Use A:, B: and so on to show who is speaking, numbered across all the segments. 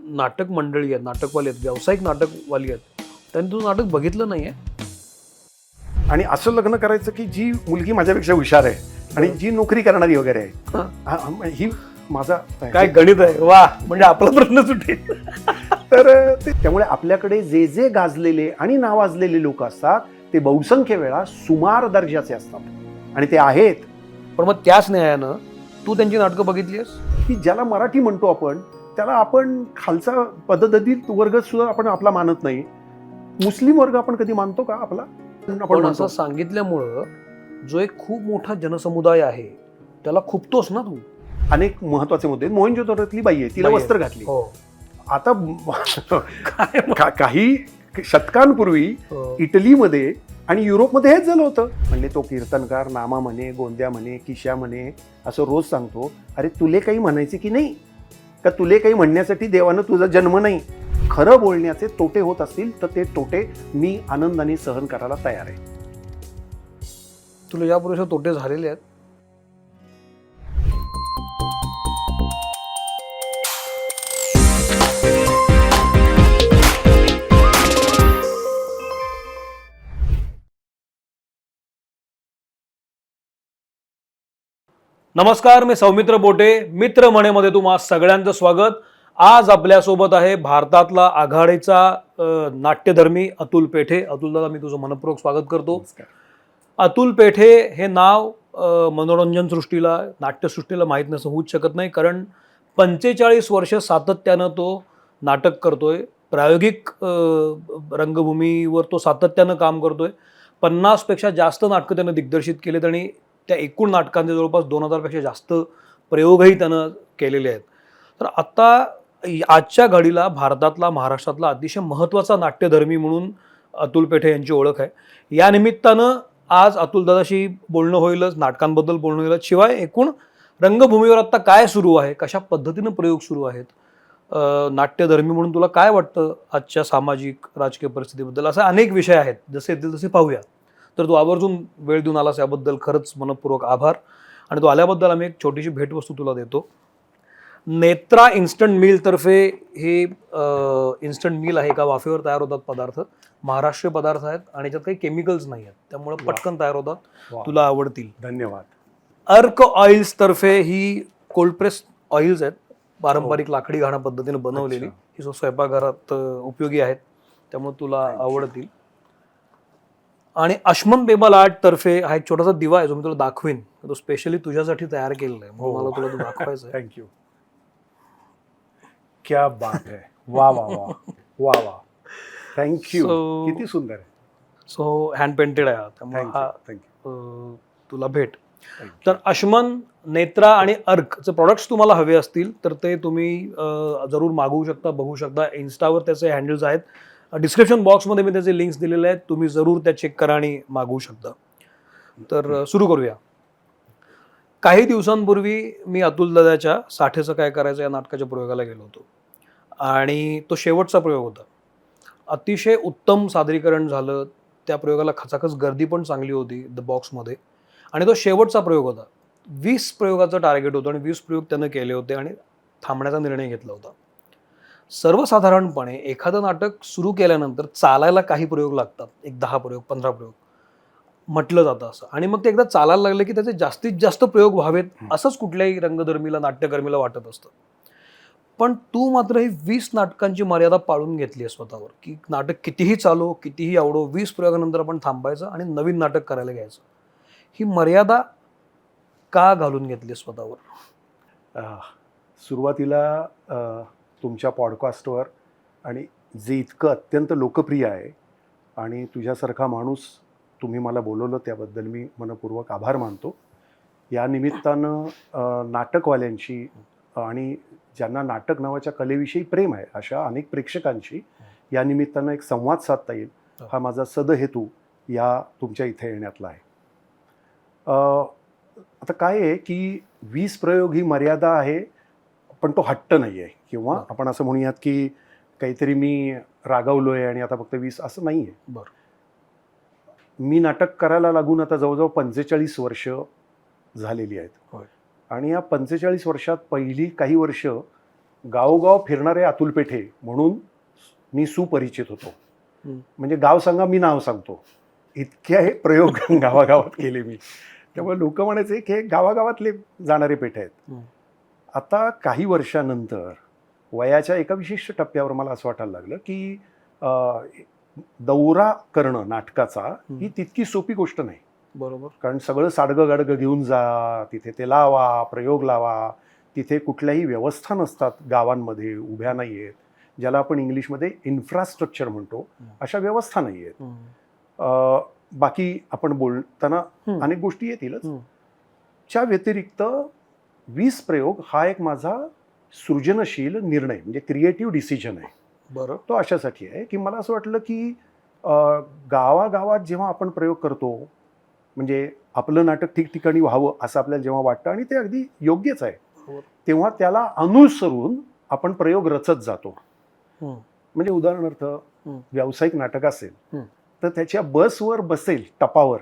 A: नाटक मंडळी आहेत, नाटकवाली आहेत, व्यावसायिक नाटकवाली आहेत, त्यांनी तुझं नाटक बघितलं नाहीये.
B: आणि असं लग्न करायचं की जी मुलगी माझ्यापेक्षा हुशार आहे आणि जी नोकरी करणारी वगैरे आहे. ही माझा
A: काय गणित आहे वा, म्हणजे आपला प्रश्न सुटेल.
B: तर त्यामुळे आपल्याकडे जे जे गाजलेले आणि नावाजलेले लोक असतात ते बहुसंख्य वेळा सुमार दर्जाचे असतात आणि ते आहेत.
A: पण मग त्याच न्यायानं तू त्यांची नाटकं बघितली आहेस?
B: की ज्याला मराठी म्हणतो आपण त्याला आपण खालचा पददलित वर्ग सुद्धा आपण आपला मानत नाही. मुस्लिम वर्ग आपण कधी मानतो का आपला?
A: पण असं सांगितल्यामुळं जो एक खूप मोठा जनसमुदाय आहे त्याला खुपतोस ना तू.
B: अनेक महत्वाचे मुद्दे. मोहनजोदडोतली बाई आहे, तिला
A: बाई आहे.
B: वस्त्र घातली.
A: हो.
B: आता काही शतकांपूर्वी इटलीमध्ये आणि युरोपमध्ये हेच झालं होतं. म्हणजे तो कीर्तनकार नामा म्हणे, गोंद्या म्हणे, किशा म्हणे असं रोज सांगतो. अरे तुले काही म्हणायचे की नाही का? तुले काही म्हणण्यासाठी देवानं तुझा जन्म नाही. खरं बोलण्याचे तोटे होत असतील तर ते तोटे मी आनंदाने सहन करायला तयार आहे.
A: तुला यापूर्वी तोटे झालेले आहेत? नमस्कार, मी सौमित्र बोटे. मित्र म्हणेमध्ये तुम्हा सगळ्यांचं स्वागत. आज आपल्यासोबत आहे भारतातला आघाडीचा नाट्यधर्मी अतुल पेठे. अतुल दादा, मी तुझं मनपूर्वक स्वागत करतो. अतुल पेठे हे नाव मनोरंजन सृष्टीला, नाट्यसृष्टीला माहीत नसं होऊच शकत नाही, कारण 45 वर्ष सातत्यानं तो नाटक करतोय. प्रायोगिक रंगभूमीवर तो सातत्यानं काम करतोय. 50 पेक्षा जास्त नाटकं त्यानं दिग्दर्शित केलेत आणि त्या एकूण नाटकांचे जवळपास 2000 पेक्षा जास्त प्रयोगही त्यानं केलेले आहेत. तर आता आजच्या घडीला भारतातला, महाराष्ट्रातला अतिशय महत्त्वाचा नाट्यधर्मी म्हणून अतुल पेठे यांची ओळख आहे. या निमित्तानं आज अतुल दादाशी बोलणं होईलच, नाटकांबद्दल बोलणं होईलच. शिवाय एकूण रंगभूमीवर आता काय सुरू आहे, कशा पद्धतीनं प्रयोग सुरू आहेत, नाट्यधर्मी म्हणून तुला काय वाटतं आजच्या सामाजिक राजकीय परिस्थितीबद्दल, असे अनेक विषय आहेत. जसे येतील तसे पाहूया. तर तू आवर्जून वेळ देऊन आलास याबद्दल खरंच मनपूर्वक आभार. आणि तू आल्याबद्दल आम्ही एक छोटीशी भेटवस्तू तुला देतो. नेत्रा इन्स्टंट मिल तर्फे हे इन्स्टंट मिल आहे का, वाफेवर तयार होतात पदार्थ, महाराष्ट्रीय पदार्थ आहेत आणि याच्यात काही केमिकल्स नाही आहेत, त्यामुळे पटकन तयार होतात, तुला आवडतील.
B: धन्यवाद.
A: अर्क ऑइल्स तर्फे ही कोल्ड प्रेस ऑइल्स आहेत, पारंपरिक लाकडी घाणा पद्धतीने बनवलेली. ही स्वयंपाकघरात उपयोगी आहेत, त्यामुळे तुला आवडतील. आणि अश्मन बेबल आर्ट तर्फे हा एक छोटासा दिवा आहे जो मी तुला दाखवीन, तो स्पेशली तुझ्यासाठी तयार केलेला आहे, मला तुला तो दाखवायचा आहे.
B: थँक्यू. क्या बात है. वा वा वा वा वा. थँक्यू. किती सुंदर आहे.
A: सो हँड पेंटेड आहे, त्यामुळे हा
B: थँक्यू.
A: तुला भेट. तर अश्मन, नेत्रा आणि अर्कचे प्रॉडक्ट्स तुम्हाला हवे असतील तर ते तुम्ही जरूर मागवू शकता, बघू शकता. इन्स्टावर त्याचे हँडल्स आहेत, डिस्क्रिप्शन बॉक्समध्ये मी त्याचे लिंक्स दिलेले आहेत, तुम्ही जरूर त्या चेक करा आणि मागवू शकता. तर सुरू करूया. काही दिवसांपूर्वी मी अतुल दादाच्या साठेचं काय करायचं या नाटकाच्या प्रयोगाला गेलो होतो आणि तो शेवटचा प्रयोग होता. अतिशय उत्तम सादरीकरण झालं. त्या प्रयोगाला खचाखच गर्दी पण चांगली होती द बॉक्समध्ये. आणि तो शेवटचा प्रयोग होता. 20 प्रयोगाचं टार्गेट होतं आणि 20 प्रयोग त्यानं केले होते आणि थांबण्याचा निर्णय घेतला होता. सर्वसाधारणपणे एखादं नाटक सुरू केल्यानंतर चालायला काही प्रयोग लागतात, एक 10 प्रयोग 15 प्रयोग म्हटलं जातं असं. आणि मग ते एकदा चालायला लागले की त्याचे जास्तीत जास्त प्रयोग व्हावेत असंच कुठल्याही रंगधर्मीला, नाट्यकर्मीला वाटत असतं. पण तू मात्र ही 20 नाटकांची मर्यादा पाळून घेतली आहे स्वतःवर, की नाटक कितीही चालो, कितीही आवडो, 20 प्रयोगानंतर आपण थांबायचं आणि नवीन नाटक करायला घ्यायचं. ही मर्यादा का घालून घेतली स्वतःवर?
B: सुरुवातीला तुमच्या पॉडकास्टवर आणि जे इतकं अत्यंत लोकप्रिय आहे आणि तुझ्यासारखा माणूस तुम्ही मला बोलवलं त्याबद्दल मी मनपूर्वक आभार मानतो. या निमित्तानं नाटकवाल्यांशी आणि ज्यांना नाटक नावाच्या कलेविषयी प्रेम आहे अशा अनेक प्रेक्षकांशी या निमित्तानं एक संवाद साधता येईल हा माझा सदहेतू या तुमच्या इथे येण्यातला आहे. आता काय आहे की 20 प्रयोग ही मर्यादा आहे, पण तो हट्ट नाही आहे, किंवा आपण असं म्हणूयात की काहीतरी मी रागावलो आहे आणि आता फक्त 20 असं नाही आहे.
A: बरं.
B: मी नाटक करायला लागून आता जवळजवळ 45 वर्ष झालेली आहेत. आणि या 45 वर्षात पहिली काही वर्ष गावोगाव फिरणारे अतुल पेठे म्हणून मी सुपरिचित होतो.
A: हम्म.
B: म्हणजे गाव सांगा मी नाव सांगतो, इतके हे प्रयोग गावागावात केले मी. त्यामुळे लोक म्हणायचे की हे गावागावातले जाणारे पेठे आहेत.
A: हम्म.
B: आता काही वर्षानंतर वयाच्या एका विशिष्ट टप्प्यावर मला असं वाटायला लागलं की दौरा करणं नाटकाचा ही तितकी सोपी गोष्ट नाही.
A: बरोबर.
B: कारण सगळं साडगं गाडगं घेऊन जा, तिथे ते लावा, प्रयोग लावा, तिथे कुठल्याही व्यवस्था नसतात गावांमध्ये, उभ्या नाही आहेत, ज्याला आपण इंग्लिशमध्ये इन्फ्रास्ट्रक्चर म्हणतो, अशा व्यवस्था नाही आहेत. बाकी आपण बोलताना अनेक गोष्टी येतीलच. च्या व्यतिरिक्त 20 प्रयोग हा एक माझा सृजनशील निर्णय म्हणजे क्रिएटिव्ह डिसिजन आहे.
A: बरं.
B: तो अशासाठी आहे की मला असं वाटलं की गावागावात जेव्हा आपण प्रयोग करतो म्हणजे आपलं नाटक ठिकठिकाणी व्हावं असं आपल्याला जेव्हा वाटतं आणि ते अगदी योग्यच आहे, तेव्हा त्याला अनुसरून आपण प्रयोग रचत जातो. म्हणजे उदाहरणार्थ व्यावसायिक नाटक असेल तर त्याच्या बसवर बसेल टपावर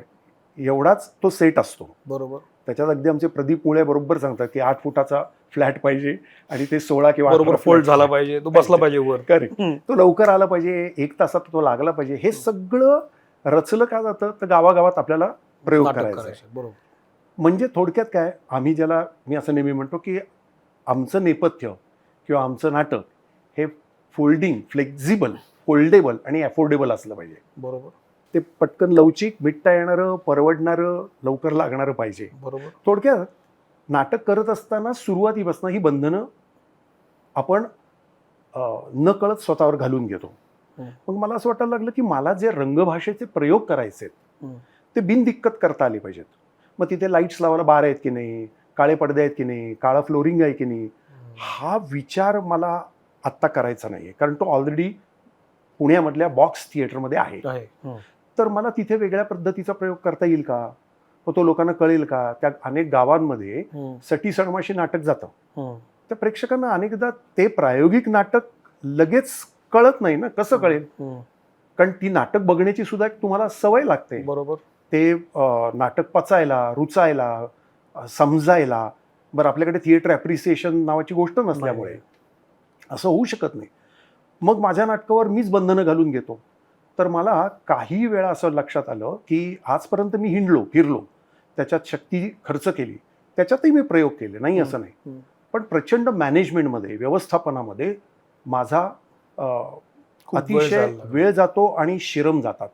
B: एवढाच तो सेट असतो.
A: बरोबर.
B: त्याच्यात अगदी आमचे प्रदीप मुळे बरोबर सांगतात की 8 फुटाचा फ्लॅट पाहिजे आणि ते 16 किंवा
A: बरोबर फोल्ड झाला पाहिजे, तो बसला पाहिजे वर.
B: करेक्ट. तो लवकर आला पाहिजे, 1 तासात तो लागला पाहिजे. हे सगळं रचलं का जातं तर गावागावात आपल्याला प्रयोग करायचा आहे.
A: बरोबर.
B: म्हणजे थोडक्यात काय, आम्ही ज्याला मी असं नेहमी म्हणतो की आमचं नेपथ्य किंवा आमचं नाटक हे फोल्डिंग, फ्लेक्झिबल, फोल्डेबल आणि अफोर्डेबल असलं पाहिजे.
A: बरोबर.
B: ते पटकन लवचिक, मिटता येणारं, परवडणारं, लवकर लागणारं पाहिजे.
A: बरोबर.
B: थोडक्यात नाटक करत असताना सुरुवातीपासून ही बंधनं आपण न कळत स्वतःवर घालून घेतो. मग मला असं वाटायला लागलं की मला जे रंगभाषेचे प्रयोग करायचे ते बिनदिक्कत करता आले पाहिजेत. मग तिथे लाईट्स लावायला बार आहेत की नाही, काळे पडदे आहेत की नाही, काळा फ्लोरिंग आहे की नाही, हा विचार मला आत्ता करायचा नाही आहे. कारण तो ऑलरेडी पुण्यामधल्या बॉक्स थिएटरमध्ये आहे. तर मला तिथे वेगळ्या पद्धतीचा प्रयोग करता येईल का, तो लोकांना कळेल का. त्या अनेक गावांमध्ये सटी सणमाशी नाटक जातं. त्या प्रेक्षकांना अनेकदा ते प्रायोगिक नाटक लगेच कळत नाही ना, कसं कळेल. कारण ती नाटक बघण्याची सुद्धा एक तुम्हाला सवय लागते.
A: बरोबर.
B: ते नाटक पचायला, रुचायला, समजायला. बरं, आपल्याकडे थिएटर ॲप्रिसिएशन नावाची गोष्ट नसल्यामुळे असं होऊ शकत नाही. मग माझ्या नाटकावर मीच बंधनं घालून घेतो. तर मला काही वेळा असं लक्षात आलं की आजपर्यंत मी फिरलो, त्याच्यात शक्ती खर्च केली, त्याच्यातही मी प्रयोग केले, नाही असं नाही. पण प्रचंड मॅनेजमेंटमध्ये, व्यवस्थापनामध्ये माझा अतिशय वेळ जातो आणि श्रम जातात.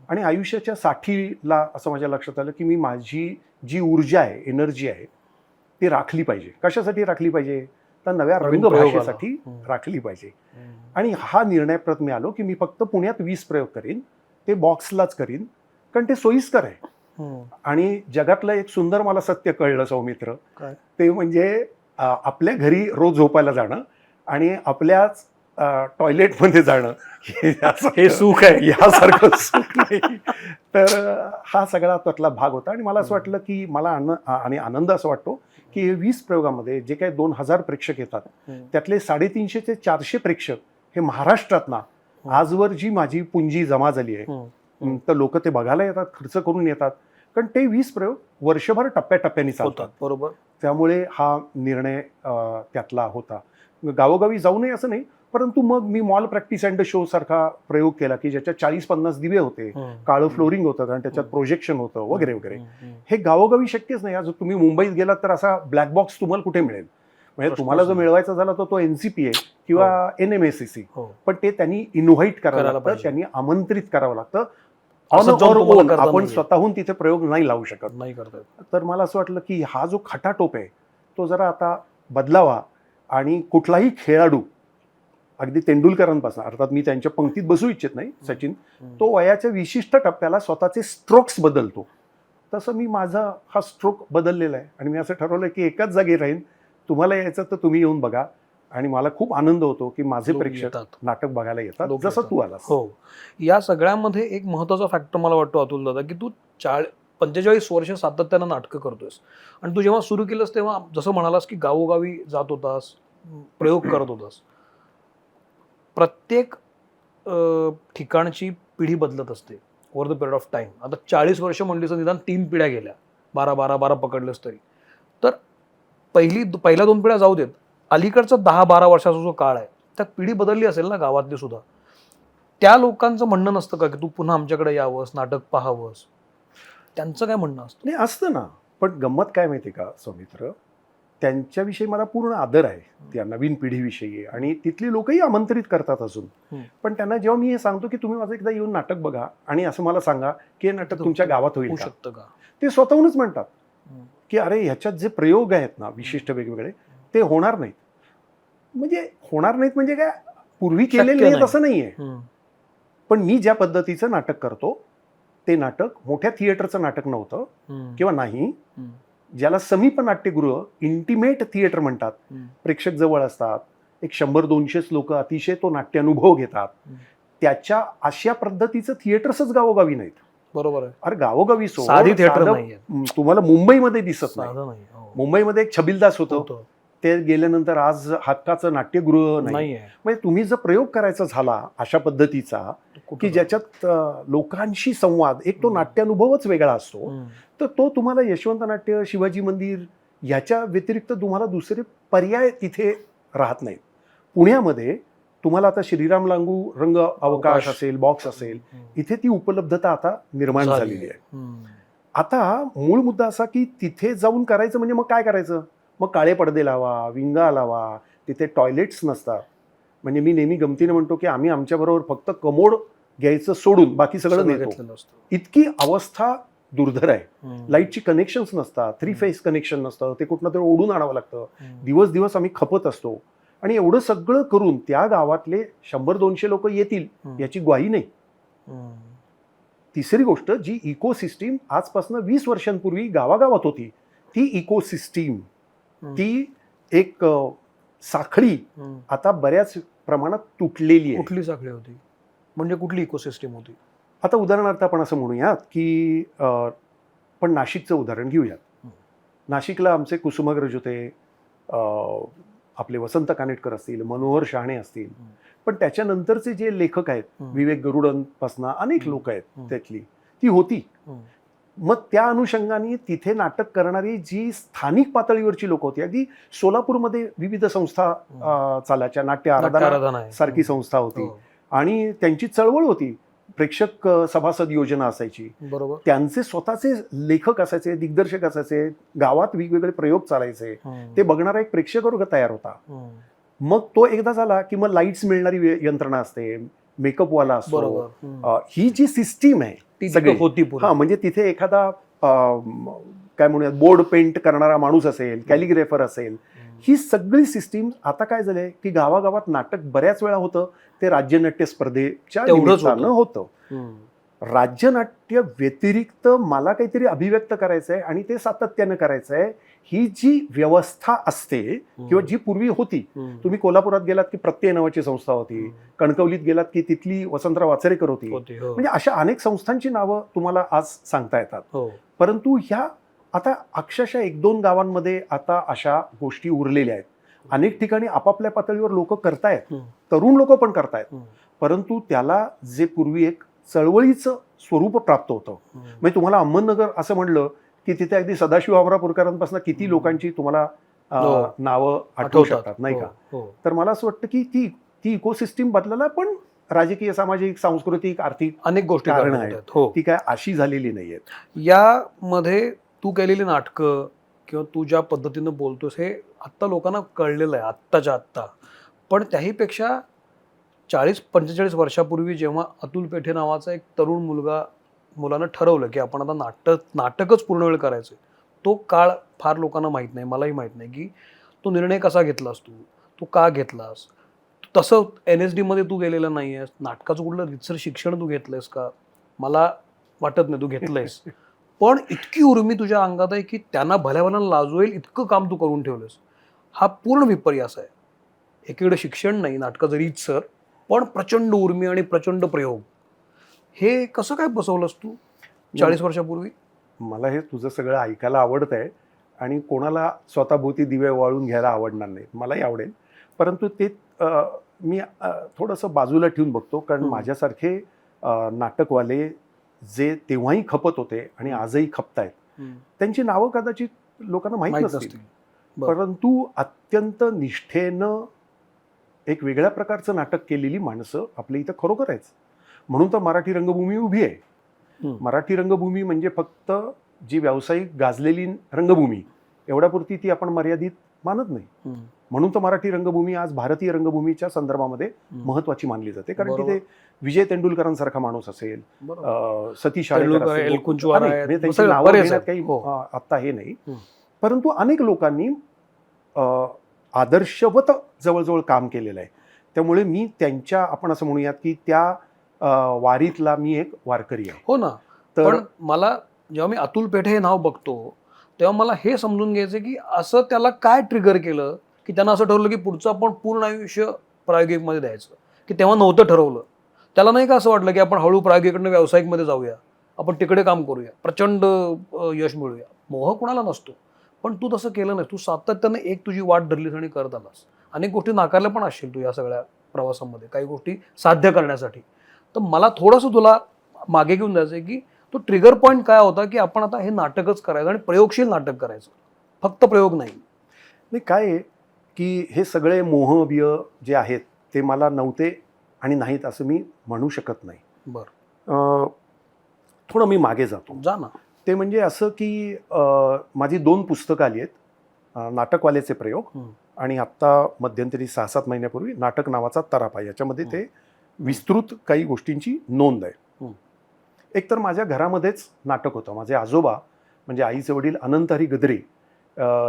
B: आणि आयुष्याच्या साठीला असं माझ्या लक्षात आलं की मी माझी जी ऊर्जा आहे, एनर्जी आहे, ती राखली पाहिजे. कशासाठी राखली पाहिजे तर नव्या रंगभाषेसाठी राखली पाहिजे. आणि हा निर्णय परत मी आलो की मी फक्त पुण्यात 20 प्रयोग करीन, ते बॉक्सलाच करीन, कारण ते सोयीस्कर आहे. आणि जगातलं एक सुंदर मला सत्य कळलं सौमित्र, ते म्हणजे आपल्या घरी रोज झोपायला जाणं आणि आपल्याच टॉयलेटमध्ये जाणं हे सुख आहे, यासारखं सुख नाही. तर हा सगळा त्यातला भाग होता. आणि मला असं वाटलं की मला आणि आनंद असं वाटतो की 20 प्रयोगामध्ये जे काही 2000 प्रेक्षक येतात त्यातले 350 ते 400 प्रेक्षक हे महाराष्ट्रातना आजवर जी माझी पुंजी जमा झाली आहे. तर लोक ते बघायला येतात, खर्च करून येतात, कारण ते 20 प्रयोग वर्षभर टप्प्याटप्प्याने चालतात.
A: बरोबर.
B: त्यामुळे हा निर्णय त्यातला होता. गावोगावी जाऊ नये असं नाही, परंतु मग मी मॉल प्रॅक्टिस अँड शो सारखा प्रयोग केला की ज्याच्यात 40-50 दिवे होते, काळं फ्लोरिंग होतं आणि त्याच्यात प्रोजेक्शन होतं वगैरे वगैरे. हे गावोगावी शक्यच नाही. आज तुम्ही मुंबईत गेलात तर असा ब्लॅक बॉक्स तुम्हाला कुठे मिळेल. म्हणजे तुम्हाला जो मिळवायचा झाला तो NCPA किंवा NMACC, पण ते त्यांनी इन्व्हाइट करावं लागतं, त्यांनी आमंत्रित करावं लागतं. आपण स्वतःहून तिथे प्रयोग नाही लावू शकत. तर मला असं वाटलं की हा जो खटाटोप आहे तो जरा आता बदलावा आणि कुठलाही खेळाडू, अगदी तेंडुलकरांपासून, अर्थात मी त्यांच्या पंक्तीत बसू इच्छित नाही, सचिन, तो वयाच्या विशिष्ट टप्प्याला स्वतःचे स्ट्रोक्स बदलतो, तसं मी माझा हा स्ट्रोक बदललेला आहे. आणि मी असं ठरवलं की एकाच जागी राहीन, तुम्हाला यायचं तर तुम्ही येऊन बघा. आणि मला खूप आनंद होतो की माझे प्रेक्षक नाटक बघायला येतात, जसं तू आलास.
A: हो. या सगळ्यामध्ये एक महत्त्वाचा फॅक्टर मला वाटतो अतुल दादा, की तू 45 वर्ष सातत्यानं नाटकं करतोयस. आणि तू जेव्हा सुरू केलंस तेव्हा जसं म्हणालास की गावोगावी जात होतास, प्रयोग करत होतास. प्रत्येक ठिकाणची पिढी बदलत असते over the period of time. आता 40 वर्ष म्हणलीस तर निदान 3 पिढ्या गेल्या, 12 पकडलंस तरी. तर पहिल्या 2 पिढ्या जाऊ देत, अलीकडचा 10-12 वर्षाचा जो काळ आहे त्यात पिढी बदलली असेल ना गावातली सुद्धा. त्या लोकांचं म्हणणं नसतं का की तू पुन्हा आमच्याकडे यावंस, नाटक पाहावंस? त्यांचं काय म्हणणं असतं?
B: नाही असतं ना, पण गंमत काय माहिती का सौमित्र, त्यांच्याविषयी मला पूर्ण आदर आहे, त्या नवीन पिढीविषयी, आणि तिथली लोकही आमंत्रित करतात अजून. पण त्यांना जेव्हा मी हे सांगतो की तुम्ही माझं एकदा येऊन नाटक बघा आणि असं मला सांगा की हे नाटक तुमच्या गावात होईल
A: होऊ
B: का,
A: शकतं का?
B: ते स्वतःहूनच म्हणतात की अरे ह्याच्यात जे प्रयोग आहेत ना विशिष्ट वेगवेगळे ते होणार नाहीत. म्हणजे काय, पूर्वी केलेले
A: शक्य
B: नाहीत
A: नाही.
B: असं नाहीये,
A: हम्म.
B: पण मी ज्या पद्धतीचं नाटक करतो ते नाटक मोठ्या थिएटरचं नाटक नव्हतं
A: हम्म.
B: किंवा नाही,
A: हम्म.
B: ज्याला समीप नाट्यगृह, इंटिमेट थिएटर म्हणतात.
A: हम्म.
B: प्रेक्षक जवळ असतात, एक 100-200 लोक अतिशय तो नाट्यानुभव घेतात. त्याच्या अशा पद्धतीचं थिएटर्सच गावोगावी नाहीत.
A: बरोबर आहे.
B: अरे गावोगावी
A: साधी theater नाहीये.
B: तुम्हाला मुंबईमध्ये दिसत नाही.
A: साधं नाही. हो.
B: मुंबईमध्ये एक छबिलदास होतं,
A: होतं.
B: ते गेल्यानंतर आज हक्काचं नाट्यगृह नाही.
A: नाहीये.
B: म्हणजे तुम्ही जर प्रयोग करायचा झाला अशा पद्धतीचा
A: कुठं
B: की ज्याच्यात लोकांशी संवाद, एक तो नाट्यानुभवच वेगळा असतो,
A: हम्म.
B: तर तो तुम्हाला यशवंत नाट्य, शिवाजी मंदिर याच्या व्यतिरिक्त तुम्हाला दुसरे पर्याय तिथे राहत नाहीत. पुण्यामध्ये तुम्हाला आता श्रीराम लागू रंग अवकाश असेल, बॉक्स असेल, इथे ती उपलब्धता आता निर्माण झालेली आहे.
A: हम्म.
B: आता मूळ मुद्दा असा की तिथे जाऊन करायचं म्हणजे मग काय करायचं, मग काळे पडदे लावा, विंगा लावा, तिथे टॉयलेट्स नसतात. म्हणजे मी नेहमी गमतीने म्हणतो की आम्ही आमच्याबरोबर फक्त कमोड घ्यायचं सोडून बाकी सगळं नेतो.
A: घेतलेलं असतं.
B: इतकी अवस्था दुर्धर आहे.
A: हम्म.
B: लाईटची कनेक्शन्स नसतात, 3 फेज कनेक्शन नसतं, ते कुठनं तरी ओढून आणावं लागतं.
A: हम्म.
B: दिवस दिवस आम्ही खपत असतो, आणि एवढं सगळं करून त्या गावातले 100-200 लोक येतील
A: हम्म.
B: याची ग्वाही नाही.
A: हम्म.
B: तिसरी गोष्ट, जी इकोसिस्टीम आजपासून 20 वर्षांपूर्वी गावागावात होती, ती इकोसिस्टीम, ती एक साखळी
A: हम्म.
B: आता बऱ्याच प्रमाणात तुटलेली आहे.
A: कुठली साखळी होती, म्हणजे कुठली इकोसिस्टीम होती?
B: आता उदाहरणार्थ आपण असं म्हणूयात की पण नाशिकचं उदाहरण घेऊयात. नाशिकला आमचे कुसुमाग्रज होते, आपले वसंत कानेटकर असतील, मनोहर शहाणे असतील, पण त्याच्यानंतरचे जे लेखक आहेत, विवेक गरुडांपासून अनेक लोक आहेत, त्यातली ती होती. मग त्या अनुषंगाने तिथे नाटक करणारी जी स्थानिक पातळीवरची लोक होती, अगदी सोलापूरमध्ये विविध संस्था चालायच्या, नाट्य आराधना सारखी संस्था होती, आणि त्यांची चळवळ होती. प्रेक्षक सभासद योजना असायची,
A: बरोबर,
B: त्यांचे स्वतःचे लेखक असायचे, दिग्दर्शक असायचे, गावात वेगवेगळे प्रयोग चालायचे, ते बघणारा एक प्रेक्षक वर्ग तयार होता. मग तो एकदा झाला की मग लाईट्स मिळणारी यंत्रणा असते, मेकअपवाला असतो, ही जी सिस्टीम आहे सगळी
A: होती.
B: हा, म्हणजे तिथे एखादा काय म्हणूयात बोर्ड पेंट करणारा माणूस असेल, कॅलिग्राफर असेल, ही सगळी सिस्टीम आता काय झालंय की गावागावात नाटक बऱ्याच वेळा होतं ते राज्यनाट्य स्पर्धेच्या निमित्तानं होतं. राज्यनाट्य व्यतिरिक्त मला काहीतरी अभिव्यक्त करायचंय आणि ते सातत्यानं करायचंय, ही जी व्यवस्था असते किंवा जी पूर्वी होती. तुम्ही कोल्हापुरात गेलात की प्रत्यय नावाची संस्था होती, कणकवलीत गेलात की तिथली वसंतराव आचरेकर होती, म्हणजे अशा अनेक संस्थांची नावं तुम्हाला आज सांगता येतात. परंतु ह्या आता अक्षरशः 1-2 गावांमध्ये आता अशा गोष्टी उरलेल्या आहेत. अनेक ठिकाणी आपापल्या पातळीवर लोक करतायत, तरुण लोक पण करतायत, परंतु त्याला जे पूर्वी एक चळवळीचं स्वरूप प्राप्त होतं. म्हणजे तुम्हाला अहमदनगर असं म्हणलं की तिथे अगदी सदाशिव आमरापूरकरांपासून किती लोकांची तुम्हाला नावं आठवू शकतात, नाही का? तर मला असं वाटतं की ती इकोसिस्टीम बदलायला पण राजकीय, सामाजिक, सांस्कृतिक, आर्थिक
A: अनेक गोष्टी
B: कारणं आहेत, ती काय अशी झालेली नाहीयेत.
A: यामध्ये तू केलेली नाटकं किंवा तू ज्या पद्धतीनं बोलतोस हे आत्ता लोकांना कळलेलं आहे, आत्ताच्या आत्ता. पण त्याहीपेक्षा 40-45 वर्षापूर्वी जेव्हा अतुल पेठे नावाचा एक तरुण मुलानं ठरवलं की आपण आता नाटकच पूर्ण वेळ करायचं, तो काळ फार लोकांना माहीत नाही, मलाही माहीत नाही की तो निर्णय कसा घेतलास, तू का घेतलास. तसं NSD मध्ये तू गेलेला नाही आहेस, नाटकाचं कुठलं रितसर शिक्षण तू घेतलंयस का मला वाटत नाही तू घेतलंयस. पण इतकी उर्मी तुझ्या अंगात आहे की त्यांना भल्याभल्यानं लाजवेल इतकं काम तू करून ठेवलंस. हा पूर्ण विपर्यास आहे. एकीकडे शिक्षण नाही, नाटकाचं रीतसर, पण प्रचंड उर्मी आणि प्रचंड प्रयोग. हे कसं काय बसवलंस तू 40 वर्षापूर्वी? मला
B: हे तुझं सगळं ऐकायला आवडतंय आणि कोणाला स्वतःभोवती दिवे वाळून घ्यायला आवडणार नाही, मलाही आवडेल, परंतु ते मी थोडंसं बाजूला ठेवून बघतो. कारण माझ्यासारखे नाटकवाले जे तेव्हाही खपत होते आणि आजही खपतायत, त्यांची नावं कदाचित लोकांना माहीत नसतील.
A: बरं.
B: परंतु अत्यंत निष्ठेनं एक वेगळ्या प्रकारचं नाटक केलेली माणसं आपल्या इथं खरोखर आहेच. म्हणून तर मराठी रंगभूमी उभी आहे.
A: हम्म.
B: मराठी रंगभूमी म्हणजे फक्त जी व्यावसायिक गाजलेली रंगभूमी एवढ्यापुरती ती आपण मर्यादित मानत नाही.
A: हम्म.
B: म्हणून तर मराठी रंगभूमी आज भारतीय रंगभूमीच्या संदर्भामध्ये
A: हम्म.
B: महत्वाची मानली जाते. कारण
A: बरोबर.
B: तिथे विजय तेंडुलकरांसारखा माणूस असेल,
A: बरोबर.
B: सतीश
A: तेंडुलकर,
B: असेल,
A: एल. कुंचवार
B: अनेक,
A: आहेत.
B: म्हणजे त्यांची
A: सगळे
B: नावं
A: बरेच
B: घेण्यात
A: आहेत.
B: काही
A: हो.
B: आत्ता हे नाही.
A: हम्म.
B: परंतु अनेक लोकांनी आदर्शवत जवळजवळ काम केलेलं आहे. त्यामुळे मी त्यांच्या, आपण असं म्हणूयात की त्या वारीतला मी एक वारकरी आहे.
A: हो ना.
B: तर
A: पण मला जेव्हा मी अतुल पेठे हे नाव बघतो तेव्हा मला हे समजून घ्यायचं की असं त्याला काय ट्रिगर केलं की त्यांना असं ठरवलं की पुढचं आपण पूर्ण आयुष्य प्रायोगिकमध्ये द्यायचं, की तेव्हा नव्हतं ठरवलं. त्याला नाही का असं वाटलं की आपण हळू प्रायोगिकडनं व्यावसायिकमध्ये जाऊया, आपण तिकडे काम करूया, प्रचंड यश मिळूया. मोह कुणाला नसतो, पण तू तसं केलं नाही. तू सातत्याने एक तुझी वाट धरलीस आणि करत आलास. अनेक गोष्टी नाकारल्या पण असशील तू या सगळ्या प्रवासामध्ये, काही गोष्टी साध्य करण्यासाठी. तर मला थोडंसं तुला मागे घेऊन जायचं आहे की तो ट्रिगर पॉईंट काय होता की आपण आता हे नाटकच करायचं आणि प्रयोगशील नाटक करायचं, फक्त प्रयोग नाही.
B: नाही, काय आहे की हे सगळे मोहबिय जे आहेत ते मला नव्हते आणि नाहीत असं मी म्हणू शकत नाही.
A: बरं,
B: थोडं मी मागे जातो.
A: जा ना.
B: ते म्हणजे असं की माझी 2 पुस्तकं आली आहेत, नाटकवालेचे प्रयोग
A: हम्म.
B: आणि आत्ता मध्यंतरी 6-7 महिन्यापूर्वी नाटक नावाचा तरापा. याच्यामध्ये ते विस्तृत काही गोष्टींची नोंद आहे. एक तर माझ्या घरामध्येच नाटक होतं. माझे आजोबा म्हणजे आईचे वडील अनंत हरी गद्रे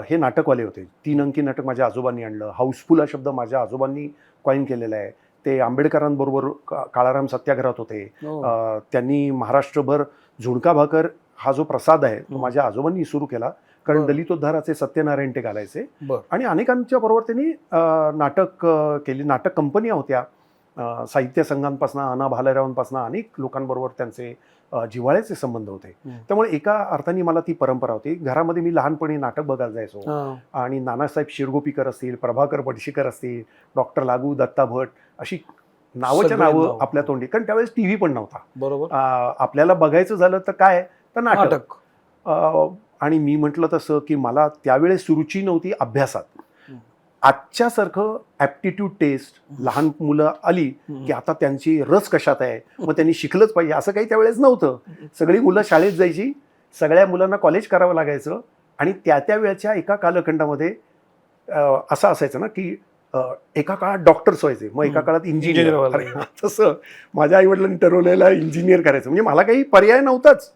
B: हे नाटकवाले होते. 3 अंकी नाटक माझ्या आजोबांनी आणलं. हाऊसफुल हा शब्द माझ्या आजोबांनी कॉइन केलेला आहे. ते आंबेडकरांबरोबर काळाराम सत्याग्रहात होते. त्यांनी महाराष्ट्रभर झुणका भाकर हा जो प्रसाद आहे तो माझ्या आजोबांनी सुरू केला. कारण
A: बरं.
B: दलितोद्धाराचे सत्यनारायण ते घालायचे.
A: बरं.
B: आणि अनेकांच्या बरोबर त्यांनी नाटक केली. नाटक कंपन्या होत्या. साहित्य संघांपासून, अना भालेरावांपासून अनेक लोकांबरोबर त्यांचे जिव्हाळ्याचे संबंध होते. त्यामुळे एका अर्थाने मला ती परंपरा होती. घरामध्ये मी लहानपणी नाटक बघायला जायचो आणि नानासाहेब शिरगोपीकर असतील, प्रभाकर बडशीकर असतील, डॉक्टर लागू, दत्ता भट अशी नावाच्या नावं आपल्या तोंडी. कारण त्यावेळेस टीव्ही पण नव्हता.
A: बरोबर. आपल्याला
B: आपल्याला बघायचं झालं तर काय, तर नाटक.
A: नाटक.
B: आणि मी म्हटलं तसं की मला त्यावेळेस रुची नव्हती अभ्यासात. आजच्यासारखं ॲप्टिट्यूड टेस्ट लहान मुलं आली की आता त्यांची रस कशात आहे, मग त्यांनी शिकलंच पाहिजे असं काही त्यावेळेस नव्हतं. सगळी मुलं शाळेत जायची, सगळ्या मुलांना कॉलेज करावं लागायचं आणि त्या वेळच्या एका कालखंडामध्ये असं असायचं ना की एका काळात डॉक्टर्स व्हायचे, मग एका काळात इंजिनियर. तसं माझ्या आईवडिलांनी ठरवलेलं इंजिनियर करायचं. म्हणजे मला काही पर्याय नव्हताच,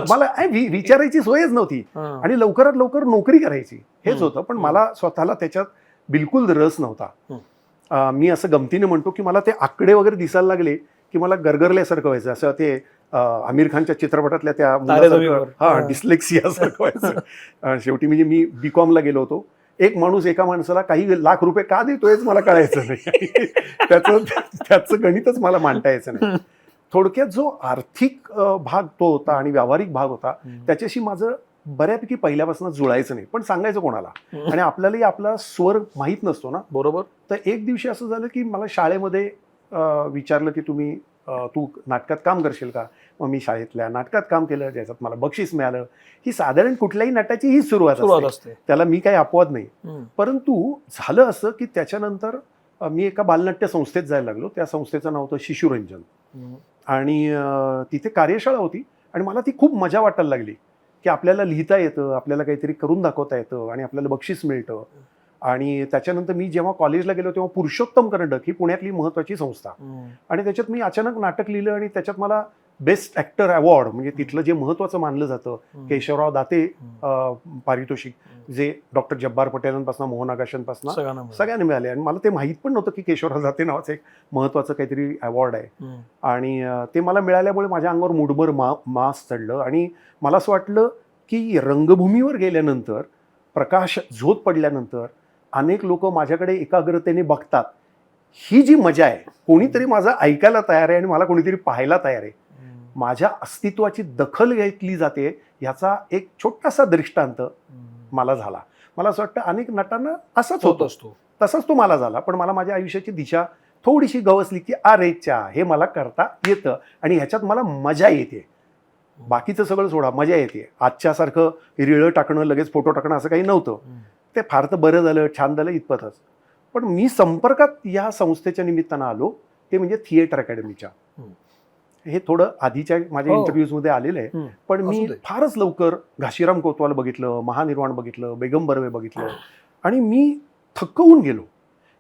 B: मला विचारायची सोयच नव्हती आणि लवकरात लवकर नोकरी करायची हेच होतं. पण मला स्वतःला त्याच्यात बिलकुल रस नव्हता. मी असं गमतीने म्हणतो की मला ते आकडे वगैरे दिसायला लागले की मला गरगरल्यासारखं व्हायचं. असं ते आमिर खानच्या चित्रपटातल्या त्या मुलासारखं, डिस्लेक्सियासारखं व्हायचं. शेवटी म्हणजे मी BCom ला गेलो होतो. एक माणूस एका माणसाला काही लाख रुपये का देतोयच मला कळायचं नाही. त्याचं गणितच मला मांडता यायचं नाही. थोडक्यात जो आर्थिक भाग तो होता आणि व्यावहारिक भाग होता त्याच्याशी माझं बऱ्यापैकी पहिल्यापासून जुळायचं नाही. पण सांगायचं कोणाला, आणि आपल्यालाही आपला स्वर माहीत नसतो ना.
A: बरोबर.
B: तर एक दिवशी असं झालं की मला शाळेमध्ये विचारलं की तू नाटकात काम करशील का. मग मी शाळेतल्या नाटकात काम केलं, ज्याच्यात मला बक्षीस मिळालं. ही साधारण कुठल्याही नाटाची ही सुरुवात असते, त्याला मी काही अपवाद नाही. परंतु झालं असं की त्याच्यानंतर मी एका बालनाट्य संस्थेत जायला लागलो. त्या संस्थेचं नाव होतं शिशुरंजन आणि तिथे कार्यशाळा होती आणि मला ती खूप मजा वाटायला लागली की आपल्याला लिहिता येतं, आपल्याला काहीतरी करून दाखवता येतं आणि आपल्याला बक्षीस मिळतं. आणि त्याच्यानंतर मी जेव्हा कॉलेजला गेलो तेव्हा पुरुषोत्तम कर्णक ही पुण्यातली महत्त्वाची संस्था आणि त्याच्यात मी अचानक नाटक लिहिलं आणि त्याच्यात मला बेस्ट ॲक्टर अवॉर्ड म्हणजे तिथलं जे महत्त्वाचं मानलं जातं केशवराव दाते पारितोषिक, जे डॉक्टर जब्बार पटेलांपासून मोहन आगाशांपासून सगळ्यांना मिळाले. आणि मला ते माहीत पण नव्हतं की केशवराव दाते नावाचं एक महत्त्वाचं काहीतरी अवॉर्ड आहे. आणि ते मला मिळाल्यामुळे माझ्या अंगावर मुठभर मास चढलं आणि मला असं वाटलं की रंगभूमीवर गेल्यानंतर, प्रकाश झोत पडल्यानंतर अनेक लोक माझ्याकडे एकाग्रतेने बघतात. ही जी मजा आहे, कोणीतरी माझं ऐकायला तयार आहे आणि मला कोणीतरी पाहायला तयार आहे, माझ्या अस्तित्वाची दखल घेतली जाते, ह्याचा एक छोटासा दृष्टांत मला झाला. मला असं वाटतं अनेक नटांना असाच होत असतो, तसाच तो मला झाला. पण मला माझ्या आयुष्याची दिशा थोडीशी गवसली की अरेच्या हे मला करता येतं आणि ह्याच्यात मला मजा येते. बाकीचं सगळं सोडा, मजा येते. आजच्यासारखं रिळं टाकणं, लगेच फोटो टाकणं असं काही नव्हतं. ते फार तर बरं झालं, छान झालं इतपतच. पण मी संपर्कात या संस्थेच्या निमित्तानं आलो, ते म्हणजे थिएटर अकॅडमीच्या. हे थोडं आधीच्या माझ्या
A: हो.
B: इंटरव्ह्यूजमध्ये आलेलं आहे. पण मी
A: असू दे.
B: फारच लवकर घाशीराम कोतवाल बघितलं, महानिर्वाण बघितलं, बेगम बर्वे बघितलं आणि मी थक्क गेलो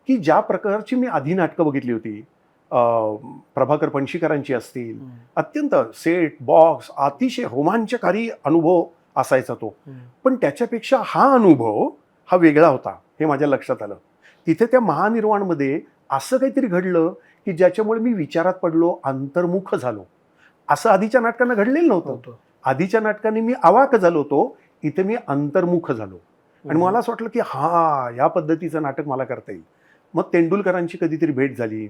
B: की ज्या प्रकारची मी आधी नाटकं बघितली होती, प्रभाकर पणशीकरांची असतील, अत्यंत सेट बॉक्स अतिशय रोमांचकारी अनुभव असायचा तो. पण त्याच्यापेक्षा हा अनुभव हा वेगळा होता हे माझ्या लक्षात आलं. तिथे त्या महानिर्वाणमध्ये असं काहीतरी घडलं की ज्याच्यामुळे मी विचारात पडलो, अंतर्मुख झालो. असं आधीच्या नाटकांना घडलेलं नव्हतं. आधीच्या नाटकांनी मी अवाक झालो होतो, इथे मी अंतर्मुख झालो आणि मला असं वाटलं की या पद्धतीचं नाटक मला करता येईल. मग तेंडुलकरांची कधीतरी भेट झाली,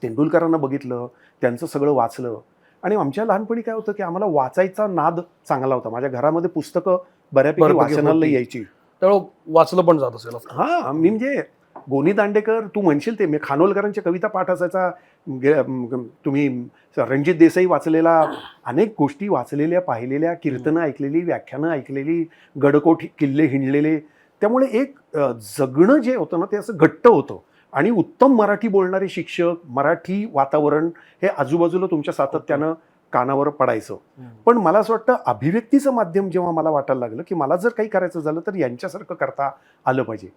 B: तेंडुलकरांना बघितलं, त्यांचं सगळं वाचलं. आणि आमच्या लहानपणी काय होतं की आम्हाला वाचायचा नाद चांगला होता. माझ्या घरामध्ये पुस्तकं बऱ्यापैकी वाचनाला यायची,
A: त्यामुळे वाचलं पण जात असेल.
B: हा, मी म्हणजे गोनी दांडेकर, तू म्हणशील ते, मी खानोलकरांच्या कविता पाठ असायचा. तुम्ही रणजित देसाई वाचलेला, अनेक गोष्टी वाचलेल्या, पाहिलेल्या, कीर्तनं ऐकलेली, व्याख्यानं ऐकलेली, गडकोट किल्ले हिंडलेले. त्यामुळे एक जगणं जे होतं ना ते असं घट्ट होतं. आणि उत्तम मराठी बोलणारे शिक्षक, मराठी वातावरण हे आजूबाजूला तुमच्या सातत्यानं कानावर पडायचं. पण मला असं वाटतं अभिव्यक्तीचं माध्यम जेव्हा मला वाटायला लागलं की मला जर काही करायचं झालं तर यांच्यासारखं करता आलं पाहिजे.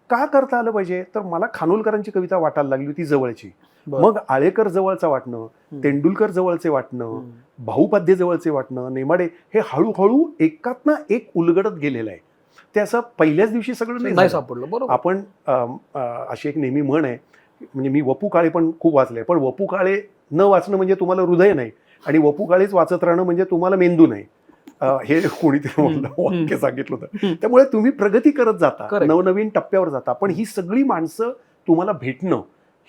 B: का करता आलं पाहिजे? तर मला खानोलकरांची कविता वाटायला लागली होती जवळची. मग आळेकर जवळचा वाटणं, तेंडुलकर जवळचे वाटणं, भाऊपाध्ये जवळचे वाटणं, नेमाडे, हे हळूहळू एकातनं एक उलगडत गेलेलं आहे. ते असं पहिल्याच दिवशी सगळं नाही
A: सापडलं. बरोबर.
B: आपण अशी एक नेहमी म्हण आहे, म्हणजे मी वपू काळे पण खूप वाचले, पण वपू काळे न वाचणं म्हणजे तुम्हाला हृदय नाही आणि वपू काळेच वाचत राहणं म्हणजे तुम्हाला मेंदू नाही. हे कोणीतरी मला वाक्य सांगितलं होतं. त्यामुळे तुम्ही प्रगती करत जाता, नवनवीन टप्प्यावर जाता, पण ही सगळी माणसं तुम्हाला भेटणं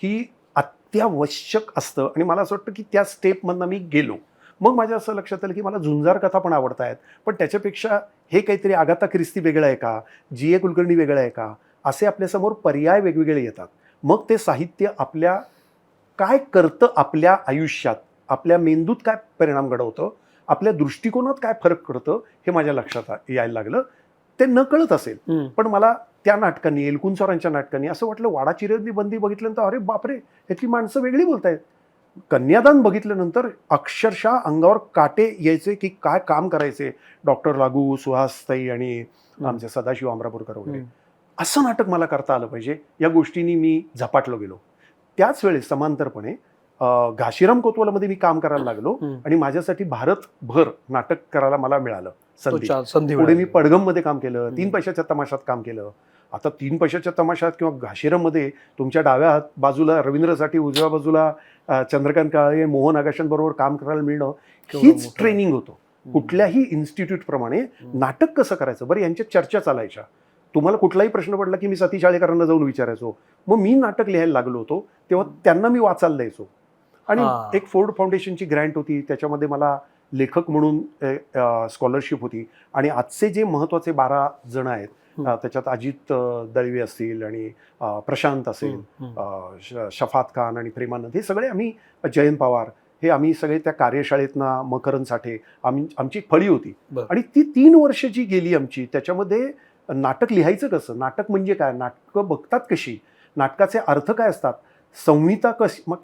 B: ही अत्यावश्यक असतं. आणि मला असं वाटतं की त्या स्टेपमधनं मी गेलो. मग माझ्या असं लक्षात आलं की मला झुंजार कथा पण आवडत आहेत, पण त्याच्यापेक्षा हे काहीतरी आगाथा ख्रिस्ती वेगळं आहे का, जी ए कुलकर्णी वेगळं आहे का, असे आपल्यासमोर पर्याय वेगवेगळे येतात. मग ते साहित्य आपल्या काय करतं, आपल्या आयुष्यात, आपल्या मेंदूत काय परिणाम घडवतं, आपल्या दृष्टिकोनात काय फरक पडतं हे माझ्या लक्षात यायला लागलं. ते न कळत असेल, पण मला त्या नाटकांनी, एलकुंचवारांच्या नाटकांनी असं वाटलं, वाडा चिरेंदी बंदी बघितल्यानंतर अरे बापरे, ह्यातली माणसं वेगळी बोलतायत. कन्यादान बघितल्यानंतर अक्षरशः अंगावर काटे यायचे की काय काम करायचे डॉक्टर लागू, सुहासताई आणि आमचे सदाशिव आमरापूरकर वगैरे. असं नाटक मला करता आलं पाहिजे, या गोष्टींनी मी झपाटलो गेलो. त्याच वेळेस समांतरपणे घाशीराम कोतवालमध्ये मी काम करायला लागलो आणि माझ्यासाठी भारतभर नाटक करायला मला मिळालं संधी. पुढे मी पडघममध्ये काम केलं, 3 पैशाच्या तमाशात काम केलं. आता 3 पैशाच्या तमाशात किंवा घाशीराममध्ये तुमच्या डाव्या बाजूला रवींद्रसाठी, उजव्या बाजूला चंद्रकांत काळे, मोहन आगाशांबरोबर काम करायला मिळणं हीच ट्रेनिंग होतं. कुठल्याही इन्स्टिट्यूटप्रमाणे नाटक कसं करायचं. बरं, यांच्या चर्चा चालायच्या. तुम्हाला कुठलाही प्रश्न पडला की मी सतीश आळेकरांना जाऊन विचारायचो. मग मी नाटक लिहायला लागलो होतो तेव्हा त्यांना मी वाचायला द्यायचो. आणि एक फोर्ड फाउंडेशनची ग्रँट होती, त्याच्यामध्ये मला लेखक म्हणून स्कॉलरशिप होती. आणि आजचे जे महत्त्वाचे 12 जण आहेत, त्याच्यात अजित दळवे असतील आणि प्रशांत असेल, शफात खान आणि प्रेमानंद, हे सगळे आम्ही, जयंत पवार, हे आम्ही सगळे त्या कार्यशाळेतना, मकरंद साठे, आमची फळी होती. आणि ती 3 वर्ष जी गेली आमची, त्याच्यामध्ये नाटक लिहायचं कसं, नाटक म्हणजे काय, नाटकं बघतात कशी, नाटकाचे अर्थ काय असतात, संहिता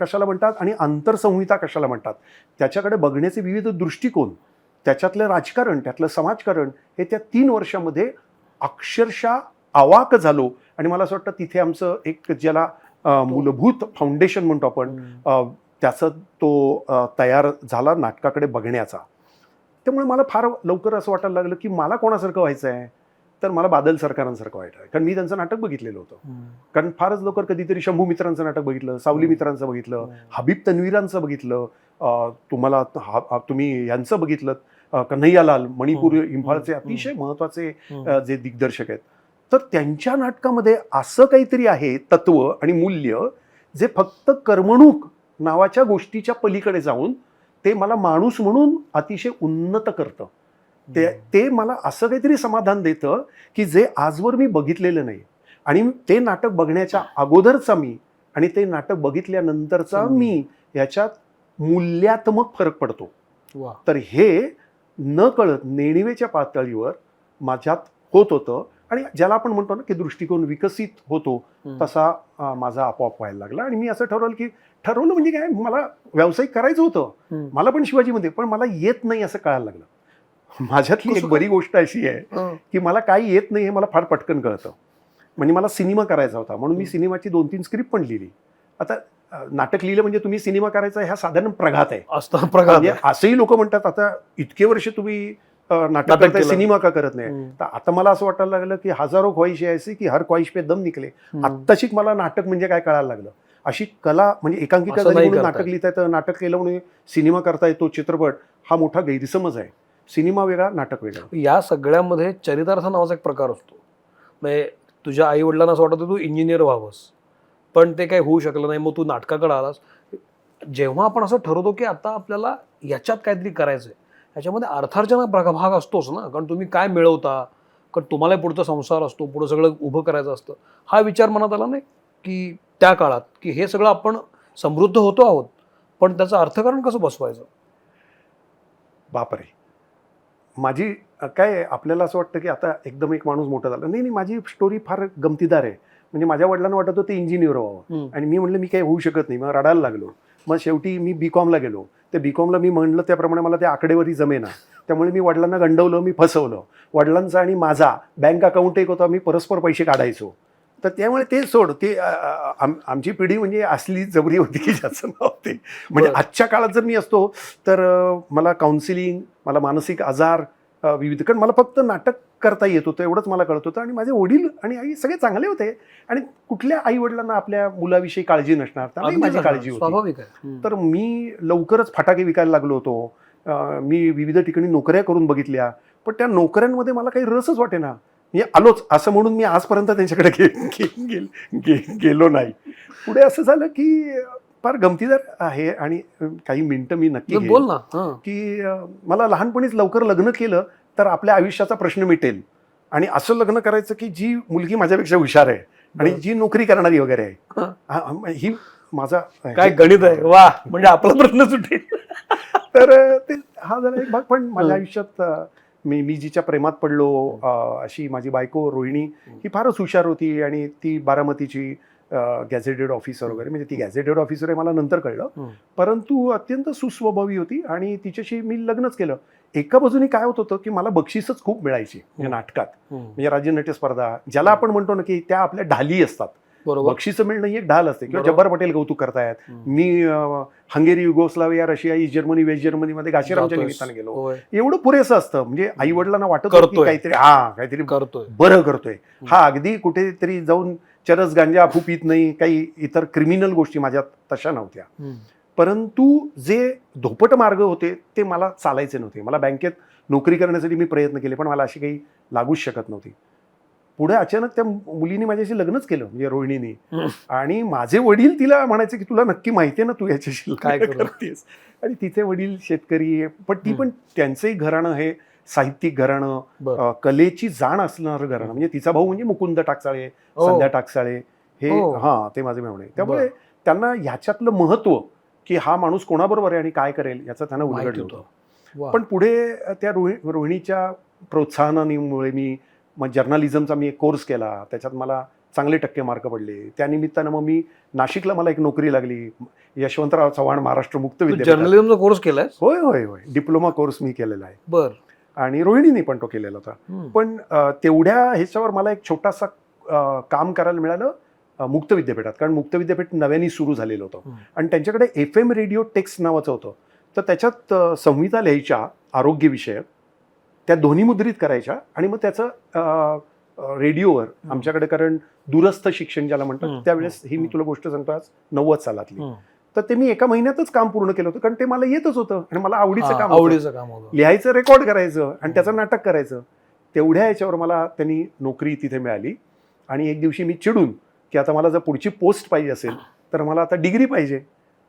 B: कशाला म्हणतात आणि आंतरसंहिता कशाला म्हणतात, त्याच्याकडे बघण्याचे विविध दृष्टिकोन, त्याच्यातलं राजकारण, त्यातलं समाजकारण, हे त्या 3 वर्षामध्ये अक्षरशः अवाक झालो. आणि मला असं वाटतं तिथे आमचं एक ज्याला मूलभूत फाउंडेशन म्हणतो आपण, त्याचा तो तयार झाला नाटकाकडे बघण्याचा. त्यामुळे मला फार लवकर असं वाटायला लागलं की मला कोणासारखं व्हायचं आहे, तर मला बादल सरकारांसारखं व्हायचं आहे. कारण मी त्यांचं नाटक बघितलेलं होतं. कारण फारच लवकर कधीतरी शंभू मित्रांचं नाटक बघितलं, सावली मित्रांचं बघितलं, हबीब तन्वीरांचं बघितलं, तुम्ही यांचं बघितलं, कन्हैयालाल, मणिपूर इम्फाळचे अतिशय महत्त्वाचे जे दिग्दर्शक आहेत. तर त्यांच्या नाटकामध्ये असं काहीतरी आहे तत्व आणि मूल्य, जे फक्त करमणूक नावाच्या गोष्टीच्या पलीकडे जाऊन ते मला माणूस म्हणून अतिशय उन्नत करतं. ते मला असं काहीतरी समाधान देतं की जे आजवर मी बघितलेलं नाही. आणि ते नाटक बघण्याच्या अगोदरचा मी आणि ते नाटक बघितल्यानंतरचा मी, याच्यात मूल्यात्मक फरक पडतो. तर हे न कळत नेणिवेच्या पातळीवर माझ्यात होत होतं. आणि ज्याला आपण म्हणतो ना की दृष्टिकोन विकसित होतो तसा माझा आपोआप व्हायला लागला. आणि मी असं ठरवलं म्हणजे काय, मला व्यावसायिक करायचं होतं, मला पण शिवाजीमध्ये, पण मला येत नाही असं कळायला लागलं. माझ्यातली एक बरी गोष्ट अशी आहे की मला काही येत नाही हे मला फार पटकन कळतं. म्हणजे मला सिनेमा करायचा होता म्हणून मी सिनेमाची 2-3 स्क्रिप्ट पण लिहिली. आता नाटक लिहिलं म्हणजे तुम्ही सिनेमा करायचा ह्या साधारण प्रघात आहे. म्हणजे असंही लोक म्हणतात आता इतके वर्ष तुम्ही नाटक करताय, सिनेमा का करत नाही. तर आता मला असं वाटायला लागलं की हजारो ख्वाहिश ऐसी की हर ख्वाहिश पे दम निकले. आत्ताशीच मला नाटक म्हणजे काय कळायला लागलं. अशी कला म्हणजे एकांकिका झाली म्हणून नाटक लिहिता येतं, नाटक केलं म्हणून सिनेमा करता येतो, चित्रपट, हा मोठा गैरसमज आहे. सिनेमा वेगळा, नाटक वेगळं.
A: या सगळ्यामध्ये चरितार्थ नावाचा एक प्रकार असतो. म्हणजे तुझ्या आई वडिलांना असं वाटतं तू इंजिनियर व्हावंस, पण ते काही होऊ शकलं नाही, मग तू नाटकाकडे आलास. जेव्हा आपण असं ठरवतो की आता आपल्याला याच्यात काहीतरी करायचंय, याच्यामध्ये अर्थार्जनाचा भाग असतोच ना, कारण तुम्ही काय मिळवता, कारण तुम्हाला पुढचा संसार असतो, पुढं सगळं उभं करायचं असतं. हा विचार मनात आला नाही की त्या काळात की हे सगळं आपण समृद्ध होतो आहोत, पण त्याचं अर्थकारण कसं बसवायचं?
B: बापरे, माझी काय आपल्याला असं वाटतं की आता एकदम एक माणूस मोठा झाला. नाही, माझी स्टोरी फार गमतीदार आहे. म्हणजे माझ्या वडिलांना वाटत होतं ते इंजिनियर व्हावं आणि मी म्हटलं मी काही होऊ शकत नाही. मग रडायला लागलो. मग शेवटी मी बीकॉमला गेलो. त्या बीकॉमला मी म्हणलं त्याप्रमाणे मला त्या आकडेवारी जमेना, त्यामुळे मी वडिलांना गंडवलं, मी फसवलं. वडिलांचा आणि माझा बँक अकाउंट एक होता, मी परस्पर पैसे काढायचो. तर त्यामुळे ते सोड की आमची पिढी म्हणजे असली जबरी होती की ज्याचं नाव ते. म्हणजे आजच्या काळात जर मी असतो तर मला काउन्सिलिंग, मला मानसिक आजार विविध, कारण मला फक्त नाटक करता येत होतं एवढंच मला कळत होतं. आणि माझे वडील आणि आई सगळे चांगले होते. आणि कुठल्या आई वडिलांना आपल्या मुलाविषयी काळजी नसणार, त्यामुळे माझी काळजी होती. तर मी लवकरच फटाके विकायला लागलो होतो. मी विविध ठिकाणी नोकऱ्या करून बघितल्या, पण त्या नोकऱ्यांमध्ये मला काही रसच वाटेना. मी आलोच असं म्हणून मी आजपर्यंत त्यांच्याकडे गेलो नाही. पुढे असं झालं की फार गमतीदार आहे आणि काही मिनिटं मी नक्की
A: बोल ना
B: की मला लहानपणीच लवकर लग्न केलं तर आपल्या आयुष्याचा प्रश्न मिटेल, आणि असं लग्न करायचं की जी मुलगी माझ्यापेक्षा हुशार आहे आणि जी नोकरी करणारी वगैरे आहे. ही माझा
A: काय गणित आहे, वा, म्हणजे आपला प्रश्न सुटेल.
B: तर ते हा झाला एक भाग. पण माझ्या आयुष्यात मी जिच्या प्रेमात पडलो, अशी माझी बायको रोहिणी, ही फारच हुशार होती आणि ती बारामतीची गॅझेटेड ऑफिसर वगैरे, म्हणजे ती गॅझेटेड ऑफिसर आहे मला नंतर कळलं, परंतु अत्यंत सुस्वभावी होती आणि तिच्याशी मी लग्नच केलं. एका बाजूने काय होत होतं की मला बक्षीसच खूप मिळायची म्हणजे नाटकात, म्हणजे राज्य नाट्य स्पर्धा ज्याला आपण म्हणतो ना की त्या आपल्या ढाली असतात. बक्षीस मिळणं ही एक ढाल असते. किंवा जब्बार पटेल कौतुक करतायत. मी Hungary, Yugoslavia, Russia, East Germany, West जर्मनीमध्ये घाशीरामच्या निमित्ताने गेलो. एवढं पुरेसं असतं. म्हणजे आई वडिलांना वाटत की काहीतरी बरं करतोय. हा अगदी कुठेतरी जाऊन चरस गांजा अफू पित नाही, काही इतर क्रिमिनल गोष्टी माझ्यात तशा नव्हत्या. परंतु जे धोपट मार्ग होते ते मला चालायचे नव्हते. मला बँकेत नोकरी करण्यासाठी मी प्रयत्न केले, पण मला अशी काही लागूच शकत नव्हती. पुढे अचानक त्या मुलीने माझ्याशी लग्नच केलं, म्हणजे रोहिणीने. आणि माझे वडील तिला म्हणायचे की तुला नक्की माहिती आहे ना तू याच्याशी काय करतेस. आणि तिचे वडील शेतकरी, पण ती पण त्यांचंही घराणं हे साहित्यिक घराणं, कलेची जाण असणारं घराणं. म्हणजे तिचा भाऊ म्हणजे मुकुंद टाकसाळे, संध्या टाकसाळे, हे ते माझे मेवणे. त्यामुळे त्यांना ह्याच्यातलं महत्व की हा माणूस कोणाबरोबर आहे आणि काय करेल याचं त्यांना उलगडलं होतं. पण पुढे त्या रोहिणीच्या प्रोत्साहनामुळे मी मग जर्नलिझमचा मी एक कोर्स केला, त्याच्यात मला चांगले टक्के मार्क पडले. त्यानिमित्तानं मग मी नाशिकला मला एक नोकरी लागली, यशवंतराव चव्हाण महाराष्ट्र मुक्त विद्यापीठ.
A: जर्नलिझमचा कोर्स केलाय?
B: होय होय होय, डिप्लोमा कोर्स मी केलेला आहे.
A: बर.
B: आणि रोहिणीने पण तो केलेला होता. पण तेवढ्या ह्याच्यावर मला एक छोटासा काम करायला मिळालं मुक्त विद्यापीठात, कारण मुक्त विद्यापीठ नव्याने सुरू झालेलं होतं आणि त्यांच्याकडे FM रेडिओ टेक्स्ट नावाचं होतं. तर त्याच्यात संहिता लिहायच्या आरोग्यविषयक, त्या ध्वनी मुद्रित करायच्या आणि मग त्याचं रेडिओवर आमच्याकडे, कारण दूरस्थ शिक्षण ज्याला म्हणतात त्यावेळेस, ही मी तुला गोष्ट सांगतो आज 90 सालातली. तर ते मी एका महिन्यातच काम पूर्ण केलं होतं, कारण ते मला येतच होतं आणि मला आवडीचं काम होतं. लिहायचं, रेकॉर्ड करायचं आणि त्याचं नाटक करायचं. तेवढ्या याच्यावर मला त्यांनी नोकरी तिथे मिळाली. आणि एक दिवशी मी चिडून की आता मला जर पुढची पोस्ट पाहिजे असेल तर मला आता डिग्री पाहिजे,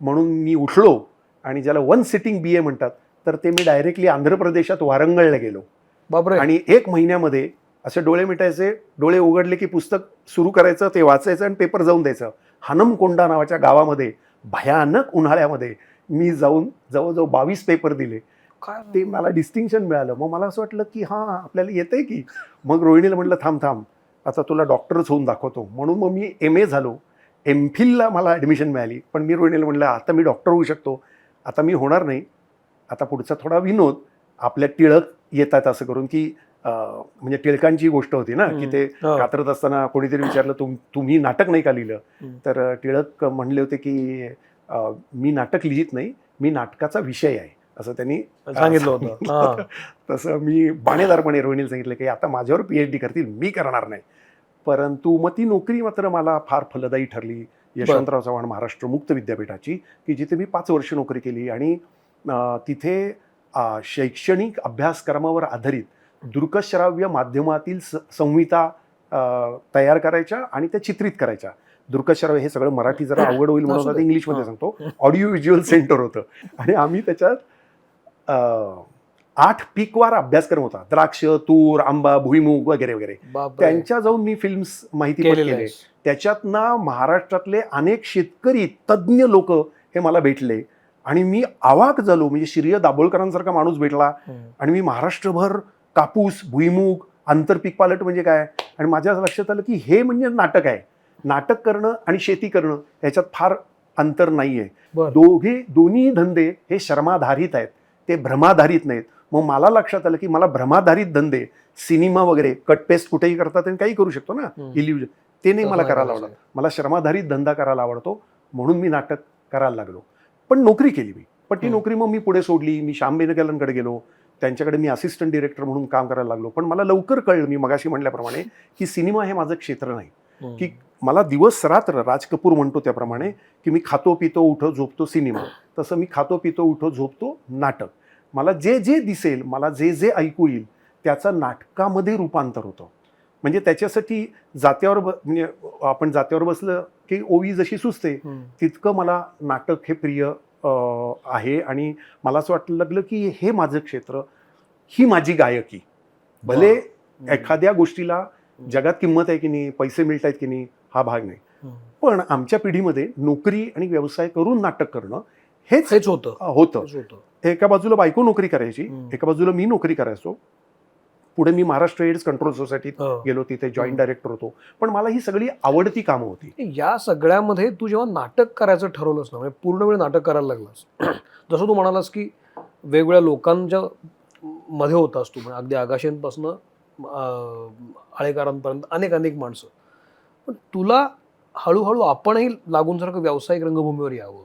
B: म्हणून मी उठलो आणि ज्याला 1 सिटिंग BA म्हणतात, तर ते मी डायरेक्टली आंध्र प्रदेशात वारंगळला गेलो.
A: बापरे.
B: आणि 1 महिन्यामध्ये असे डोळे मिटायचे, डोळे उघडले की पुस्तक सुरू करायचं, ते वाचायचं आणि पेपर जाऊन द्यायचं. हनमकोंडा नावाच्या गावामध्ये भयानक उन्हाळ्यामध्ये मी जाऊन जवळजवळ 22 पेपर दिले.
A: काय
B: ते मला डिस्टिंक्शन मिळालं. मग मला असं वाटलं की हां आपल्याला येतंय की. मग रोहिणीला म्हटलं थांब थांब आता तुला डॉक्टरच होऊन दाखवतो. म्हणून मग मी MA झालो. MPhilला मला ॲडमिशन मिळाली. पण मी रोहिणीला म्हटलं आता मी डॉक्टर होऊ शकतो, आता मी होणार नाही. आता पुढचा थोडा विनोद आपल्या टिळक येतात असं करून की म्हणजे टिळकांची गोष्ट होती ना की ते कातरत असताना कोणीतरी विचारलं तुम्ही नाटक नाही का लिहिलं. तर टिळक म्हणले होते की मी नाटक लिहित नाही, मी नाटकाचा विषय आहे असं त्यांनी
A: सांगितलं होतं.
B: तसं मी बाणेदारपणे रोहिणीला सांगितलं की आता माझ्यावर PhD करतील, मी करणार नाही. परंतु मग ती नोकरी मात्र मला फार फलदायी ठरली. यशवंतराव चव्हाण महाराष्ट्र मुक्त विद्यापीठाची, की जिथे मी 5 वर्ष नोकरी केली आणि तिथे शैक्षणिक अभ्यासक्रमावर आधारित दृकश्राव्य माध्यमातील संहिता तयार करायच्या आणि त्या चित्रित करायच्या. दृकश्राव्य हे सगळं मराठी जरा अवघड होईल म्हणून आता इंग्लिशमध्ये सांगतो. ऑडिओ व्हिज्युअल सेंटर होतं आणि आम्ही त्याच्यात 8 पीकवार अभ्यासक्रम होता. द्राक्ष, तूर, आंबा, भुईमुग वगैरे वगैरे. त्यांच्या जाऊन मी फिल्म्स माहिती केले. त्याच्यातनं महाराष्ट्रातले अनेक शेतकरी तज्ज्ञ लोक हे मला भेटले आणि मी अवाक झालो. म्हणजे श्रीय दाभोळकरांसारखा माणूस भेटला आणि मी महाराष्ट्रभर कापूस, भुईमुग, आंतरपीक पालट म्हणजे काय आणि माझ्या लक्षात आलं की हे म्हणजे नाटक आहे. नाटक करणं आणि शेती करणं ह्याच्यात फार अंतर नाही आहे. दोन्ही धंदे हे श्रमाधारित आहेत, ते भ्रमाधारित नाहीत. मग मला लक्षात आलं की मला भ्रमाधारित धंदे, सिनेमा वगैरे कटपेस्ट कुठेही करतात आणि काही करू शकतो ना, इल्युजन, ते नाही मला करायला आवडत. मला श्रमाधारित धंदा करायला आवडतो म्हणून मी नाटक करायला लागलो. पण नोकरी केली मी. पण ती नोकरी मग मी पुढे सोडली. मी श्याम बेनेगलकडे गेलो, त्यांच्याकडे मी असिस्टंट डिरेक्टर म्हणून काम करायला लागलो. पण मला लवकर कळलं, मी मगाशी म्हटल्याप्रमाणे, की सिनेमा हे माझं क्षेत्र नाही. की मला दिवस रात्र राज कपूर म्हणतो त्याप्रमाणे की मी खातो पितो उठो झोपतो सिनेमा, तसं मी खातो पितो उठो झोपतो नाटक. मला जे जे दिसेल, मला जे जे ऐकू येईल त्याचं नाटकामध्ये रूपांतर होतं. म्हणजे त्याच्यासाठी म्हणजे आपण जात्यावर बसलं की ओवी जशी सुचते तितकं मला नाटक हे प्रिय आहे. आणि मला असं वाटलं लागलं की हे माझं क्षेत्र, ही माझी गायकी. भले एखाद्या गोष्टीला जगात किंमत आहे की नाही, पैसे मिळत आहेत की नाही, हा भाग नाही. पण आमच्या पिढीमध्ये नोकरी आणि व्यवसाय करून नाटक करणं हेच होतं. एका बाजूला बायको नोकरी करायची, एका बाजूला मी नोकरी करायचो. पुढे मी महाराष्ट्र एड्स कंट्रोल सोसायटीत गेलो, तिथे जॉईंट डायरेक्टर होतो. पण मला ही सगळी आवडती कामं होती.
A: या सगळ्यामध्ये तू जेव्हा नाटक करायचं ठरवलंस ना, म्हणजे पूर्ण वेळ नाटक करायला लागलास, जसं तू म्हणालास की वेगवेगळ्या लोकांच्या मध्ये होतास तू, म्हणजे अगदी आगाशेंपासून आळेकरांपर्यंत अनेक अनेक माणसं. पण तुला हळूहळू आपणही लागूनसारखं व्यावसायिक रंगभूमीवर यावं,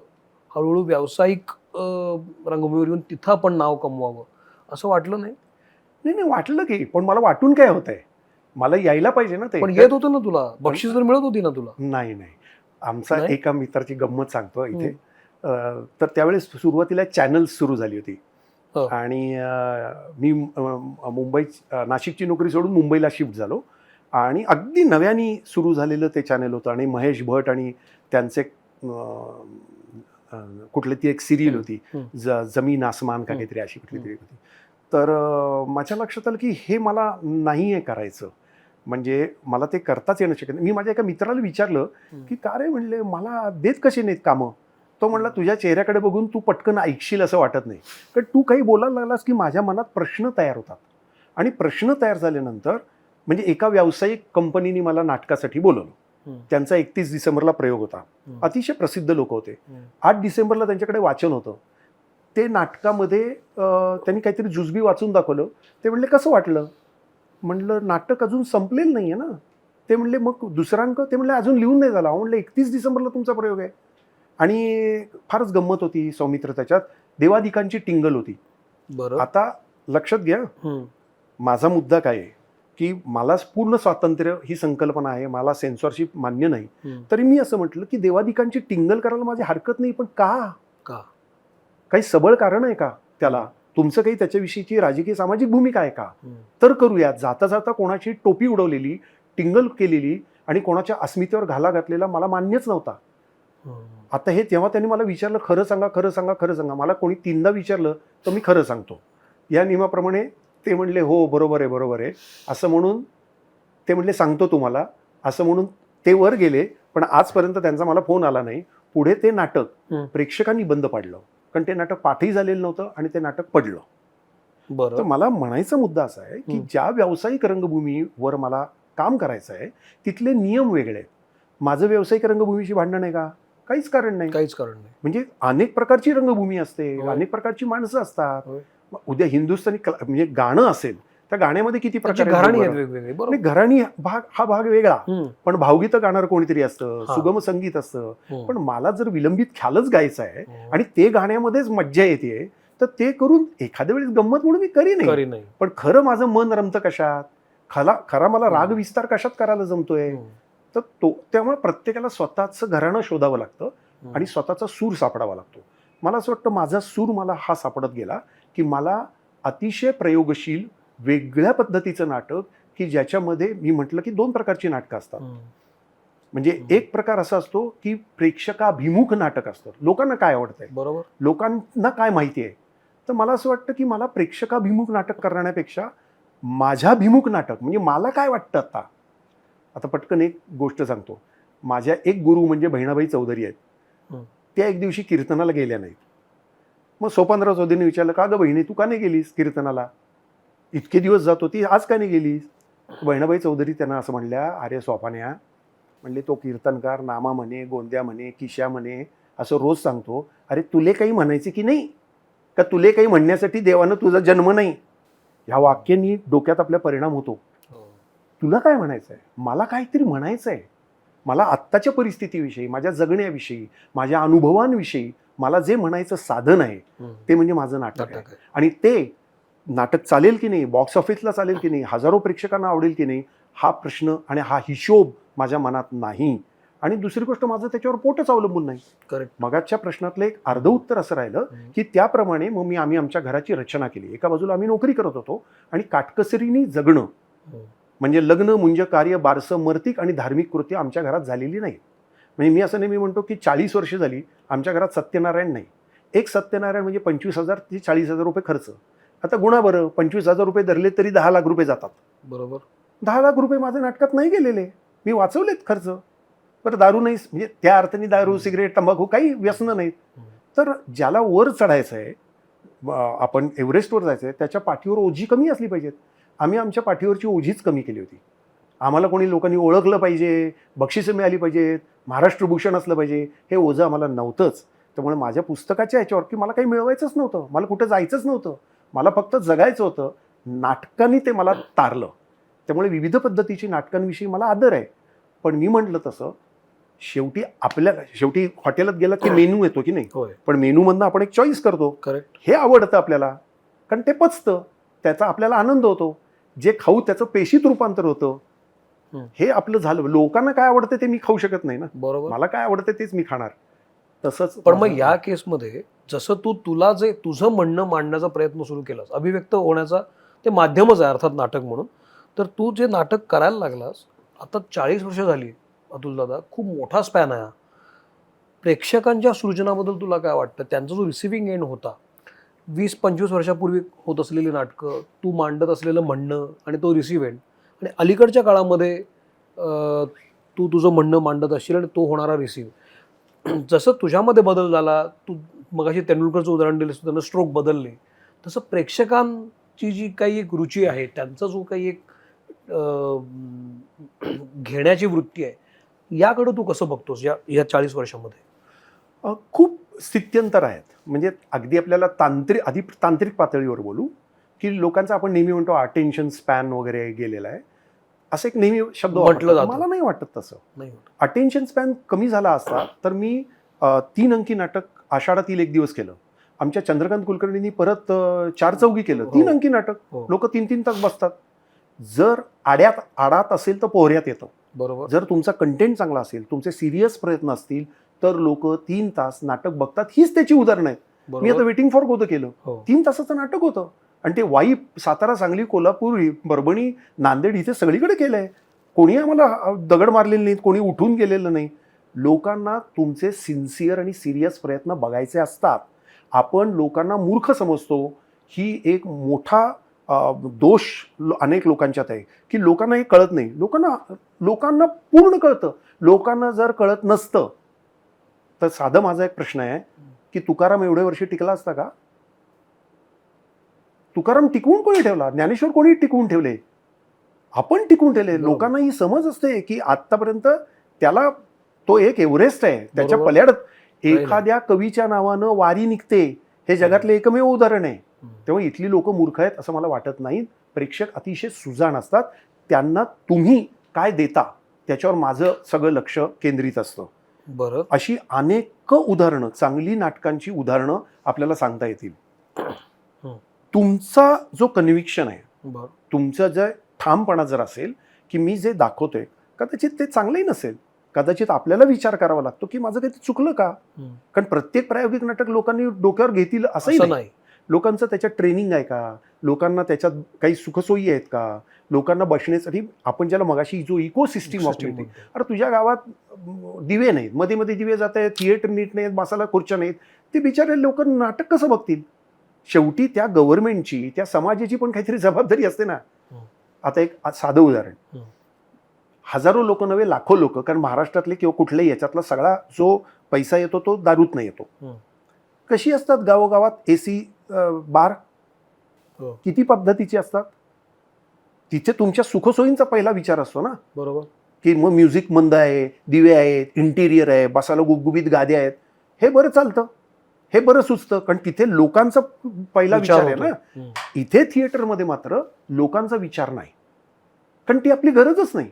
A: हळूहळू व्यावसायिक रंगभूमीवर येऊन तिथं आपण नाव कमवावं असं वाटलं नाही?
B: नाही वाटलं की, पण मला वाटून काय होत आहे, मला यायला पाहिजे ना ते.
A: पण येत होतं ना तुला, बक्षीस तर मिळत होती ना तुला?
B: नाही. आमचा एका मित्राची गंमत सांगतो इथे. तर त्यावेळेस सुरुवातीला चॅनल्स सुरू झाली होती आणि मी नाशिकची नोकरी सोडून मुंबईला शिफ्ट झालो आणि अगदी नव्याने सुरू झालेलं ते चॅनल होतं. आणि महेश भट आणि त्यांचे कुठली ती एक सिरियल होती, जमीन आसमान का काहीतरी अशी कुठली तरी होती. तर माझ्या लक्षात आलं की हे मला नाही आहे करायचं, म्हणजे मला ते करताच येणं शक्य नाही. मी माझ्या एका मित्राला विचारलं की का रे, म्हणले मला देत कसे नाहीत कामं. तो म्हणला तुझ्या चेहऱ्याकडे बघून तू पटकन ऐकशील असं वाटत नाही, कारण तू काही बोलायला लागलास की माझ्या मनात प्रश्न तयार होतात. आणि प्रश्न तयार झाल्यानंतर म्हणजे एका व्यावसायिक कंपनीने मला नाटकासाठी बोलवलं. त्यांचा 31 डिसेंबरला प्रयोग होता, अतिशय प्रसिद्ध लोक होते. 8 डिसेंबरला त्यांच्याकडे वाचन होतं. ते नाटकामध्ये त्यांनी काहीतरी जुजबी वाचून दाखवलं. ते म्हणले कसं वाटलं? म्हणलं नाटक अजून संपलेलं नाही आहे ना. ते म्हणले मग दुसरा अंक? ते म्हणले अजून लिहून नाही झाला. म्हणलं 31 डिसेंबरला तुमचा प्रयोग आहे. आणि फारच गंमत होती सौमित्र, त्याच्यात देवादिकांची टिंगल होती.
A: बरं,
B: आता लक्षात घ्या, माझा मुद्दा काय आहे की मला पूर्ण स्वातंत्र्य ही संकल्पना आहे, मला सेन्सॉरशिप मान्य नाही. तरी मी असं म्हटलं की देवादिकांची टिंगल करायला माझी हरकत नाही, पण का? काही सबळ कारण आहे का त्याला? तुमचं काही त्याच्याविषयीची राजकीय सामाजिक भूमिका आहे का? तर करूया. जाता जाता कोणाची टोपी उडवलेली, टिंगल केलेली आणि कोणाच्या अस्मितेवर घाला घातलेला मला मान्यच नव्हता. आता हे तेव्हा त्यांनी मला विचारलं, खरं सांगा खरं सांगा खरं सांगा. मला कोणी 3दा विचारलं तर मी खरं सांगतो या नियमाप्रमाणे. ते म्हणले हो बरोबर आहे असं म्हणून ते म्हणले सांगतो तुम्हाला असं म्हणून ते वर गेले. पण आजपर्यंत त्यांचा मला फोन आला नाही. पुढे ते नाटक प्रेक्षकांनी बंद पाडलं, कारण ते नाटक पाठही झालेलं नव्हतं आणि ते नाटक पडलं. तर
A: बरं.
B: मला म्हणायचा मुद्दा असा आहे की ज्या व्यावसायिक रंगभूमीवर मला काम करायचं आहे तिथले नियम वेगळे आहेत. माझं व्यावसायिक रंगभूमीशी भांडण आहे का? काहीच कारण नाही.
A: काहीच कारण नाही.
B: म्हणजे अनेक प्रकारची रंगभूमी असते,
A: होय.
B: अनेक प्रकारची माणसं असतात.
A: होय.
B: मग उद्या हिंदुस्थानी म्हणजे गाणं असेल तर गाण्यामध्ये किती
A: त्याची
B: प्रकार आहेत
A: घराणी आहेत
B: बरोबर?
A: वेगवेगळे.
B: आणि
A: बरोबर.
B: घराणी हा भाग वेगळा,
A: हम्म.
B: पण भावगीतं गाणारं कोणीतरी असतं,
A: हा.
B: सुगम संगीत असतं.
A: हम्म.
B: पण मला जर विलंबित ख्यालच गायचं आहे
A: हम्म.
B: आणि ते गाण्यामध्येच मज्जा येते तर ते करून एखाद्या वेळेस गंमत म्हणून मी करीन,
A: करी नाही.
B: पण खरं माझं मन रमतं कशात, खरा मला राग
A: हम्म.
B: विस्तार कशात करायला जमतोय.
A: हम्म.
B: तर त्यामुळे प्रत्येकाला स्वतःचं घराणं शोधावं लागतं
A: हम्म.
B: आणि स्वतःचा सूर सापडावा लागतो. मला असं वाटतं माझा सूर मला हा सापडत गेला की मला अतिशय प्रयोगशील वेगळ्या पद्धतीचं नाटक की ज्याच्यामध्ये मी म्हटलं की 2 प्रकारची नाटकं असतात.
A: हम्म.
B: म्हणजे एक प्रकार असा असतो की प्रेक्षकाभिमुख नाटक असतं. लोकांना काय आवडतंय,
A: बरोबर.
B: लोकांना काय माहिती आहे. तर मला असं वाटतं की मला प्रेक्षकाभिमुख नाटक करण्यापेक्षा माझ्याभिमुख नाटक म्हणजे मला काय वाटतं आता पटकन एक गोष्ट सांगतो. माझ्या एक गुरु म्हणजे बहिणाबाई चौधरी आहेत.
A: हं.
B: त्या एक दिवशी कीर्तनाला गेल्या नाहीत. मग सोपानराव चौधरीने विचारलं, का गं बहिणी तू का नाही गेलीस कीर्तनाला, इतके दिवस जात होती, आज का नाही गेलीस? बहिणाबाई चौधरी त्यांना असं म्हणल्या, अरे सोपान्या, म्हणले तो कीर्तनकार नामा म्हणे, गोंद्या म्हणे, किशा म्हणे असं रोज सांगतो. अरे तुले काही म्हणायचे की नाही, का तुले काही म्हणण्यासाठी देवानं तुझा जन्म नाही? ह्या वाक्यानी डोक्यात आपल्या परिणाम होतो.
A: हो.
B: तुला काय म्हणायचं आहे? मला काहीतरी म्हणायचं आहे. मला आत्ताच्या परिस्थितीविषयी, माझ्या जगण्याविषयी, माझ्या अनुभवांविषयी मला जे म्हणायचं साधन आहे
A: हम्म.
B: ते म्हणजे माझं नाटक
A: नाटक
B: आहे.
A: आहे.
B: आणि ते नाटक चालेल की नाही, बॉक्स ऑफिसला चालेल की नाही, हजारो प्रेक्षकांना आवडेल की नाही, हा प्रश्न आणि हा हिशोब माझ्या मनात नाही. आणि दुसरी गोष्ट, माझं त्याच्यावर पोटच अवलंबून नाही.
A: करेक्ट.
B: मगाच्या प्रश्नातलं एक अर्ध उत्तर असं राहिलं
A: हम्म.
B: की त्याप्रमाणे मग आम्ही आमच्या घराची रचना केली. एका बाजूला आम्ही नोकरी करत होतो आणि काटकसरीने जगणं,
A: हम्म.
B: म्हणजे लग्न, मुंज, कार्य, बारसं, मर्तिक आणि धार्मिक कृती आमच्या घरात झालेली नाही. म्हणजे मी असं नेहमी म्हणतो की 40 वर्ष झाली आमच्या घरात सत्यनारायण नाही. एक सत्यनारायण म्हणजे 25,000 ते 40,000 रुपये खर्च. आता गुणा बरं, 25,000 रुपये धरले तरी 10 लाख रुपये जातात.
A: बरोबर.
B: 10 लाख रुपये माझ्या नाटकात नाही गेलेले, मी वाचवलेत खर्च. बरं, दारू नाही, म्हणजे त्या अर्थाने दारू, सिगरेट, तंबाखू काही व्यसनं नाहीत.
A: हम्म.
B: तर ज्याला वर चढायचं आहे, आपण एव्हरेस्टवर जायचं आहे, त्याच्या पाठीवर ओझी कमी असली पाहिजेत. आम्ही आमच्या पाठीवरची ओझीच कमी केली होती. आम्हाला कोणी लोकांनी ओळखलं पाहिजे, बक्षिसं मिळाली पाहिजेत, महाराष्ट्र भूषण असलं पाहिजे, हे ओझं आम्हाला नव्हतंच. त्यामुळे माझ्या पुस्तकाच्या ह्याच्यावर की मला काही मिळवायचंच नव्हतं, मला कुठं जायचंच नव्हतं, मला फक्त जगायचं होतं. नाटकांनी ते मला तारलं. त्यामुळे विविध पद्धतीची नाटकांविषयी मला आदर आहे. पण मी म्हटलं तसं शेवटी हॉटेलात गेला की मेनू येतो की नाही,
A: होय.
B: पण मेनूमधनं आपण एक चॉईस करतो.
A: करेक्ट.
B: हे आवडतं आपल्याला, कारण ते पचतं, त्याचा आपल्याला आनंद होतो. जे खाऊ त्याचं पेशीत रूपांतर होतं.
A: हम्म.
B: हे आपलं झालं. लोकांना काय आवडतं ते मी खाऊ शकत नाही ना,
A: बरोबर.
B: मला काय आवडतं तेच मी खाणार. तसंच
A: पण मग या केसमध्ये जसं तुला जे तुझं म्हणणं मांडण्याचा प्रयत्न सुरू केलास, अभिव्यक्त होण्याचा ते माध्यमच आहे अर्थात नाटक म्हणून, तर तू जे नाटक करायला लागलास, आता 40 वर्ष झाली अतुल दादा, खूप मोठा स्पॅन आहे हा. प्रेक्षकांच्या सृजनाबद्दल तुला काय वाटतं? त्यांचा जो रिसिव्हिंग एंड होता 20-25 वर्षापूर्वी होत असलेली नाटकं, तू मांडत असलेलं म्हणणं आणि तो रिसिव्ह एंड, आणि अलीकडच्या काळामध्ये तू तुझं म्हणणं मांडत असशील आणि तो होणारा रिसिव्ह, जसं तुझ्यामध्ये बदल झाला, तू मगाशी तेंडुलकरचं उदाहरण दिलं, त्यांना स्ट्रोक बदलले, तसं प्रेक्षकांची जी काही एक रुची आहे, त्यांचा जो काही एक घेण्याची वृत्ती आहे, याकडे तू कसं बघतोस या 40 वर्षामध्ये?
B: खूप स्थित्यंतर आहेत. म्हणजे अगदी आपल्याला तांत्रिक पातळीवर बोलू की लोकांचा आपण नेहमी म्हणतो अटेन्शन स्पॅन वगैरे गेलेला आहे, असं एक नेहमी शब्द
A: म्हटलं जातं.
B: मला नाही वाटत तसं.
A: नाही.
B: अटेन्शन स्पॅन कमी झाला असता तर मी 3 अंकी नाटक आषाढातील एक दिवस केलं. आमच्या चंद्रकांत कुलकर्णींनी परत 4 चौघी केलं. 3 अंकी नाटक.
A: हो.
B: लोक 3-3 तास बसतात. जर आडात असेल तर पोहऱ्यात येतं.
A: बरोबर.
B: जर तुमचा कंटेंट चांगला असेल, तुमचे सिरियस प्रयत्न असतील, तर लोक 3 तास नाटक बघतात. हीच त्याची उदाहरणं आहेत. मी आता वेटिंग फॉर गोदं केलं,
A: हो.
B: 3 तासाचं नाटक होतं आणि ते वाई, सातारा, सांगली, कोल्हापूर, परभणी, नांदेड इथे सगळीकडे केलंय. कोणी आम्हाला दगड मारलेले नाहीत, कोणी उठून गेलेलं नाही. लोकांना तुमचे सिन्सिअर आणि सिरियस प्रयत्न बघायचे असतात. आपण लोकांना मूर्ख समजतो, ही एक मोठा दोष अनेक लोकांच्यात आहे की लोकांना हे कळत नाही. लोकांना पूर्ण कळतं. लोकांना जर कळत नसतं तर साधं माझा एक प्रश्न आहे की तुकाराम एवढे वर्ष टिकला असता का? तुकाराम टिकवून कोणी ठेवला? ज्ञानेश्वर कोणी टिकवून ठेवले? आपण टिकवून ठेवले.
A: बरोबर.
B: लोकांना ही समज असते की आतापर्यंत त्याला तो एक एव्हरेस्ट आहे, त्याच्या
A: बरोबर.
B: पल्याडत
A: नाही.
B: एखाद्या कवीच्या नावानं वारी निघते, हे जगातले एकमेव उदाहरण आहे. तेव्हा इथली लोक मूर्ख आहेत असं मला वाटत नाही. प्रेक्षक अतिशय सुजाण असतात. त्यांना तुम्ही काय देता त्याच्यावर माझं सगळं लक्ष केंद्रित असतं.
A: बरं.
B: अशी अनेक उदाहरणं, चांगली नाटकांची उदाहरणं आपल्याला सांगता येतील. तुमचा जो कन्व्हिक्शन आहे,
A: बरं.
B: तुमचा जर ठामपणा जर असेल की मी जे दाखवतोय कदाचित ते चांगलंही नसेल, कदाचित आपल्याला विचार करावा लागतो की माझं काही चुकलं का. कारण प्रत्येक प्रायोगिक नाटक लोकांनी डोक्यावर घेतील असंही
A: असं
B: नाही.
A: नाही.
B: लोकांचं त्याच्यात ट्रेनिंग आहे का, लोकांना त्याच्यात काही सुखसोयी आहेत का, लोकांना बसण्यासाठी आपण ज्याला मगाशी जो इकोसिस्टीम वापरली होती. अरे तुझ्या गावात दिवे नाहीत, मध्ये मध्ये दिवे जात आहेत, थिएटर नीट नाहीत, बसायला खुर्च्या नाहीत, ते बिचारे लोक नाटक कसं बघतील. शेवटी त्या गव्हर्नमेंटची, त्या समाजाची पण काहीतरी जबाबदारी असते ना. आता एक साधं उदाहरण, हजारो लोक नव्हे लाखो लोक, कारण महाराष्ट्रातले किंवा कुठल्याही याच्यातला सगळा जो पैसा येतो तो दारूत नाही येतो. कशी असतात गावोगावात एसी बार, किती पद्धतीची असतात. तिथे तुमच्या सुखसोयींचा पहिला विचार असतो ना.
A: बरोबर.
B: की मग म्युझिक मंद आहे, दिवे आहेत, इंटिरियर आहे, बसायला गुबगुबीत गाद्या आहेत, हे बरं चालतं, हे बरं सुचतं, कारण तिथे लोकांचा पहिला विचार आहे ना. इथे थिएटरमध्ये मात्र लोकांचा विचार नाही, कारण ती आपली गरजच नाही.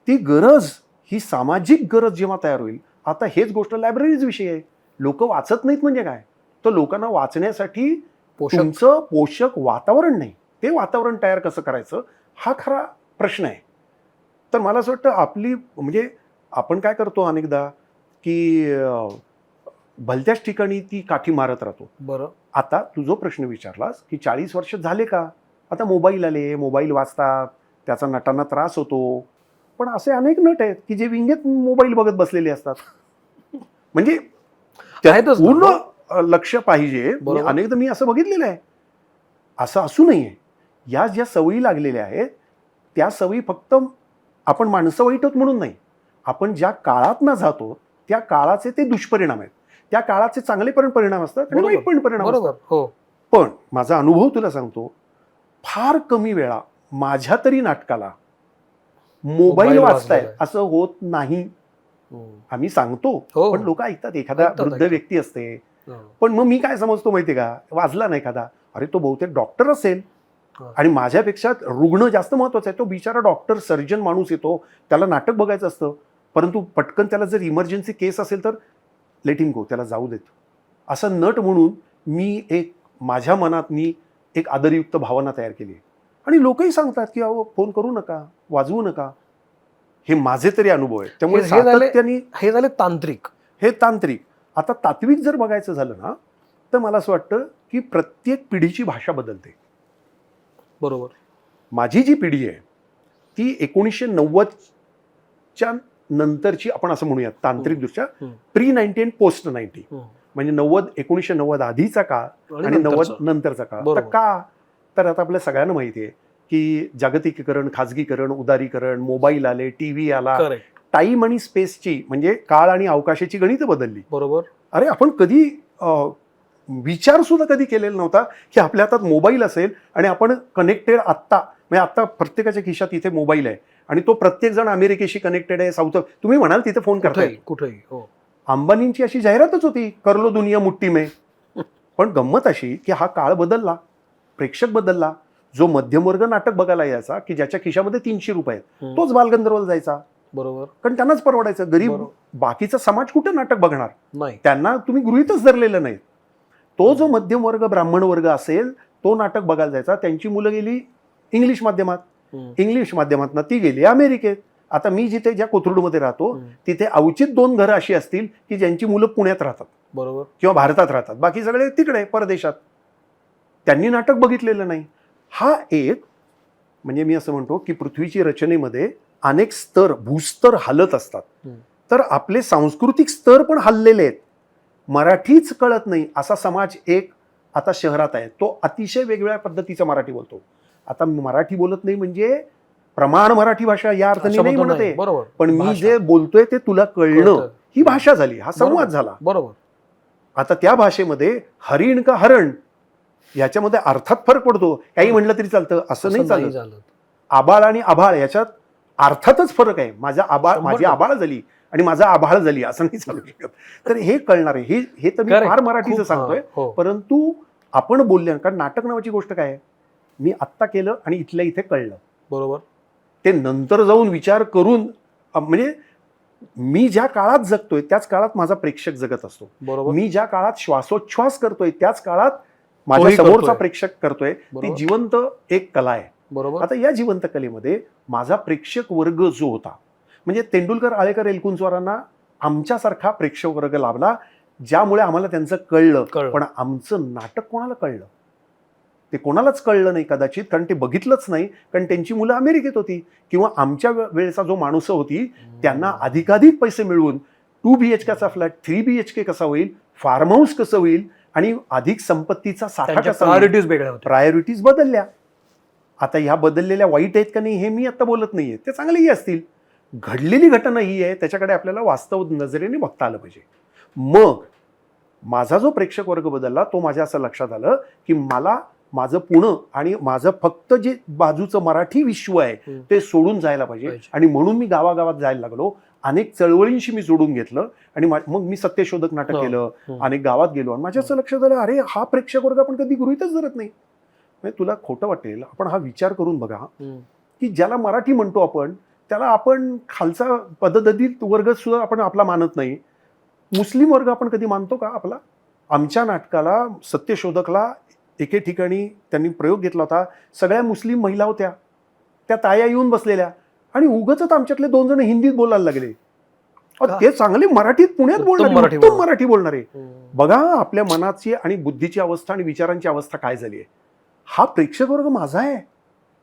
B: ती गरज ही सामाजिक गरज जेव्हा तयार होईल. आता हेच गोष्ट लायब्ररीज विषयी आहे. लोक वाचत नाहीत म्हणजे काय, तर लोकांना वाचण्यासाठी तुमचं पोषक वातावरण नाही. ते वातावरण तयार कसं करायचं हा खरा प्रश्न आहे. तर मला असं वाटतं आपली म्हणजे आपण काय करतो अनेकदा की भलत्याच ठिकाणी ती काठी मारत राहतो.
A: बरं.
B: आता तू जो प्रश्न विचारलास की 40 वर्ष झाले का, आता मोबाईल आले, मोबाईल वाचतात, त्याचा नटांना त्रास होतो. पण असे अनेक नट आहेत की जे विंगेत मोबाईल बघत बसलेले असतात. म्हणजे पूर्ण लक्ष पाहिजे. अनेकदा मी असं बघितलेलं आहे. असं असू नये. या ज्या सवयी लागलेल्या आहेत त्या सवयी फक्त आपण माणसं वाईट आहोत म्हणून नाही, आपण ज्या काळात ना जातो त्या काळाचे ते दुष्परिणाम आहेत. त्या काळाचे चांगले पण परिणाम असतात आणि वाईट पण परिणाम असतात. पण माझा अनुभव तुला सांगतो, फार कमी वेळा माझ्या तरी नाटकाला मोबाईल वाचतायत असं होत नाही. आम्ही सांगतो पण लोक ऐकतात. एखादा वृद्ध व्यक्ती असते, पण मग मी काय समजतो माहितीये का, वाजला नाही एखादा, अरे तो बहुतेक डॉक्टर असेल आणि माझ्यापेक्षा रुग्ण जास्त महत्वाचा आहे. तो बिचारा डॉक्टर सर्जन माणूस येतो, त्याला नाटक बघायचं असतं, परंतु पटकन त्याला जर इमर्जन्सी केस असेल तर लेट हिम गो, त्याला जाऊ देत. असं नट म्हणून मी एक माझ्या मनात मी एक आदरयुक्त भावना तयार केली. आणि लोकही सांगतात की अहो फोन करू नका, वाजवू नका. हे माझे तरी अनुभव आहे. त्यामुळे सातत्याने
A: हे झाले तांत्रिक.
B: हे तांत्रिक. आता तात्विक जर बघायचं झालं ना तर मला असं वाटतं की प्रत्येक पिढीची भाषा बदलते.
A: बरोबर.
B: माझी जी पिढी आहे ती 1990च्या नंतरची आपण असं म्हणूयात तांत्रिकदृष्ट्या, प्री 90 आणि पोस्ट 90. म्हणजे 1990 आधीचा काळ आणि 90 नंतरचा काळ. तर का, तर आता आपल्या सगळ्यांना माहिती आहे की जागतिकीकरण, खाजगीकरण, उदारीकरण, मोबाईल आले, टीव्ही आला, टाइम आणि स्पेसची म्हणजे काळ आणि अवकाशाची गणितं बदलली.
A: बरोबर.
B: अरे आपण कधी विचार सुद्धा कधी केलेला नव्हता की आपल्या हातात मोबाईल असेल आणि आपण कनेक्टेड. आत्ता म्हणजे आत्ता प्रत्येकाच्या खिशात इथे मोबाईल आहे आणि तो प्रत्येक जण अमेरिकेशी कनेक्टेड आहे, साऊथ. तुम्ही म्हणाल तिथे फोन करताय
A: कुठेही.
B: अंबानींची अशी जाहिरातच होती, करलो दुनिया मुठ्ठी में. पण गंमत अशी की हा काळ बदलला, प्रेक्षक बदलला. जो मध्यमवर्ग नाटक बघायला यायचा की ज्याच्या खिशामध्ये 300 रुपये आहेत तोच बालगंधर्वला जायचा.
A: बरोबर.
B: कारण त्यांनाच परवडायचं. गरीब बाकीचा समाज कुठे नाटक बघणार
A: नाही,
B: त्यांना तुम्ही गृहीतच धरलेलं नाही. तो जो मध्यम वर्ग, ब्राह्मण वर्ग असेल तो नाटक बघायला जायचा. त्यांची मुलं गेली इंग्लिश माध्यमात, इंग्लिश माध्यमातून ती गेली अमेरिकेत. आता मी जिथे ज्या कोथरूडमध्ये राहतो तिथे अवचित 2 घरं अशी असतील की ज्यांची मुलं पुण्यात राहतात,
A: बरोबर,
B: किंवा भारतात राहतात, बाकी सगळे तिकडे परदेशात. त्यांनी नाटक बघितलेलं नाही. हा एक म्हणजे मी असं म्हणतो की पृथ्वीची रचनेमध्ये अनेक स्तर, भूस्तर हलत असतात. तर आपले सांस्कृतिक स्तर पण हललेले आहेत. मराठीच कळत नाही असा समाज एक आता शहरात आहे, तो अतिशय वेगवेगळ्या पद्धतीचा मराठी बोलतो. आता मराठी बोलत नाही म्हणजे प्रमाण मराठी भाषा या अर्थाने नाही म्हणत आहे, पण मी जे बोलतोय ते तुला कळणं ही भाषा झाली, हा संवाद झाला.
A: बरोबर.
B: आता त्या भाषेमध्ये हरिण का हरण याच्यामध्ये अर्थात फरक पडतो. काही म्हणलं तरी चालतं, असं नाही चालत.
A: झालं.
B: आबाळ आणि आभाळ याच्यात अर्थातच फरक आहे. माझी
A: 100%
B: आबाळ झाली आणि माझा आभाळ झाली असं नाही चालू शकत. तर हे कळणार आहे. हे तर मी
A: Correct.
B: फार मराठीचं
A: खूप,
B: सांगतोय.
A: हो.
B: परंतु आपण बोलले, कारण नाटक नावाची गोष्ट काय आहे, मी आत्ता केलं आणि इथल्या इथे कळलं.
A: बरोबर.
B: ते नंतर जाऊन विचार करून म्हणजे मी ज्या काळात जगतोय त्याच काळात माझा प्रेक्षक जगत असतो.
A: बरोबर.
B: मी ज्या काळात श्वासोच्छ्वास करतोय त्याच काळात माझ्या
A: तोही
B: समोरचा
A: करतोय.
B: प्रेक्षक करतोय. ती
A: बरोबर.
B: जिवंत एक कला आहे.
A: बरोबर.
B: आता या जिवंत कलेमध्ये माझा प्रेक्षक वर्ग जो होता, म्हणजे तेंडुलकर, आळेकर, एलकुंचवारांना आमच्यासारखा प्रेक्षक वर्ग लाभला, ज्यामुळे आम्हाला त्यांचं कळलं. पण आमचं नाटक कोणाला कळलं? ते कोणालाच कळलं नाही कदाचित, कारण ते बघितलंच नाही, कारण त्यांची मुलं अमेरिकेत होती किंवा आमच्या वेळेचा जो माणूस होती त्यांना अधिकाधिक पैसे मिळवून 2 BHKचा फ्लॅट 3 BHK कसा होईल, फार्म हाऊस कसं होईल आणि अधिक संपत्तीचा साठा
A: त्यांच्या
B: कसा होईल,
A: प्रायोरिटीज वेगळ्या होत्या.
B: प्रायोरिटीज बदलल्या. आता ह्या बदललेल्या वाईट आहेत का नाही हे मी आता बोलत नाहीये, ते चांगलेही असतील. घडलेली घटना ही आहे, त्याच्याकडे आपल्याला वास्तव नजरेने बघता आलं पाहिजे. मग माझा जो प्रेक्षक वर्ग बदलला तो माझ्या असं लक्षात आलं की मला माझं पुणं आणि माझं फक्त जे बाजूचं मराठी विश्व आहे ते सोडून जायला पाहिजे. आणि म्हणून मी गावागावात जायला लागलो. अनेक चळवळींशी मी जोडून घेतलं आणि मग मी सत्यशोधक नाटक केलं, अनेक गावात गेलो आणि माझ्या असं लक्षात आलं, अरे हा प्रेक्षक वर्ग आपण कधी गृहीतच धरत नाही. म्हणजे तुला खोटं वाटेल, आपण हा विचार करून बघा की ज्याला मराठी म्हणतो आपण त्याला आपण खालचा पददलित वर्ग सुद्धा आपण आपला मानत नाही. मुस्लिम वर्ग आपण कधी मानतो का आपला? आमच्या नाटकाला सत्यशोधकला एके ठिकाणी त्यांनी प्रयोग घेतला होता. सगळ्या मुस्लिम महिला होत्या, त्या ताया येऊन बसलेल्या आणि उगाचच आमच्यातले 2 जण हिंदीत बोलायला लागले. ते चांगले मराठीत पुण्यात बोलणारे, उत्तम मराठी बोलणारे. बघा आपल्या मनाची आणि बुद्धीची अवस्था आणि विचारांची अवस्था काय झाली आहे. हा प्रेक्षक वर्ग माझा आहे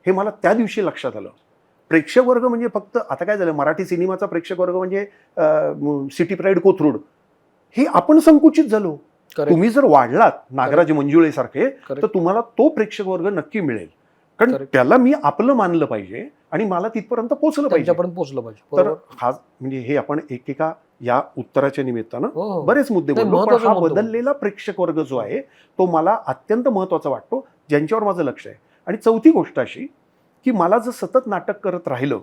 B: हे मला त्या दिवशी लक्षात आलं. प्रेक्षक वर्ग म्हणजे फक्त आता काय झालं, मराठी सिनेमाचा प्रेक्षक वर्ग म्हणजे सिटी प्राईड कोथरूड, हे आपण संकुचित झालो. तुम्ही जर वाढलात नागराज मंजुळे सारखे तर तुम्हाला तो प्रेक्षक वर्ग नक्की मिळेल, कारण त्याला मी आपलं मानलं पाहिजे आणि मला तिथपर्यंत पोहोचलं पाहिजे. तर हा म्हणजे हे आपण एकेका या उत्तराच्या निमित्तानं बरेच मुद्दे बोललो, पण हा बदललेला प्रेक्षक वर्ग जो आहे तो मला अत्यंत महत्वाचा वाटतो, ज्यांच्यावर माझं लक्ष आहे. आणि चौथी गोष्ट अशी की मला जर सतत नाटक करत राहिलं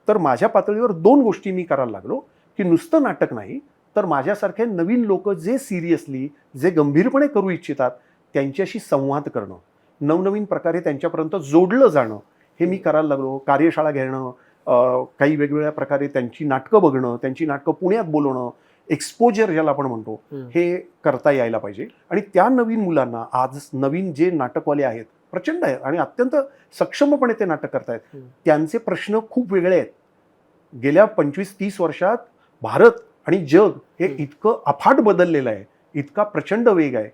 B: तर माझ्या पातळीवर 2 गोष्टी मी करायला लागलो की नुसतं नाटक नाही तर माझ्यासारखे नवीन लोक जे सिरियसली, जे गंभीरपणे करू इच्छितात त्यांच्याशी संवाद करणं, नवनवीन प्रकारे त्यांच्यापर्यंत जोडलं जाणं, हे मी करायला लागलो. कार्यशाळा घेणं, काही वेगवेगळ्या प्रकारे त्यांची नाटकं बघणं, त्यांची नाटकं पुण्यात बोलवणं, एक्सपोजर ज्याला आपण म्हणतो, हे करता यायला पाहिजे. आणि त्या नवीन मुलांना आज नवीन जे नाटकवाले आहेत प्रचंड आहेत आणि अत्यंत सक्षमपणे ते नाटक करतायत, त्यांचे प्रश्न खूप वेगळे आहेत. गेल्या 25-30 वर्षात भारत आणि जग हे इतकं अफाट बदललेलं आहे, इतका प्रचंड वेग आहे,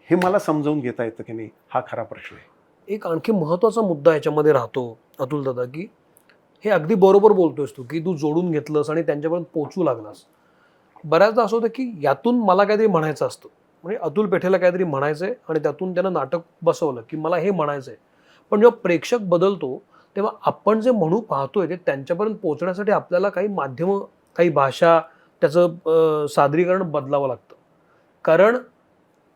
B: हे मला समजावून घेता येतं की नाही, हा खरा प्रश्न आहे.
A: एक आणखी महत्वाचा मुद्दा याच्यामध्ये राहतो अतुल दादा, की हे अगदी बरोबर बोलतोयस तू की तू जोडून घेतलंस आणि त्यांच्यापर्यंत पोहोचू लागलास. बऱ्याचदा असं होतं की यातून मला काहीतरी म्हणायचं असतं, म्हणजे अतुल पेठेला काहीतरी म्हणायचंय आणि त्यातून त्यानं नाटक बसवलं की मला हे म्हणायचंय. पण जेव्हा प्रेक्षक बदलतो तेव्हा आपण जे म्हणू पाहतोय ते त्यांच्यापर्यंत पोहोचण्यासाठी आपल्याला काही माध्यमं, काही भाषा, त्याचं सादरीकरण बदलावं लागतं. कारण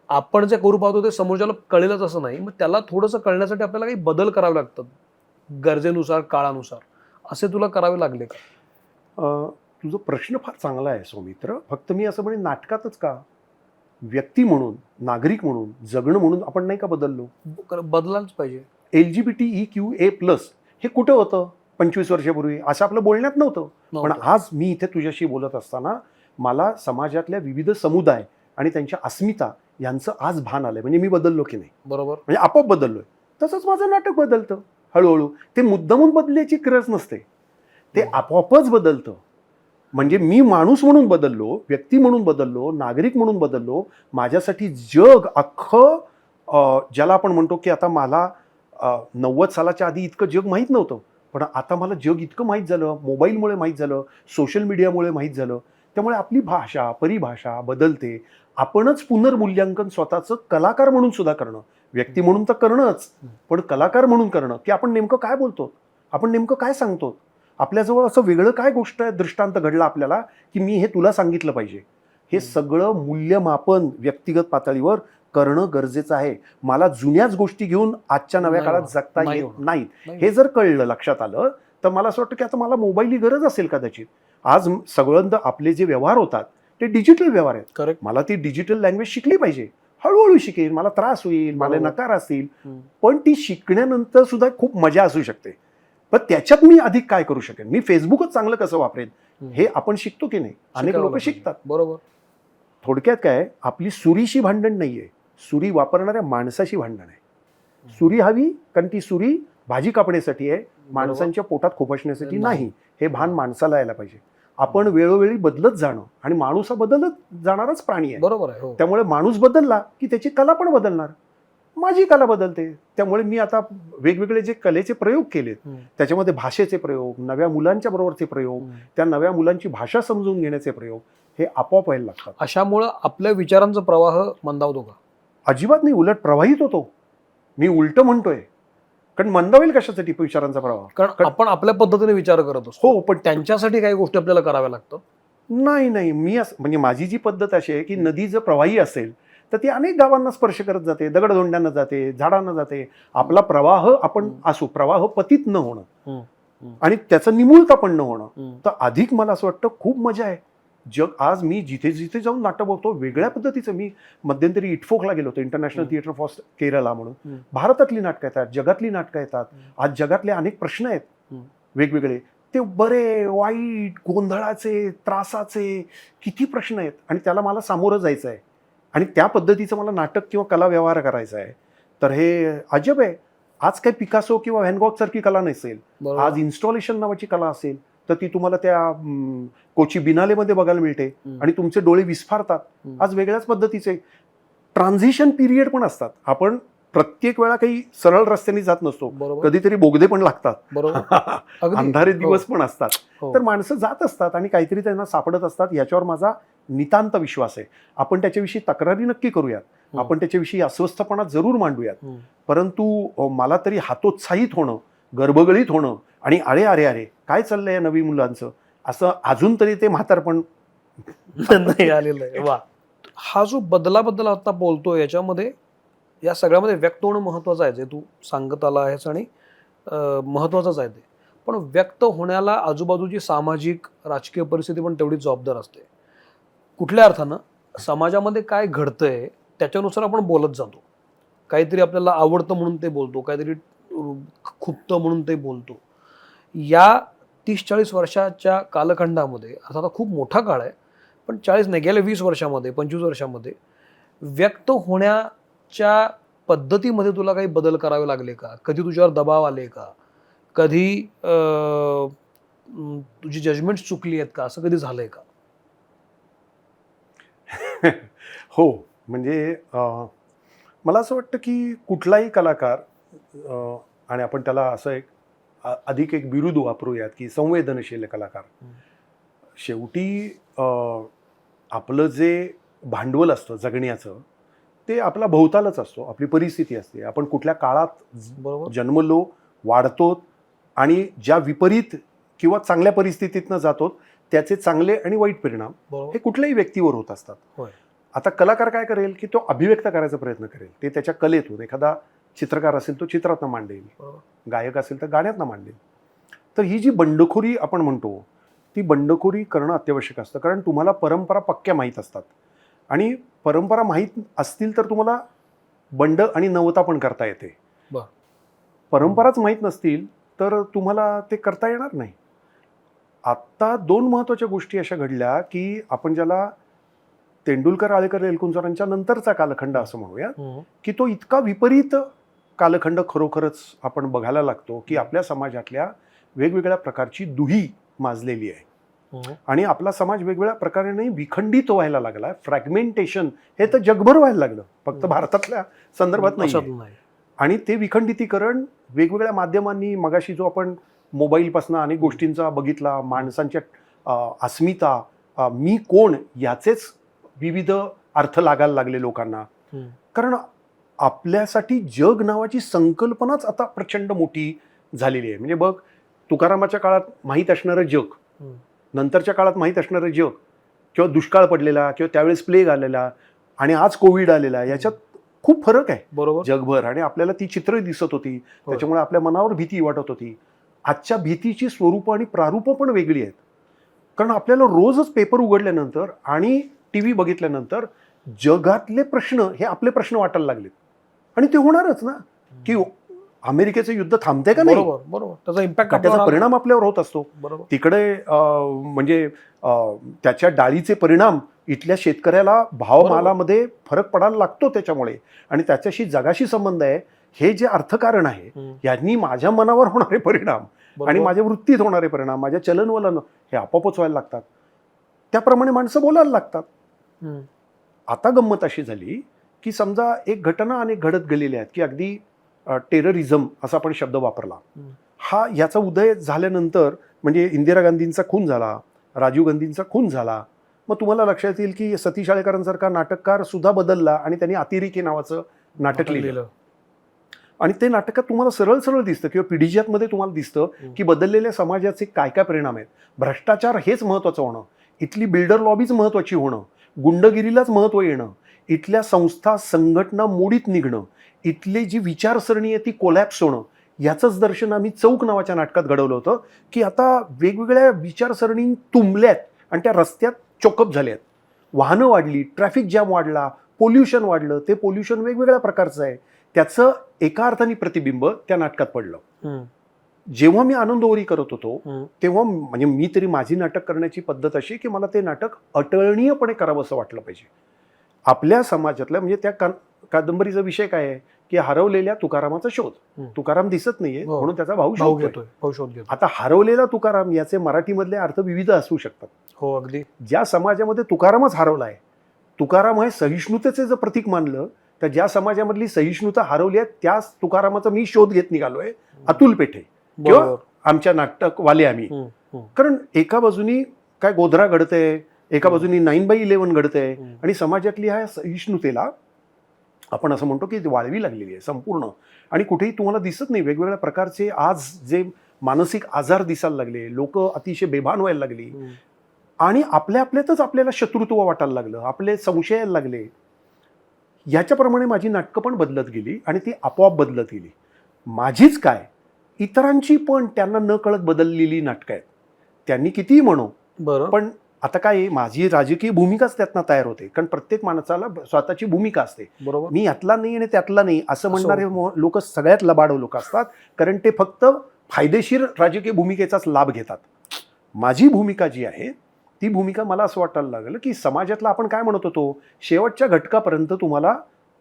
A: आपण जे करू पाहतो ते समोरच्याला कळेलच असं नाही, मग त्याला थोडंसं कळण्यासाठी आपल्याला काही बदल करावे लागतात गरजेनुसार, काळानुसार. असे तुला करावे लागले का?
B: तुझा प्रश्न फार चांगला आहे सौमित्र. फक्त मी असं म्हणेन नाटकातच का, व्यक्ती म्हणून, नागरिक म्हणून, जगणं म्हणून आपण नाही का बदललो?
A: बदलायलाच पाहिजे.
B: LGBTEQA+ हे कुठं होतं 25 वर्षापूर्वी? असं आपलं बोलण्यात नव्हतं. पण आज मी इथे तुझ्याशी बोलत असताना मला समाजातल्या विविध समुदाय आणि त्यांच्या अस्मिता यांचं आज भान आलंय. म्हणजे मी बदललो की नाही?
A: बरोबर.
B: म्हणजे आपोआप बदललोय. तसंच माझं नाटक बदलतं हळूहळू. ते मुद्दामून बदलायची गरज नसते, ते आपोआपच बदलतं. म्हणजे मी माणूस म्हणून बदललो, व्यक्ती म्हणून बदललो, नागरिक म्हणून बदललो. माझ्यासाठी जग अख्खं, ज्याला आपण म्हणतो की आता मला 90 सालाच्या आधी इतकं जग माहीत नव्हतं, पण आता मला जग इतकं माहीत झालं, मोबाईलमुळे माहीत झालं, सोशल मीडियामुळे माहीत झालं. त्यामुळे आपली भाषा, परिभाषा बदलते. आपणच पुनर्मूल्यांकन स्वतःचं कलाकार म्हणून सुद्धा करणं, व्यक्ती म्हणून तर करणंच, पण कलाकार म्हणून करणं की आपण नेमकं काय बोलतो, आपण नेमकं काय सांगतो, आपल्याजवळ असं वेगळं काय गोष्ट आहे, दृष्टांत घडला आपल्याला की मी हे तुला सांगितलं पाहिजे. हे सगळं मूल्यमापन व्यक्तिगत पातळीवर करणं गरजेचं आहे. मला जुन्याच गोष्टी घेऊन आजच्या नव्या
A: नाही
B: काळात
A: होणार.
B: जगता
A: नाही
B: येत
A: होणार.
B: नाहीत.
A: नाही.
B: हे जर कळलं, लक्षात आलं, तर मला असं वाटतं की आता मला मोबाईलची गरज असेल कदाचित. आज सगळं आपले जे व्यवहार होतात ते डिजिटल व्यवहार आहेत.
A: करेक्ट.
B: मला ती डिजिटल लँग्वेज शिकली पाहिजे. हळूहळू शिकेल, मला त्रास होईल, मला
A: बरोबर.
B: नकार असतील, पण ती शिकण्यानंतर सुद्धा खूप मजा असू शकते. पण त्याच्यात मी अधिक काय करू शकेन? मी फेसबुकच चांगलं कसं वापरेन हे आपण शिकतो की नाही? अनेक
A: शिकायला
B: लोक
A: पाहिजे.
B: शिकतात.
A: बरोबर.
B: थोडक्यात काय, आपली सुरीशी भांडण नाहीये, सुरी वापरणाऱ्या माणसाशी भांडण आहे. सुरी हवी कारण ती सुरी भाजी कापण्यासाठी आहे, माणसांच्या पोटात खोपसण्यासाठी नाही. हे भान माणसाला यायला पाहिजे. आपण वेळोवेळी बदलत जाणं, आणि माणूस हा बदलत जाणाराच प्राणी आहे.
A: बरोबर आहे. हो.
B: त्यामुळे माणूस बदलला की त्याची कला पण बदलणार. माझी कला बदलते. त्यामुळे मी आता वेगवेगळे जे कलेचे प्रयोग केलेत, त्याच्यामध्ये भाषेचे प्रयोग, नव्या मुलांच्या बरोबरचे प्रयोग, त्या नव्या मुलांची भाषा समजून घेण्याचे प्रयोग, हे आपोआप व्हायला लागतात.
A: अशामुळं आपल्या विचारांचा प्रवाह मंदावतो का?
B: अजिबात नाही, उलट प्रवाहित होतो. मी उलट म्हणतोय, कारण मंदावेल कशासाठी विचारांचा प्रवाह?
A: कारण आपण आपल्या पद्धतीने विचार करत असतो.
B: हो, पण
A: त्यांच्यासाठी काही गोष्टी आपल्याला कराव्या लागतात.
B: नाही, मी म्हणजे माझी जी पद्धत अशी आहे की नदी जर प्रवाही असेल तर ती अनेक गावांना स्पर्श करत जाते, दगडधोंड्यांना जाते, झाडांना जाते. आपला प्रवाह आपण असो, प्रवाह पतित न होणं आणि त्याचं निमुळता पण न होणं, तर अधिक मला असं वाटतं खूप मजा आहे. जग आज मी जिथे जिथे जाऊन नाटक बघतो वेगळ्या पद्धतीचं. मी मध्यंतरी इटफोकला गेलो होतो, इंटरनॅशनल थिएटर फॉर केरला म्हणून. भारतातली नाटकं येतात, जगातली नाटकं येतात. आज जगातले अनेक प्रश्न आहेत वेगवेगळे, ते बरे वाईट गोंधळाचे, त्रासाचे किती प्रश्न आहेत, आणि त्याला मला सामोरं जायचं आहे, आणि त्या पद्धतीचं मला नाटक किंवा कला व्यवहार करायचा आहे. तर हे अजब आहे. आज काही पिकासो किंवा व्हॅनगॉग सारखी कला नसेल, आज इन्स्टॉलेशन नावाची कला असेल तर ती तुम्हाला त्या कोची बिनालेमध्ये बघायला मिळते, आणि तुमचे डोळे विस्फारतात. आज वेगळ्याच पद्धतीचे ट्रान्झिशन पिरियड पण असतात. आपण प्रत्येक वेळा काही सरळ रस्त्याने जात नसतो, कधीतरी बोगदे पण लागतात, अंधारे दिवस पण असतात. तर माणसं जात असतात आणि काहीतरी त्यांना सापडत असतात. याच्यावर माझा नितांत विश्वास आहे. आपण त्याच्याविषयी तक्रारी नक्की करूयात, आपण त्याच्याविषयी अस्वस्थपणा जरूर मांडूयात, परंतु मला तरी हातोत्साहित होणं, गर्भगळीत होणं आणि अरे अरे अरे काय चाललंय या नवी मुलांचं, असं अजून तरी ते म्हातारपण
A: नाही आलेलं आहे. वा. हा जो बदलाबद्दल आता बोलतोय, याच्यामध्ये या सगळ्यामध्ये व्यक्त होणं महत्वाचं आहे, जे तू सांगत आला आहेस, आणि महत्वाचंच आहे ते. पण व्यक्त होण्याला आजूबाजूची सामाजिक राजकीय परिस्थिती पण तेवढीच जबाबदार असते. कुठल्या अर्थानं समाजामध्ये काय घडतंय त्याच्यानुसार आपण बोलत जातो. काहीतरी आपल्याला आवडतं म्हणून ते बोलतो, काहीतरी खुपतं म्हणून ते बोलतो. या 30-40 वर्षाच्या कालखंडामध्ये, आता खूप मोठा काळ आहे, पण 40 नाही, गेल्या 20 वर्षामध्ये, 25 वर्षामध्ये व्यक्त होण्याच्या पद्धतीमध्ये तुला काही बदल करावे लागले का? कधी तुझ्यावर दबाव आले का? कधी तुझी जजमेंट चुकली आहेत का? असं कधी झालंय का?
B: हो, म्हणजे मला असं वाटतं की कुठलाही कलाकार, आणि आपण त्याला असं एक अधिक एक बिरुद वापरूयात की संवेदनशील कलाकार, शेवटी आपलं जे भांडवल असतं जगण्याचं ते आपला भोवतालच असतो, आपली परिस्थिती असते. आपण कुठल्या काळात जन्मलो, वाढतो, आणि ज्या विपरीत किंवा चांगल्या परिस्थितीतनं जातो त्याचे चांगले आणि वाईट परिणाम हे कुठल्याही व्यक्तीवर होत असतात. आता कलाकार काय करेल की तो अभिव्यक्त करायचा प्रयत्न करेल, ते त्याच्या कलेतून. एखादा चित्रकार असेल तो चित्रातनं मांडेल, गायक असेल तर गाण्यातनं मांडेल. तर ही जी बंडखोरी आपण म्हणतो, ती बंडखोरी करणं अत्यावश्यक असतं, कारण तुम्हाला परंपरा पक्क्या माहीत असतात, आणि परंपरा माहीत असतील तर तुम्हाला बंड आणि नवता पण करता येते. परंपराच माहीत नसतील तर तुम्हाला ते करता येणार नाही. आत्ता 2 महत्त्वाच्या गोष्टी अशा घडल्या की आपण ज्याला तेंडुलकर, आळेकर, एलकुंचवारांच्या नंतरचा कालखंड असं म्हणूया, की तो इतका विपरीत कालखंड खरोखरच आपण बघायला लागतो की आपल्या समाजातल्या वेगवेगळ्या प्रकारची दुही माजलेली आहे, आणि आपला समाज वेगवेगळ्या प्रकारे विखंडित व्हायला लागला. फ्रॅगमेंटेशन हे तर जगभर व्हायला लागलं, फक्त भारतातल्या संदर्भात नाही. आणि ते विखंडितीकरण वेगवेगळ्या माध्यमांनी, मगाशी जो आपण मोबाईलपासून अनेक गोष्टींचा बघितला, माणसांच्या अस्मिता, मी कोण याचेच विविध अर्थ लागायला लागले लोकांना. कारण आपल्यासाठी जग नावाची संकल्पनाच आता प्रचंड मोठी झालेली आहे. म्हणजे बघ, तुकारामाच्या काळात माहीत असणारं जग, नंतरच्या काळात माहीत असणारं जग, किंवा दुष्काळ पडलेला, किंवा त्यावेळेस प्लेग आलेला, आणि आज कोविड आलेला, याच्यात खूप फरक आहे
A: बरोबर.
B: जगभर, आणि आपल्याला ती चित्र दिसत होती, त्याच्यामुळे आपल्या मनावर भीती वाटत होती. आजच्या भीतीची स्वरूपं आणि प्रारूपं पण वेगळी आहेत, कारण आपल्याला रोजच पेपर उघडल्यानंतर आणि टीव्ही बघितल्यानंतर जगातले प्रश्न हे आपले प्रश्न वाटायला लागलेत. आणि ते होणारच ना, की अमेरिकेचं युद्ध थांबते का नाही,
A: बरोबर बरोबर, त्याचा इम्पॅक्ट,
B: त्याचा परिणाम आपल्यावर होत असतो.
A: बरोबर.
B: तिकडे म्हणजे त्याच्या डाळीचे परिणाम इथल्या शेतकऱ्याला भावमालामध्ये फरक पडायला लागतो त्याच्यामुळे, आणि त्याच्याशी जगाशी संबंध आहे. हे जे अर्थकारण आहे यांनी माझ्या मनावर होणारे परिणाम आणि माझ्या वृत्तीत होणारे परिणाम, माझ्या चलनवलन हे आपोआपच व्हायला लागतात. त्याप्रमाणे माणसं बोलायला लागतात. आता गंमत अशी झाली की समजा एक घटना अनेक घडत गेलेल्या आहेत, की अगदी टेररिझम असा आपण शब्द वापरला. हा याचा उदय झाल्यानंतर म्हणजे इंदिरा गांधींचा खून झाला, राजीव गांधींचा खून झाला, मग तुम्हाला लक्षात येईल की सतीश आळेकरांसारखा नाटककार सुद्धा बदलला आणि त्यांनी अतिरेकी नावाचं नाटक लिहिलं. आणि ते नाटकात तुम्हाला सरळ सरळ दिसतं किंवा पिढीजातमध्ये तुम्हाला दिसतं की बदललेल्या समाजाचे काय काय परिणाम आहेत. भ्रष्टाचार हेच महत्त्वाचं होणं, इथली बिल्डर लॉबीच महत्त्वाची होणं, गुंडगिरीलाच महत्त्व येणं, इथल्या संस्था संघटना मोडीत निघणं, इथली जी विचारसरणी आहे ती कोलॅप्स होणं, याचंच दर्शन आम्ही चौक नावाच्या नाटकात घडवलं होतं. की आता वेगवेगळ्या विचारसरणी तुंबल्यात आणि त्या रस्त्यात चोकअप झाल्यात, वाहनं वाढली, ट्रॅफिक जॅम वाढला, पोल्युशन वाढलं. ते पोल्युशन वेगवेगळ्या प्रकारचं आहे, त्याचं एका अर्थाने प्रतिबिंब त्या नाटकात पडलं. जेव्हा मी आनंद ओरी करत होतो तेव्हा म्हणजे मी तरी माझी नाटक करण्याची पद्धत अशी की मला ते नाटक अटळणीयपणे करावं असं वाटलं पाहिजे. आपल्या समाजातल्या म्हणजे त्या कादंबरीचा विषय काय आहे की हरवलेल्या तुकारामाचा शोध. तुकाराम दिसत नाहीये म्हणून त्याचा भाऊ शोधतोय. आता हरवलेला तुकाराम याचे मराठीमधले अर्थ विविध असू शकतात.
A: हो अगदी.
B: ज्या समाजामध्ये तुकारामच हरवला आहे, तुकाराम हे सहिष्णुतेचे जर प्रतीक मानलं, तर ज्या समाजामधली सहिष्णुता हरवली आहे त्याच तुकारामाचा मी शोध घेत निघालोय. अतुल पेठे किंवा आमच्या नाटकवाले आम्ही, कारण एका बाजूनी काय गोधरा घडतंय, एका बाजूनी 9/11 घडतंय, आणि समाजातली ह्या सहिष्णुतेला आपण असं म्हणतो की वाळवी लागलेली आहे संपूर्ण. आणि कुठेही तुम्हाला दिसत नाही वेगवेगळ्या प्रकारचे आज जे मानसिक आजार दिसायला लागले, लोक अतिशय बेभान व्हायला लागली, आणि आपल्या आपल्यातच आपल्याला शत्रुत्व वाटायला लागलं, आपले संशय यायला लागले. याच्याप्रमाणे माझी नाटकं पण बदलत गेली आणि ती आपोआप बदलत गेली. माझीच काय, इतरांची पण त्यांना न कळत बदललेली नाटकं आहेत. त्यांनी कितीही म्हणो, पण आता काय माझी राजकीय भूमिकाच त्यातनं तयार होते, कारण प्रत्येक माणसाला स्वतःची भूमिका असते.
A: बरोबर.
B: मी यातला नाही आणि त्यातला नाही असं म्हणणारे लोक सगळ्यात लबाड लोक असतात, कारण ते फक्त फायदेशीर राजकीय भूमिकेचाच लाभ घेतात. माझी भूमिका जी आहे ती भूमिका मला असं वाटायला लागलं की समाजातला आपण काय म्हणत होतो, शेवटच्या घटकापर्यंत तुम्हाला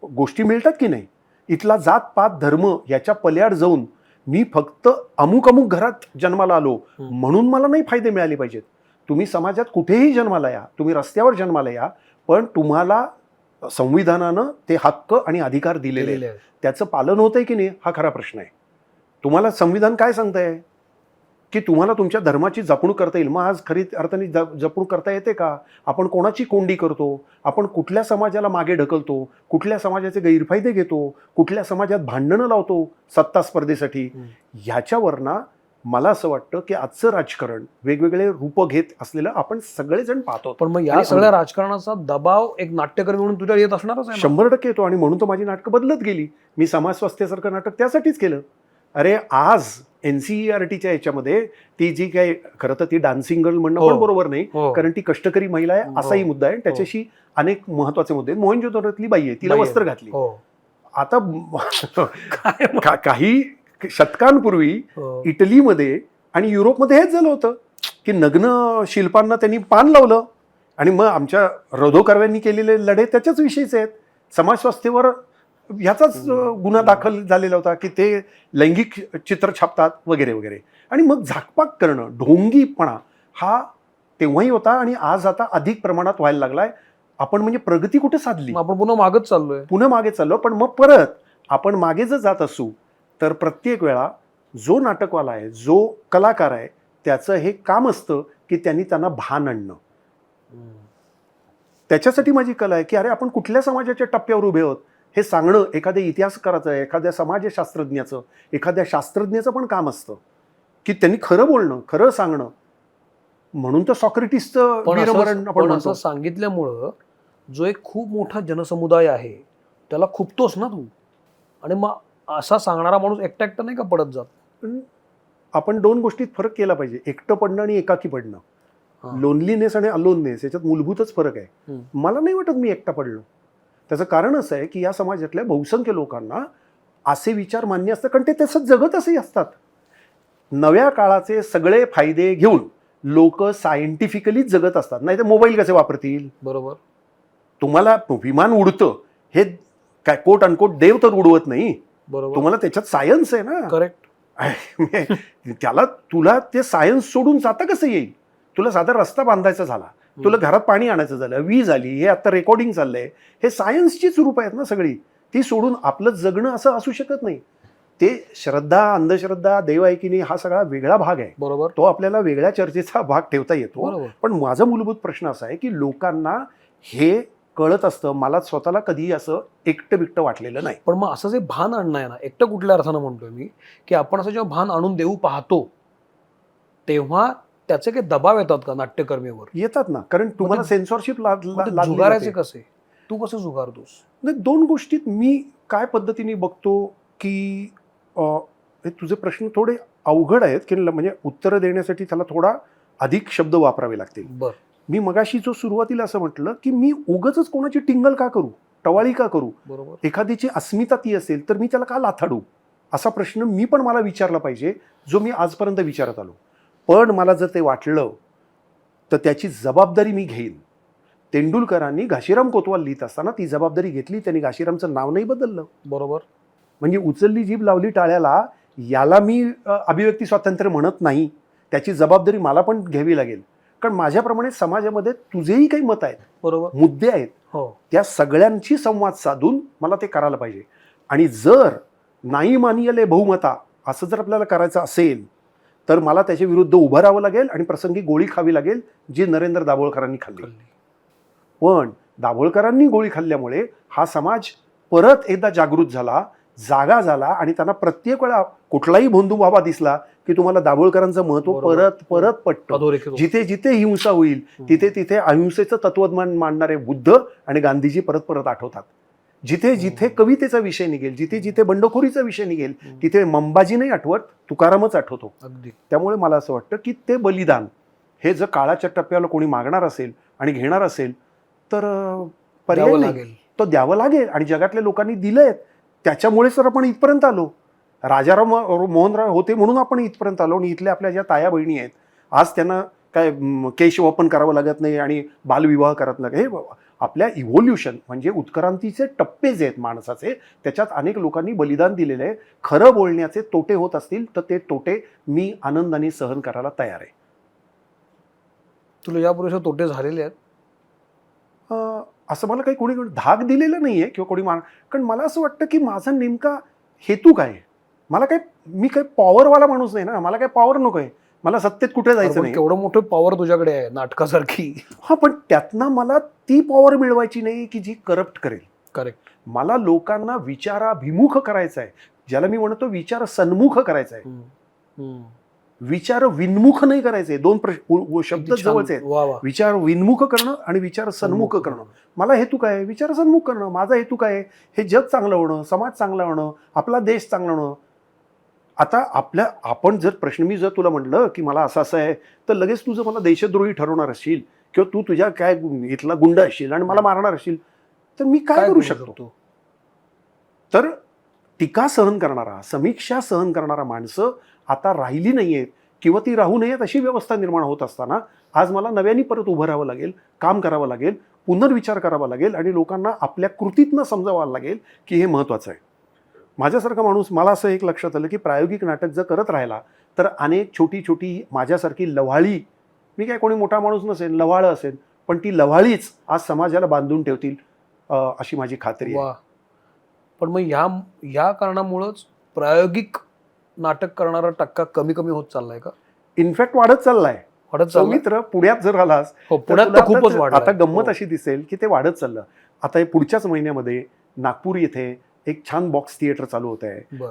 B: गोष्टी मिळतात की नाही, इथला जात पात धर्म याच्या पल्याड जाऊन मी फक्त अमुक अमुक घरात जन्माला आलो म्हणून मला नाही फायदे मिळाले पाहिजेत. तुम्ही समाजात कुठेही जन्माला या, तुम्ही रस्त्यावर जन्माला या, पण तुम्हाला संविधानानं ते हक्क आणि अधिकार दिलेले आहेत, त्याचं पालन होतंय की नाही हा खरा प्रश्न आहे. तुम्हाला संविधान काय सांगतंय की तुम्हाला तुमच्या धर्माची जपणूक करता येईल. मग आज खरी अर्थाने जपणूक करता येते का? आपण कोणाची कोंडी करतो, आपण कुठल्या समाजाला मागे ढकलतो, कुठल्या समाजाचे गैरफायदे घेतो, कुठल्या समाजात भांडणं लावतो सत्ता स्पर्धेसाठी, ह्याच्यावरनं मला असं वाटतं की आजचं राजकारण वेगवेगळे रूप घेत असलेलं आपण सगळेजण पाहतो.
A: पण मग या सगळ्या राजकारणाचा दबाव एक नाट्यकर्मी म्हणून तुझ्या येत असणारच आहे.
B: 100% येतो, आणि म्हणून तर माझी नाटकं बदलत गेली. मी समाज स्वास्थ्यासारखं नाटक त्यासाठीच केलं. अरे आज NCERTच्या याच्यामध्ये ती जी काही, खरं तर ती डान्सिंग गर्ल म्हणणं पण बरोबर नाही, कारण ती कष्टकरी महिला आहे असाही मुद्दा आहे, त्याच्याशी अनेक महत्वाचे मुद्दे आहेत. मोहनजोदडोतली बाई आहे, तिला वस्त्र घातली. आता काही शतकांपूर्वी इटलीमध्ये आणि युरोपमध्ये हेच झालं होतं की नग्न शिल्पांना त्यांनी पान लावलं, आणि मग आमच्या रधोकर्व्यांनी केलेले लढे त्याच्याच विषयीचे आहेत. समाज स्वास्थ्यावर ह्याचाच गुन्हा दाखल झालेला होता की ते लैंगिक चित्र छापतात वगैरे वगैरे. आणि मग झाकपाक करणं, ढोंगीपणा हा तेव्हाही होता आणि आज आता अधिक प्रमाणात व्हायला लागलाय. आपण म्हणजे प्रगती कुठे साधली,
A: आपण पुन्हा मागच चाललोय,
B: पुन्हा मागे चाललो. पण मग परत आपण मागे जर जात असू तर प्रत्येक वेळा जो नाटकवाला आहे, जो कलाकार आहे, त्याचं हे काम असतं की त्यांना भान आणणं. त्याच्यासाठी माझी कला आहे की अरे आपण कुठल्या समाजाच्या टप्प्यावर उभे आहोत हे सांगणं. एखाद्या इतिहासकाराचं, एखाद्या समाजशास्त्रज्ञाचं, एखाद्या शास्त्रज्ञाचं पण काम असतं की त्यांनी खरं बोलणं, खरं सांगणं. म्हणून तर सॉक्रेटिसचं वीरमरण आपण
A: असं सांगितल्यामुळं जो एक खूप मोठा जनसमुदाय आहे त्याला खुपतोस ना तू. आणि मग असा सांगणारा माणूस एकटा एकटा नाही का पडत जात.
B: पण आपण दोन गोष्टीत फरक केला पाहिजे, एकटं पडणं आणि एकाकी पडणं.
A: हा.
B: लोनलीनेस आणि अलोननेस याच्यात मूलभूतच फरक आहे.
A: हम्म.
B: मला नाही वाटत मी एकटा पडलो. त्याचं कारण असं आहे की या समाजातल्या बहुसंख्य लोकांना असे विचार मान्य असतात, कारण ते तसं जगत असेही असतात. नव्या काळाचे सगळे फायदे घेऊन लोक सायंटिफिकली जगत असतात, नाही तर मोबाईल कसे वापरतील.
A: बरोबर.
B: तुम्हाला विमान उडतं हे काय कोट अनकोट देव तर उडवत नाही,
A: बरोबर.
B: तुम्हाला त्याच्यात सायन्स आहे ना.
A: करेक्ट.
B: त्याला तुला ते सायन्स सोडून जाता कसं येईल. तुला साधा रस्ता बांधायचा झाला, तुला घरात पाणी आणायचं झालं, वीज आली, हे आता रेकॉर्डिंग चाललंय, हे सायन्सचीच रूप आहेत ना सगळी. ती सोडून आपलं जगणं असं असू शकत नाही. ते श्रद्धा, अंधश्रद्धा, देवऐकिनी हा सगळा वेगळा भाग आहे.
A: बरोबर.
B: तो आपल्याला वेगळ्या चर्चेचा भाग ठेवता येतो.
A: बरोबर.
B: पण माझा मूलभूत प्रश्न असा आहे की लोकांना हे कळत असतं. मला स्वतःला कधीही असं एकटं बिकटं वाटलेलं नाही.
A: पण मग असं जे भान आणणं आहे ना, एकटं कुठल्या अर्थानं म्हणतोय मी, की आपण असं जेव्हा भान आणून देऊ पाहतो तेव्हा त्याचे काही दबाव येतात का नाट्यकर्मीवर.
B: येतात ना, कारण तुम्हाला सेन्सॉरशिप
A: जुगारायचे कसे, तू कसं जुगारतोस.
B: दोन गोष्टीत मी काय पद्धतीने बघतो की हे तुझे प्रश्न थोडे अवघड आहेत की म्हणजे उत्तरं देण्यासाठी त्याला थोडा अधिक शब्द वापरावे लागतील.
A: बर.
B: मी मगाशी जो सुरुवातीला असं म्हटलं की मी उगाचच कोणाची टिंगल का करू, टवाळी का करू.
A: बरोबर.
B: एखादीची अस्मिता ती असेल तर मी त्याला का लाथाडू, असा प्रश्न मी पण मला विचारला पाहिजे, जो मी आजपर्यंत विचारत आलो. पण मला जर ते वाटलं तर त्याची जबाबदारी मी घेईन. तेंडुलकरांनी घाशीराम कोतवाल लिहित असताना ती जबाबदारी घेतली, त्यांनी घाशीरामचं नाव नाही बदललं.
A: बरोबर.
B: म्हणजे उचलली जीभ लावली टाळ्याला, याला मी अभिव्यक्ती स्वातंत्र्य म्हणत नाही. त्याची जबाबदारी मला पण घ्यावी लागेल, कारण माझ्याप्रमाणे समाजामध्ये तुझेही काही मत आहेत,
A: बरोबर,
B: मुद्दे आहेत.
A: हो.
B: त्या सगळ्यांशी संवाद साधून मला ते करायला पाहिजे. आणि जर नाही मानियले बहुमता असं जर आपल्याला करायचं असेल तर मला त्याच्या विरुद्ध उभं राहावं लागेल आणि प्रसंगी गोळी खावी लागेल, जी नरेंद्र दाभोळकरांनी खाल्ली. पण दाभोळकरांनी गोळी खाल्ल्यामुळे हा समाज परत एकदा जागृत झाला, जागा झाला आणि त्यांना प्रत्येक वेळा कुठलाही भोंदू बाबा दिसला की तुम्हाला दाभोळकरांचं महत्व परत परत पटतं. जिथे जिथे हिंसा होईल तिथे तिथे अहिंसेचं तत्वज्ञान मांडणारे बुद्ध आणि गांधीजी परत परत आठवतात. जिथे जिथे कवितेचा विषय निघेल, जिथे जिथे बंडखोरीचा विषय निघेल, तिथे मंबाजी नाही आठवत, तुकारामच आठवतो.
A: अगदी.
B: त्यामुळे मला असं वाटतं की ते बलिदान हे जर काळाच्या टप्प्याला कोणी मागणार असेल आणि घेणार असेल तर पर्याय नाही, तो द्यावं लागेल. आणि जगातल्या लोकांनी दिलंय, त्याच्यामुळेच तर आपण इथपर्यंत आलो. राजाराम मोहनराव होते म्हणून आपण इथपर्यंत आलो. आणि इथल्या आपल्या ज्या ताया बहिणी आहेत, आज त्यांना काय केशवपन करावं लागत नाही आणि बालविवाह करत नाही. हे आपल्या इव्होल्युशन म्हणजे उत्क्रांतीचे टप्पे जे आहेत माणसाचे, त्याच्यात अनेक लोकांनी बलिदान दिलेलं आहे. खरं बोलण्याचे तोटे होत असतील तर ते तोटे मी आनंदाने सहन करायला तयार आहे.
A: तुला यापूर्वी तोटे झालेले आहेत?
B: असं मला काही कोणी धाक दिलेलं नाही आहे किंवा कोणी कारण मला असं वाटतं की माझा नेमका हेतू काय आहे. मला काय, मी काही पॉवरवाला माणूस नाही ना, मला काय पॉवर नको आहे. मला सत्तेत कुठे जायचं नाही.
A: केवढं मोठं पॉवर तुझ्याकडे आहे नाटकासारखी.
B: हा, पण त्यातनं मला ती पॉवर मिळवायची नाही की जी करप्ट करेल.
A: करेक्ट.
B: मला लोकांना विचाराभिमुख करायचं आहे, ज्याला मी म्हणतो विचार सन्मुख करायचं आहे. विचार विन्मुख नाही करायचे. दोन शब्द जवळचे आहेत. विचार विन्मुख करणं आणि विचार सन्मुख करणं. मला हेतू काय आहे? विचार सन्मुख करणं. माझा हेतू काय आहे? हे जग चांगलं होणं, समाज चांगलं होणं, आपला देश चांगलं होणं. आता आपण जर प्रश्न, मी जर तुला म्हटलं की मला असं असं आहे तर लगेच तुझं मला देशद्रोही ठरवणार असशील किंवा तू तुझ्या काय इथला गुंड असशील आणि मला मारणार असशील तर मी काय करू शकतो. तर टीका सहन करणारा, समीक्षा सहन करणारा माणसं आता राहिली नाहीयेत किंवा ती राहू नयेत अशी व्यवस्था निर्माण होत असताना आज मला नव्याने परत उभं राहावं लागेल, काम करावं लागेल, पुनर्विचार करावा लागेल आणि लोकांना आपल्या कृतीतनं समजावावं लागेल की हे महत्त्वाचं आहे. माझ्यासारखा माणूस, मला असं एक लक्षात आलं की प्रायोगिक नाटक जर करत राहिला तर अनेक छोटी छोटी माझ्यासारखी लव्हाळी, मी काय कोणी मोठा माणूस नसेल, लव्हाळं असेल, पण ती लव्हाळीच आज समाजाला बांधून ठेवतील अशी माझी खात्री आहे.
A: पण मग या कारणामुळेच प्रायोगिक नाटक करणारा टक्का कमी कमी होत चाललाय का?
B: इनफॅक्ट वाढत चाललाय. मित्र, पुण्यात जर आलास
A: पुण्यात तर खूपच वाढलं.
B: आता गंमत अशी दिसेल की ते वाढत चाललं. आता हे पुढच्याच महिन्यामध्ये नागपूर येथे एक छान बॉक्स थिएटर चालू होत आहे.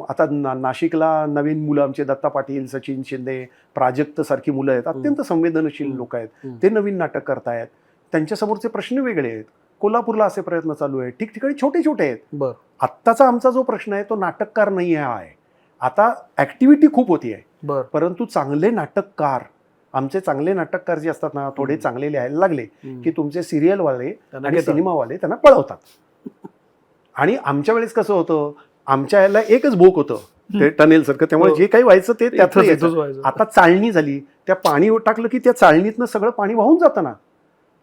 B: आता नाशिकला नवीन मुलं, आमचे दत्ता पाटील, सचिन शिंदे, प्राजक्त सारखी मुलं आहेत, अत्यंत संवेदनशील लोक आहेत. ते नवीन नाटक करतायत. त्यांच्यासमोरचे प्रश्न वेगळे आहेत. कोल्हापूरला असे प्रयत्न चालू आहेत, ठिकठिकाणी छोटे छोटे आहेत.
A: बर
B: आत्ताचा आमचा जो प्रश्न आहे तो नाटककार नाही आहे. आता ऍक्टिव्हिटी खूप होती आहे,
A: बर
B: परंतु चांगले नाटककार, आमचे चांगले नाटककार जे असतात ना, थोडे चांगले लिहायला लागले की तुमचे सिरियलवाले आणि सिनेमावाले त्यांना पळवतात. आणि आमच्या वेळेस कसं होतं, आमच्या याला एकच भोक होतं, ते टनेल सारखं, त्यामुळे जे काही व्हायचं ते त्यातलं यायचं. आता चाळणी झाली, त्या पाणी टाकलं की त्या चाळणीतनं सगळं पाणी वाहून जातं ना.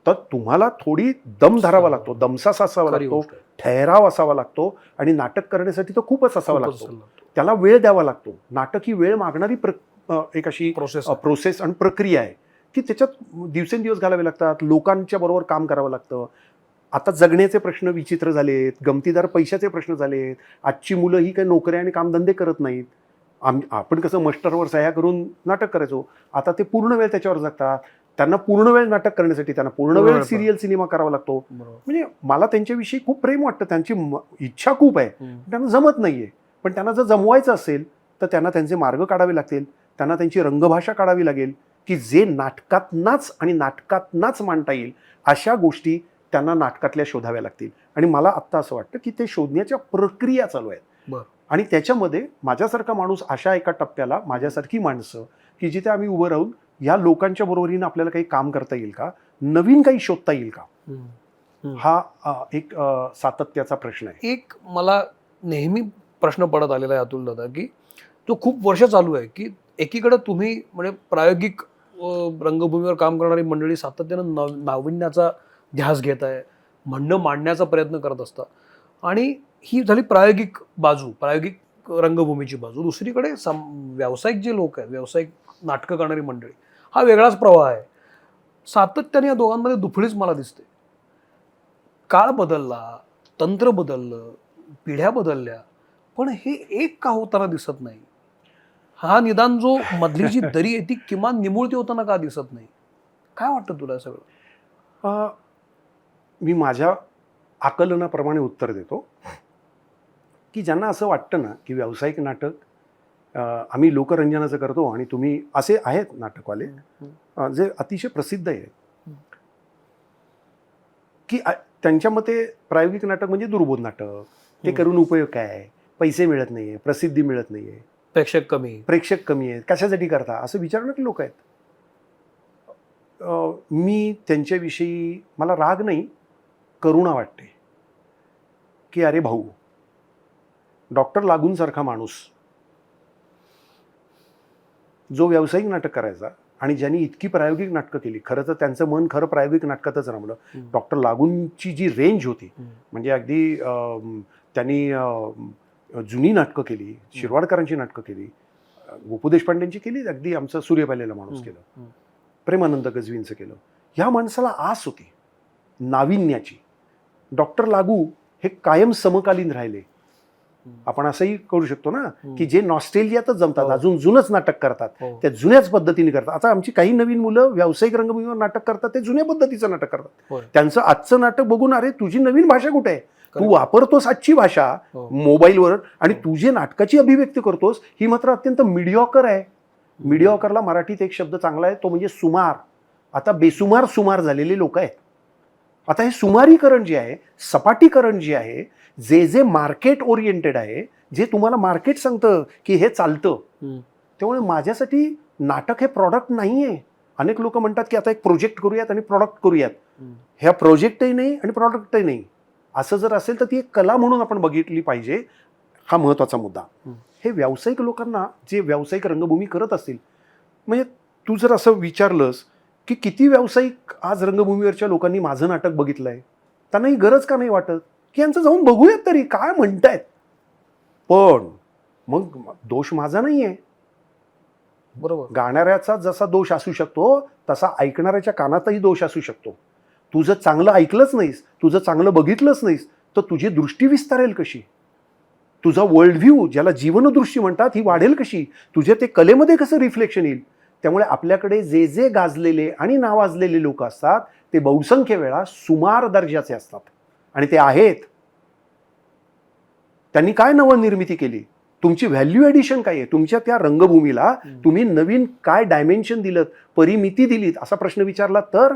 B: तर तुम्हाला थोडी दम धरावा लागतो, दमसास असावा लागतो, ठहराव असावा लागतो, आणि नाटक करण्यासाठी तो खूपच असावा लागतो. त्याला वेळ द्यावा लागतो. नाटक ही वेळ मागणारी एक अशी प्रोसेस आणि प्रक्रिया आहे की त्याच्यात दिवसेंदिवस घालावे लागतात, लोकांच्या बरोबर काम करावं लागतं. आता जगण्याचे प्रश्न विचित्र झालेत, गमतीदार पैशाचे प्रश्न झालेत. आजची मुलं ही काही नोकऱ्या आणि कामधंदे करत नाहीत. आपण कसं मस्टरवर सह्या करून नाटक करायचो, आता ते पूर्ण वेळ त्याच्यावर जगतात. त्यांना पूर्ण वेळ नाटक करण्यासाठी त्यांना पूर्ण वेळ सिरियल सिनेमा करावा लागतो. म्हणजे मला त्यांच्याविषयी खूप प्रेम वाटतं, त्यांची इच्छा खूप आहे, त्यांना जमत नाहीये. पण त्यांना जर जमवायचं असेल तर त्यांना त्यांचे मार्ग काढावे लागतील, त्यांना त्यांची रंगभाषा काढावी लागेल की जे नाटकातनाच आणि नाटकातनाच मांडता येईल अशा गोष्टी त्यांना नाटकातल्या शोधाव्या लागतील. आणि मला आत्ता असं वाटतं की ते शोधण्याच्या प्रक्रिया चालू आहेत. आणि त्याच्यामध्ये माझ्यासारखा माणूस, अशा एका टप्प्याला माझ्यासारखी माणसं की जिथे आम्ही उभं राहून या लोकांच्या बरोबरीनं आपल्याला काही काम करता येईल का, नवीन काही शोधता येईल का, हा एक सातत्याचा प्रश्न आहे.
A: एक मला नेहमी प्रश्न पडत आलेला आहे अतुल दादा, की तो खूप वर्ष चालू आहे की एकीकडे तुम्ही म्हणजे प्रायोगिक रंगभूमीवर काम करणारी मंडळी सातत्यानं नाविन्याचा ध्यास घेत आहे, म्हणणं मांडण्याचा प्रयत्न करत असता, आणि ही झाली प्रायोगिक बाजू, प्रायोगिक रंगभूमीची बाजू. दुसरीकडे व्यावसायिक जे लोक आहेत, व्यावसायिक नाटकं करणारी मंडळी, हा वेगळाच प्रवाह आहे. सातत्याने या दोघांमध्ये दुफळीच मला दिसते. काळ बदलला, तंत्र बदललं, पिढ्या बदलल्या, पण हे एक का होताना दिसत नाही? हा निदान जो मधली जी दरी आहे ती किमान निमुळती होताना का दिसत नाही? काय वाटतं तुला सगळं?
B: मी माझ्या आकलनाप्रमाणे उत्तर देतो की ज्यांना असं वाटतं ना की व्यावसायिक नाटक आम्ही लोकरंजनाचं करतो आणि तुम्ही, असे आहेत नाटकवाले जे अतिशय प्रसिद्ध आहेत की त्यांच्या मते प्रायोगिक नाटक म्हणजे दुर्बोध नाटक, ते करून उपयोग काय आहे, पैसे मिळत नाहीये, प्रसिद्धी मिळत नाहीये, प्रेक्षक कमी आहेत, कशासाठी करता, असं विचारणारे लोक आहेत. मी त्यांच्याविषयी, मला राग नाही, करुणा वाटते की अरे भाऊ, डॉक्टर लागूंसारखा माणूस जो व्यावसायिक नाटक करायचा आणि ज्यांनी इतकी प्रायोगिक नाटकं केली, खरं तर त्यांचं मन खरं प्रायोगिक नाटकातच रमलं. डॉक्टर लागूंची जी रेंज होती, म्हणजे अगदी त्यांनी जुनी नाटकं केली, शिरवाडकरांची नाटकं केली, गोपू देशपांडेंची केली, अगदी आमचं सूर्यपालेला माणूस केलं, प्रेमानंद गजवींचं केलं. ह्या माणसाला आस होती नाविन्याची. डॉक्टर लागू हे कायम समकालीन राहिले. आपण असंही करू शकतो ना की जे नॉस्ट्रेलियातच जमतात, अजून जुनच नाटक करतात, त्या जुन्याच पद्धतीने करतात. आता आमची काही नवीन मुलं व्यावसायिक रंगभूमीवर नाटक करतात, ते जुन्या पद्धतीचं नाटक करतात. त्यांचं आजचं नाटक बघून, अरे तुझी नवीन भाषा कुठे आहे, तू वापरतोस आजची भाषा मोबाईलवर आणि तू जे नाटकाची अभिव्यक्ती करतोस ही मात्र अत्यंत मिडिऑकर आहे. मिडिऑकरला मराठीत एक शब्द चांगला आहे, तो म्हणजे सुमार. आता बेसुमार सुमार झालेले लोक आहेत. आता हे सुमारीकरण जे आहे, सपाटीकरण जे आहे, जे जे मार्केट ओरिएंटेड आहे, जे तुम्हाला मार्केट सांगतं की हे चालतं, त्यामुळे माझ्यासाठी नाटक हे प्रॉडक्ट नाही आहे. अनेक लोक म्हणतात की आता एक प्रोजेक्ट करूयात आणि प्रॉडक्ट करूयात. ह्या प्रोजेक्टही नाही आणि प्रॉडक्टही नाही. असं जर असेल तर ती एक कला म्हणून आपण बघितली पाहिजे, हा महत्त्वाचा मुद्दा. हे व्यावसायिक लोकांना, जे व्यावसायिक रंगभूमी करत असतील, म्हणजे तू जर असं विचारलंस की किती व्यावसायिक आज रंगभूमीवरच्या लोकांनी माझं नाटक बघितलंय, त्यांना ही गरज का नाही वाटत की यांचं जाऊन बघूयात तरी काय म्हणतायत. पण मग दोष माझा नाही आहे.
A: बरोबर,
B: गाणाऱ्याचा जसा दोष असू शकतो तसा ऐकणाऱ्याच्या कानातही दोष असू शकतो. तू जर चांगलं ऐकलंच नाहीस, तू जर चांगलं बघितलंच नाहीस, तर तुझी दृष्टी विस्तारेल कशी, तुझा वर्ल्ड व्ह्यू, ज्याला जीवनदृष्टी म्हणतात, ही वाढेल कशी, तुझे ते कलेमध्ये कसं रिफ्लेक्शन येईल. त्यामुळे आपल्याकडे जे जे गाजलेले आणि नावाजलेले लोक असतात ते बहुसंख्य वेळा सुमार दर्जाचे असतात आणि ते आहेत. त्यांनी काय नवनिर्मिती केली, तुमची व्हॅल्यू ॲडिशन काय आहे, तुमच्या त्या रंगभूमीला तुम्ही नवीन काय डायमेन्शन दिलं, परिमिती दिलीत, असा प्रश्न विचारला तर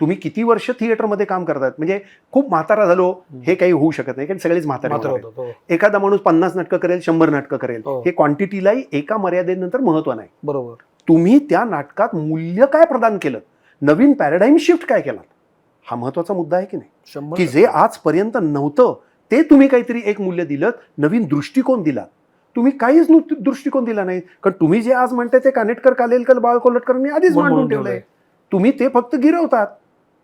B: तुम्ही किती वर्ष थिएटरमध्ये काम करतात, म्हणजे खूप म्हातारा झालो हे काही होऊ शकत नाही, कारण सगळेच म्हातारे
A: मात्र
B: होणार आहेत.
A: होतं. हो.
B: एखादा माणूस 50 नाटकं करेल, 100 नाटकं करेल,
A: हो.
B: हे क्वांटिटीलाही एका मर्यादेनंतर महत्व नाही.
A: बरोबर.
B: तुम्ही त्या नाटकात मूल्य काय प्रदान केलं, नवीन पॅराडाईम शिफ्ट काय केला, हा महत्वाचा मुद्दा आहे की नाही.
A: 100%
B: की जे आजपर्यंत नव्हतं ते तुम्ही काहीतरी एक मूल्य दिलं, नवीन दृष्टिकोन दिला. तुम्ही काहीच दृष्टिकोन दिला नाही, कारण तुम्ही जे आज म्हणताय ते कानेटकर, कालेलकर, बाळ कोल्हटकरांनी आधीच
A: म्हणून
B: मांडून
A: ठेवलंय.
B: ठेवलंय. तुम्ही ते फक्त गिरवतात.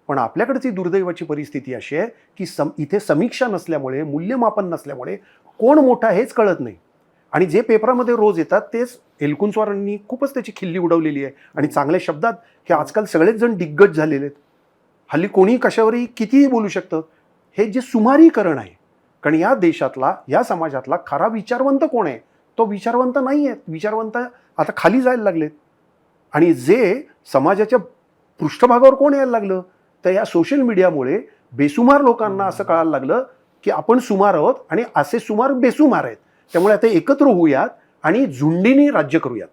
B: पण आपल्याकडची दुर्दैवाची परिस्थिती अशी आहे की इथे समीक्षा नसल्यामुळे, मूल्यमापन नसल्यामुळे कोण मोठा हेच कळत नाही. आणि जे पेपरामध्ये रोज येतात तेच एलकुंचवारांनी खूपच त्याची खिल्ली उडवलेली आहे. आणि चांगल्या शब्दात हे आजकाल सगळेच जण दिग्गज झालेले आहेत. हल्ली कोणी कशावरही कितीही बोलू शकतं. हे जे सुमारीकरण आहे, कारण या देशातला, या समाजातला खरा विचारवंत कोण आहे, तो विचारवंत नाही आहेत. विचारवंत आता खाली जायला लागलेत. आणि जे समाजाच्या पृष्ठभागावर कोण यायला लागलं, तर या सोशल मीडियामुळे बेसुमार लोकांना असं कळायला लागलं की आपण सुमार आहोत आणि असे सुमार बेसुमार आहेत. त्यामुळे आता एकत्र होऊयात आणि झुंडीने राज्य करूयात.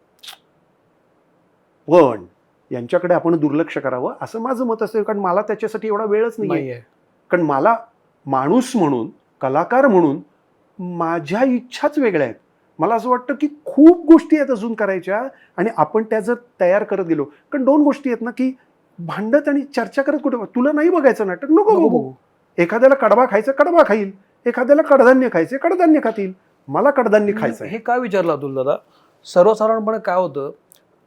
B: पण यांच्याकडे आपण दुर्लक्ष करावं असं माझं मत असेल, कारण मला त्याच्यासाठी एवढा वेळच नाही.
A: नाहीये.
B: कारण मला माणूस म्हणून, कलाकार म्हणून माझ्या इच्छाच वेगळ्या आहेत. मला असं वाटतं की खूप गोष्टी आहेत अजून करायच्या, आणि आपण त्या जर तयार करत गेलो, कारण दोन गोष्टी आहेत ना, की भांडत आणि चर्चा करत कुठे, तुला नाही बघायचं नाटक, नको बघू. एखाद्याला कडबा खायचं, कडबा खाईल. एखाद्याला कडधान्य खायचे, कडधान्य खातील. मला कडधान्य खायचं.
A: हे काय विचारलं अतुल दादा, सर्वसाधारणपणे काय होतं,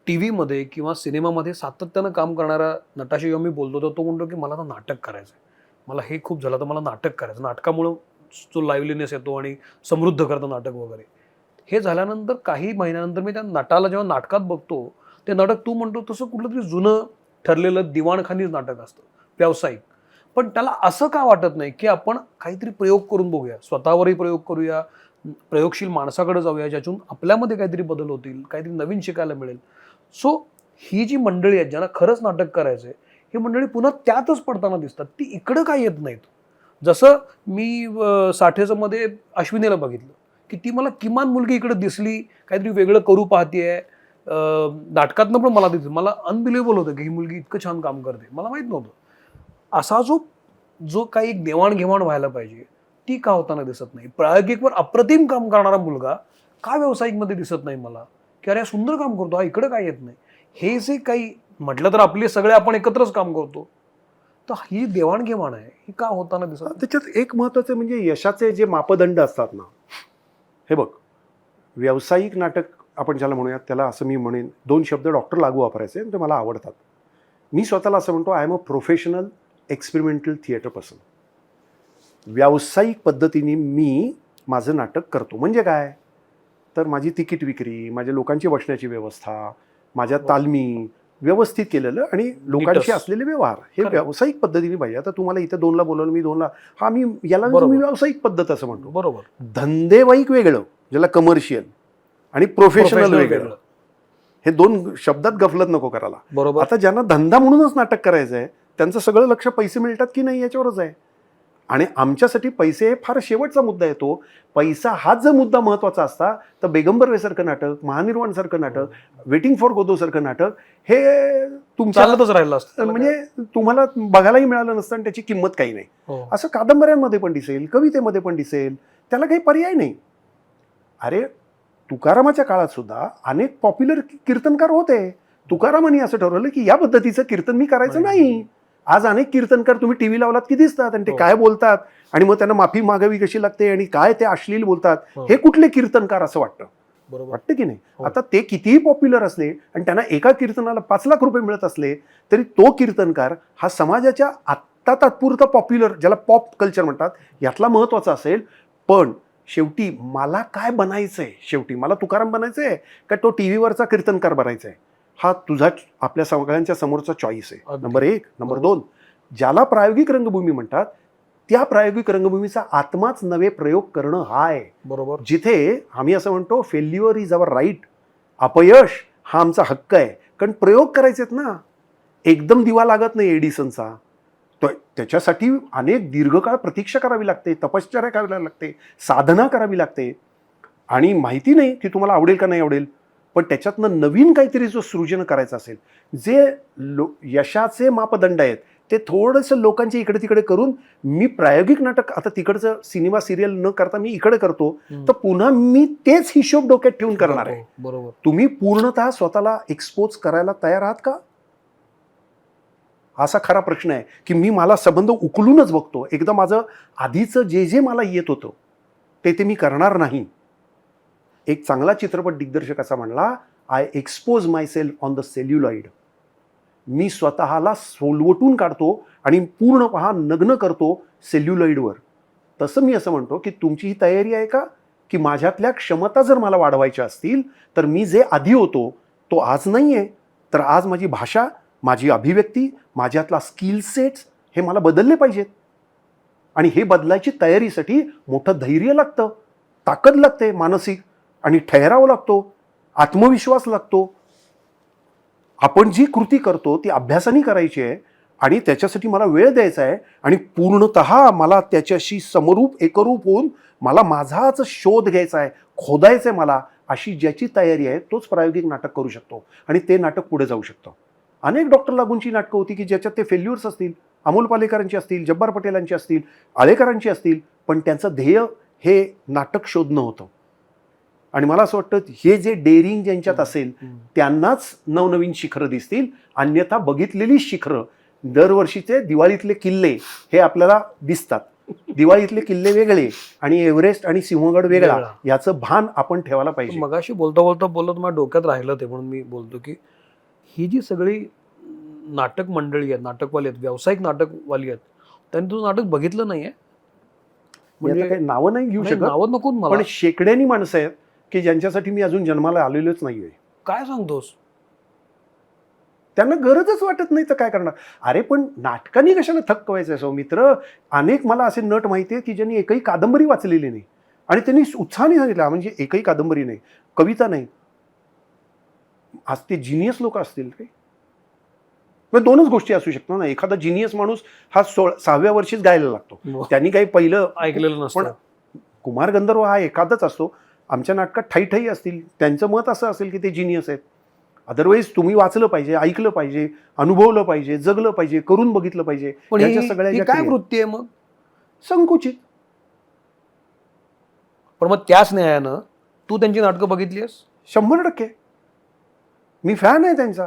A: टीव्हीमध्ये किंवा सिनेमामध्ये सातत्यानं काम करणाऱ्या नटाशी जेव्हा मी बोलतो तर तो म्हणतो की मला तर नाटक करायचं आहे, मला हे खूप झालं तर मला नाटक करायचं, नाटकामुळं जो लाईव्हलीनेस येतो आणि समृद्ध करतं नाटक वगैरे. हे झाल्यानंतर काही महिन्यानंतर मी त्या नटाला जेव्हा नाटकात बघतो, ते नाटक तू म्हणतो तसं कुठलं तरी जुनं ठरलेलं दिवाणखानीच नाटक असतं, व्यावसायिक. पण त्याला असं का वाटत नाही की आपण काहीतरी प्रयोग करून बघूया, स्वतःवरही प्रयोग करूया, प्रयोगशील माणसाकडे जाऊया, ज्यातून आपल्यामध्ये काहीतरी बदल होतील, काहीतरी नवीन शिकायला मिळेल. सो ही जी मंडळी आहेत ज्यांना खरंच नाटक करायचंय, ही मंडळी पुन्हा त्यातच पडताना दिसतात, ती इकडं काय येत नाहीत. जसं मी साठेचं मध्ये अश्विनीला बघितलं की ती मला किमान मुलगी इकडे दिसली, काहीतरी वेगळं करू पाहतेय. नाटकातनं पण मला दिसलं, मला अनबिलिव्हेबल होतं की ही मुलगी इतकं छान काम करते, मला माहित नव्हतं. असा जो काही एक देवाणघेवाण व्हायला पाहिजे ती का होताना दिसत नाही. प्रायोगिकवर अप्रतिम काम करणारा मुलगा का व्यावसायिकमध्ये दिसत नाही मला, की अरे सुंदर काम करतो, हा इकडे काय येत नाही. हे जे काही म्हटलं तर आपले सगळे आपण एकत्रच काम करतो, तर ही देवाणघेवाण आहे ही का होताना दिसत नाही.
B: त्याच्यात एक महत्वाचं म्हणजे यशाचे जे मापदंड असतात ना, हे बघ, व्यावसायिक नाटक आपण ज्याला म्हणूयात त्याला असं मी म्हणेन, दोन शब्द डॉक्टर लागू वापरायचे ते मला आवडतात. मी स्वतःला असं म्हणतो, I am a professional experimental theatre person. व्यावसायिक पद्धतीने मी माझं नाटक करतो. म्हणजे काय, तर माझी तिकीट विक्री, माझ्या लोकांची बसण्याची व्यवस्था, माझ्या तालमी व्यवस्थित केलेलं आणि लोकांशी असलेले व्यवहार हे व्यावसायिक पद्धतीने पाहिजे. आता तुम्हाला इथं 2ला बोलवलं, मी 2ला, हा मी याला मी व्यावसायिक पद्धत असं म्हणतो.
A: बरोबर.
B: धंदेवाईक वेगळं, ज्याला कमर्शियल, आणि प्रोफेशनल वेगळं. हे दोन शब्दात गफलत नको करायला.
A: बरोबर.
B: आता ज्यांना धंदा म्हणूनच नाटक करायचं आहे त्यांचं सगळं लक्ष पैसे मिळतात की नाही याच्यावरच आहे. आणि आमच्यासाठी पैसे फार शेवटचा मुद्दा येतो. पैसा हाच जर मुद्दा महत्वाचा असता तर बेगंबर वेसारखं नाटक, महानिर्वाण सारखं नाटक, वेटिंग फॉर गोदो सारखं नाटक हे
A: चालतच राहिलं असतं,
B: म्हणजे तुम्हाला बघायलाही मिळालं नसतं आणि त्याची किंमत काही नाही. असं कादंबऱ्यांमध्ये पण दिसेल, कवितेमध्ये पण दिसेल, त्याला काही पर्याय नाही. अरे तुकारामाच्या काळात सुद्धा अनेक पॉप्युलर कीर्तनकार होते. तुकारामांनी असं ठरवलं की या पद्धतीचं कीर्तन मी करायचं नाही. आज अनेक कीर्तनकार तुम्ही टीव्ही लावलात की दिसतात, आणि ते काय बोलतात आणि मग त्यांना माफी मागावी कशी लागते आणि काय ते अश्लील बोलतात. हे कुठले कीर्तनकार असं वाटतं, वाटतं की नाही. आता ते कितीही पॉप्युलर असले आणि त्यांना एका कीर्तनाला 5 लाख रुपये मिळत असले तरी तो कीर्तनकार हा समाजाच्या आत्ता तात्पुरता पॉप्युलर, ज्याला पॉप कल्चर म्हणतात, यातला महत्वाचा असेल. पण शेवटी मला काय बनायचंय, शेवटी मला तुकाराम बनायचंय का तो टीव्हीवरचा कीर्तनकार बनायचा आहे, हा तुझा आपल्या सगळ्यांच्या समोरचा चॉईस आहे. नंबर 1. नंबर 2, ज्याला प्रायोगिक रंगभूमी म्हणतात त्या प्रायोगिक रंगभूमीचा आत्माच नवे प्रयोग करणं हा आहे.
A: बरोबर.
B: जिथे आम्ही असं म्हणतो फेल्युअर इज अवर राईट, अपयश हा आमचा हक्क आहे. कारण प्रयोग करायचे आहेत ना, एकदम दिवा लागत नाही एडिसनचा. त्याच्यासाठी अनेक दीर्घकाळ प्रतीक्षा करावी लागते, तपश्चर्या करावी लागते, साधना करावी लागते. आणि माहिती नाही की तुम्हाला आवडेल का नाही आवडेल, पण त्याच्यातनं नवीन काहीतरी जो सृजन करायचं असेल, जे यशाचे मापदंड आहेत ते थोडंसं लोकांच्या इकडे तिकडे करून मी प्रायोगिक नाटक आता तिकडचं सिनेमा सिरियल न करता मी इकडे करतो, तर पुन्हा मी तेच हिशोब डोक्यात ठेवून करणार आहे.
A: बरोबर.
B: तुम्ही पूर्णतः स्वतःला एक्सपोज करायला तयार आहात का? असा खरा प्रश्न आहे की मी मला संबंध उकलूनच बघतो. एकदा माझं आधीचं जे मला येत होतं ते मी करणार नाही. एक चांगला चित्रपट दिग्दर्शक असा म्हणला, I expose myself on the celluloid. मी स्वतःला सोलवटून काढतो आणि पूर्णतः नग्न करतो सेल्युलॉइडवर. तसं मी असं म्हणतो की तुमची ही तयारी आहे का की माझ्यातल्या क्षमता जर मला वाढवायच्या असतील तर मी जे आधी होतो तो आज नाही आहे, तर आज माझी भाषा, माझी अभिव्यक्ती, माझ्यातला स्किल सेट्स हे मला बदलले पाहिजेत. आणि हे बदलायची तयारीसाठी मोठं धैर्य लागतं, ताकद लागते मानसिक, आणि ठहराव लागतो, आत्मविश्वास लागतो. आपण जी कृती करतो ती अभ्यासाने करायची आहे आणि त्याच्यासाठी मला वेळ द्यायचा आहे आणि पूर्णतः मला त्याच्याशी समरूप एकरूप होऊन मला माझाच शोध घ्यायचा आहे, खोदायचं आहे मला. अशी ज्याची तयारी आहे तोच प्रायोगिक नाटक करू शकतो आणि ते नाटक पुढे जाऊ शकतं. अनेक डॉक्टर लागूंची नाटकं होती की ज्याच्यात ते फेल्युअर्स असतील, अमोल पालेकरांची असतील, जब्बार पटेलांची असतील, आळेकरांची असतील, पण त्यांचं ध्येय हे नाटक शोधणं होतं. आणि मला असं वाटतं हे जे डेअरिंग ज्यांच्यात असेल त्यांनाच नवनवीन शिखरं दिसतील. अन्यथा बघितलेली शिखरं, दरवर्षीचे दिवाळीतले किल्ले हे आपल्याला दिसतात. दिवाळीतले किल्ले वेगळे आणि एव्हरेस्ट आणि सिंहगड वेगळा, याचं भान आपण ठेवायला पाहिजे.
A: मगाशी बोलता बोलता बोलत माझ्या डोक्यात राहिलं ते, म्हणून मी बोलतो की ही जी सगळी नाटक मंडळी आहेत, नाटकवाली आहेत, व्यावसायिक नाटकवाली आहेत, त्यांनी तुझं नाटक बघितलं नाहीये.
B: म्हणजे काही नावं नाही घेऊ शकत,
A: नावं नको मला,
B: पण शेकड्यानी माणसं आहेत की ज्यांच्यासाठी मी अजून जन्माला आलेलोच नाहीये.
A: काय सांगतोस?
B: त्यांना गरजच वाटत नाही तर काय करणार. अरे पण नाटकांनी कशाला थक्क व्हायचं सौमित्र. अनेक मला असे नट माहिती आहे की ज्यांनी एकही कादंबरी वाचलेली नाही आणि त्यांनी उत्साहाने सांगितलं, म्हणजे एकही कादंबरी नाही, कविता नाही. आज ते जिनियस लोक असतील रे. दोनच गोष्टी असू शकतात ना. एखादा जिनियस माणूस हा 6व्या वर्षीच गायला लागतो, त्यांनी काही पहिलं
A: ऐकलेलं नसतं.
B: पण कुमार गंधर्व हा एखादाच असतो. आमच्या नाटकात ठाई असतील, त्यांचं मत असं असेल की ते जिनियस आहेत. अदरवाईज तुम्ही वाचलं पाहिजे, ऐकलं पाहिजे, अनुभवलं पाहिजे, जगलं पाहिजे, करून बघितलं पाहिजे.
A: पण ही काय वृत्ती आहे मग?
B: संकुचित.
A: पण मग त्याच न्यायानं तू त्यांची नाटकं बघितली आहेस?
B: 100%. मी फॅन आहे त्यांचा,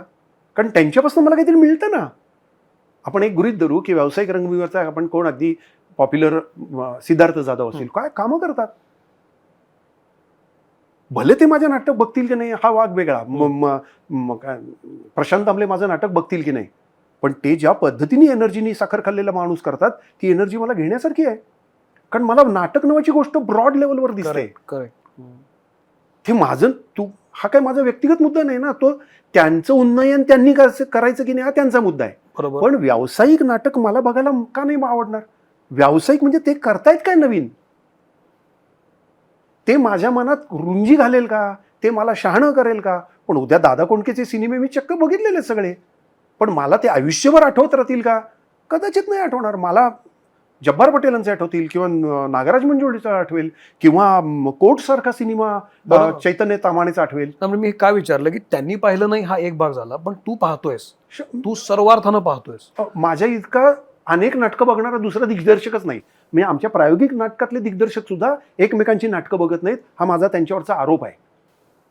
B: कारण त्यांच्यापासून मला काहीतरी मिळतं ना. आपण एक गृहीत धरू की व्यावसायिक रंगभूमीवरचा आपण कोण, अगदी पॉप्युलर सिद्धार्थ जाधव असतील, काय कामं करतात. भले ते माझं नाटक बघतील की नाही हा वाद वेगळा. प्रशांत आमले माझं नाटक बघतील की नाही, पण ते ज्या पद्धतीने एनर्जीनी साखर खाल्लेला माणूस करतात ती एनर्जी मला घेण्यासारखी आहे. कारण मला नाटक नावाची गोष्ट ब्रॉड लेवलवर दिसते. ते माझं हा काय माझा व्यक्तिगत मुद्दा नाही ना. तो त्यांचं उन्नयन त्यांनी करायचं की नाही हा त्यांचा मुद्दा आहे. पण व्यावसायिक नाटक मला बघायला का नाही आवडणार? व्यावसायिक म्हणजे ते करतायत काय नवीन, ते माझ्या मनात रुंजी घालेल का, ते मला शहाणं करेल का. पण उद्या दादा कोंडकेचे सिनेमे मी चक्क बघितलेले सगळे, पण मला ते आयुष्यभर आठवत राहतील का? कदाचित नाही आठवणार. मला जब्बार पटेलांचे आठवतील किंवा नागराज मंजुळेचा आठवेल किंवा कोर्ट सारखा सिनेमा चैतन्य तामाणेचा आठवेल.
A: त्यामुळे मी काय विचारलं की त्यांनी पाहिलं नाही हा एक भाग झाला, पण तू पाहतोयस, तू सर्वार्थानं पाहतोयस.
B: माझ्या इतका अनेक नाटकं बघणारा दुसरा दिग्दर्शकच नाही. मी आमच्या प्रायोगिक नाटकातले दिग्दर्शक सुद्धा एकमेकांची नाटकं बघत नाहीत, हा माझा त्यांच्यावरचा आरोप आहे.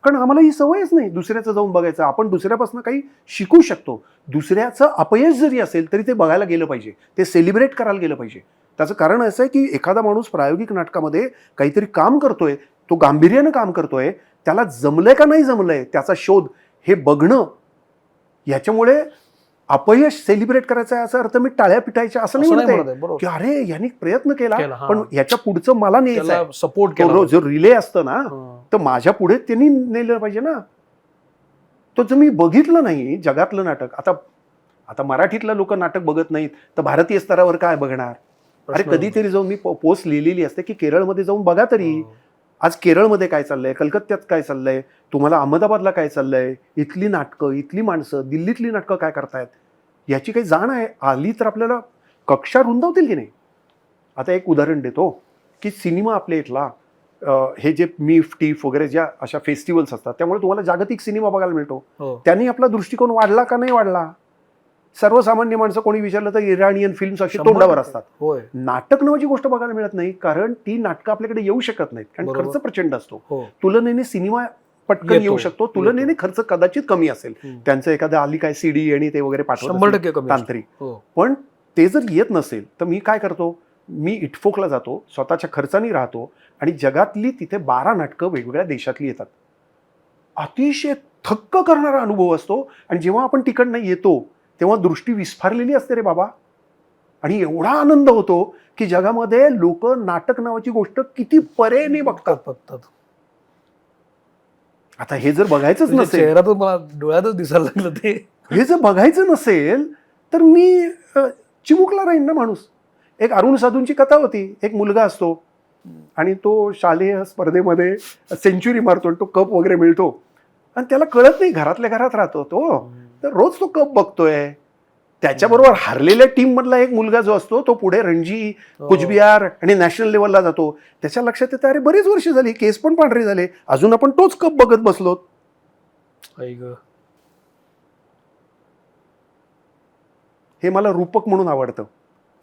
B: कारण आम्हाला ही सवयच नाही दुसऱ्याचं जाऊन बघायचं. आपण दुसऱ्यापासून काही शिकू शकतो. दुसऱ्याचं अपयश जरी असेल तरी ते बघायला गेलं पाहिजे, ते सेलिब्रेट करायला गेलं पाहिजे. त्याचं कारण असं आहे की एखादा माणूस प्रायोगिक नाटकामध्ये काहीतरी काम करतोय, तो गांभीर्यानं काम करतोय, त्याला जमलंय का नाही जमलंय त्याचा शोध हे बघणं. याच्यामुळे अपयश सेलिब्रेट करायचं आहे याचा अर्थ मी टाळ्या पिटायच्या असं नाही म्हणत की अरे यांनी प्रयत्न केला पण याच्या पुढचं मला न्यायचं,
A: सपोर्ट केला.
B: जो रिले असतं ना तर माझ्या पुढे त्यांनी नेलं पाहिजे ना. तो जर मी बघितलं नाही जगातलं नाटक, आता मराठीतलं लोक नाटक बघत नाहीत तर भारतीय स्तरावर काय बघणार. अरे कधीतरी जाऊन मी पोस्ट लिहिलेली असते की केरळमध्ये जाऊन बघा तरी. आज केरळमध्ये काय चाललंय, कलकत्त्यात काय चाललंय, तुम्हाला अहमदाबादला काय चाललंय, इथली नाटकं, इथली माणसं, दिल्लीतली नाटकं काय करतायत याची काही जाण आहे आली तर आपल्याला कक्षा रुंदावतील की नाही. आता एक उदाहरण देतो की सिनेमा आपल्या इथला हे जे मीफ टीफ वगैरे ज्या अशा फेस्टिवल्स असतात त्यामुळे तुम्हाला जागतिक सिनेमा बघायला मिळतो. त्यांनी आपला दृष्टिकोन वाढला का नाही वाढला? सर्वसामान्य माणसं कोणी विचारलं तर इराणियन फिल्म्स अशी
A: 100%
B: तोंडावर असतात.
A: होय.
B: नाटक नावाची गोष्ट बघायला मिळत नाही, कारण ती नाटकं आपल्याकडे येऊ शकत नाहीत, कारण
A: बरोबर.
B: खर्च प्रचंड असतो.
A: हो.
B: तुलनेने सिनेमा पटकन
A: येतो,
B: येऊ शकतो, तुलनेने खर्च कदाचित कमी असेल.
A: हम्म.
B: त्यांचं एखादं आली काय CD आणि ते वगैरे पाठवत
A: 100% कमी असतो.
B: तांत्रिक.
A: हो.
B: पण ते जर येत नसेल तर मी काय करतो, मी इटफोकला जातो, स्वतःच्या खर्चाने राहतो आणि जगातली तिथे 12 नाटकं वेगवेगळ्या देशातली येतात. अतिशय थक्क करणारा अनुभव असतो आणि जेव्हा आपण तिकडनं येतो तेव्हा दृष्टी विस्फारलेली असते रे बाबा. आणि एवढा आनंद होतो की जगामध्ये लोक नाटक नावाची गोष्ट किती परेने बघतात. आता हे जर बघायचंच
A: तुझ्या
B: नसेल,
A: चेहऱ्यातून मला डोळ्यातच दिसायला लागलं ते.
B: हे जर बघायचं नसेल तर मी चिमुकला राहीन ना माणूस. एक अरुण साधूंची कथा होती, एक मुलगा असतो आणि तो शालेय स्पर्धेमध्ये सेंचुरी मारतो आणि तो कप वगैरे मिळतो आणि त्याला कळत नाही, घरातल्या घरात राहतो तो, तर रोज तो कप बघतोय. त्याच्याबरोबर हारलेल्या टीम मधला एक मुलगा जो असतो तो पुढे रणजी, कुचबिहार आणि नॅशनल लेवलला जातो. त्याच्या लक्षात येतं, अरे बरीच वर्ष झाली, केस पण पांढरे झाले, अजून आपण तोच कप बघत बसलो. हे मला रूपक म्हणून आवडतं,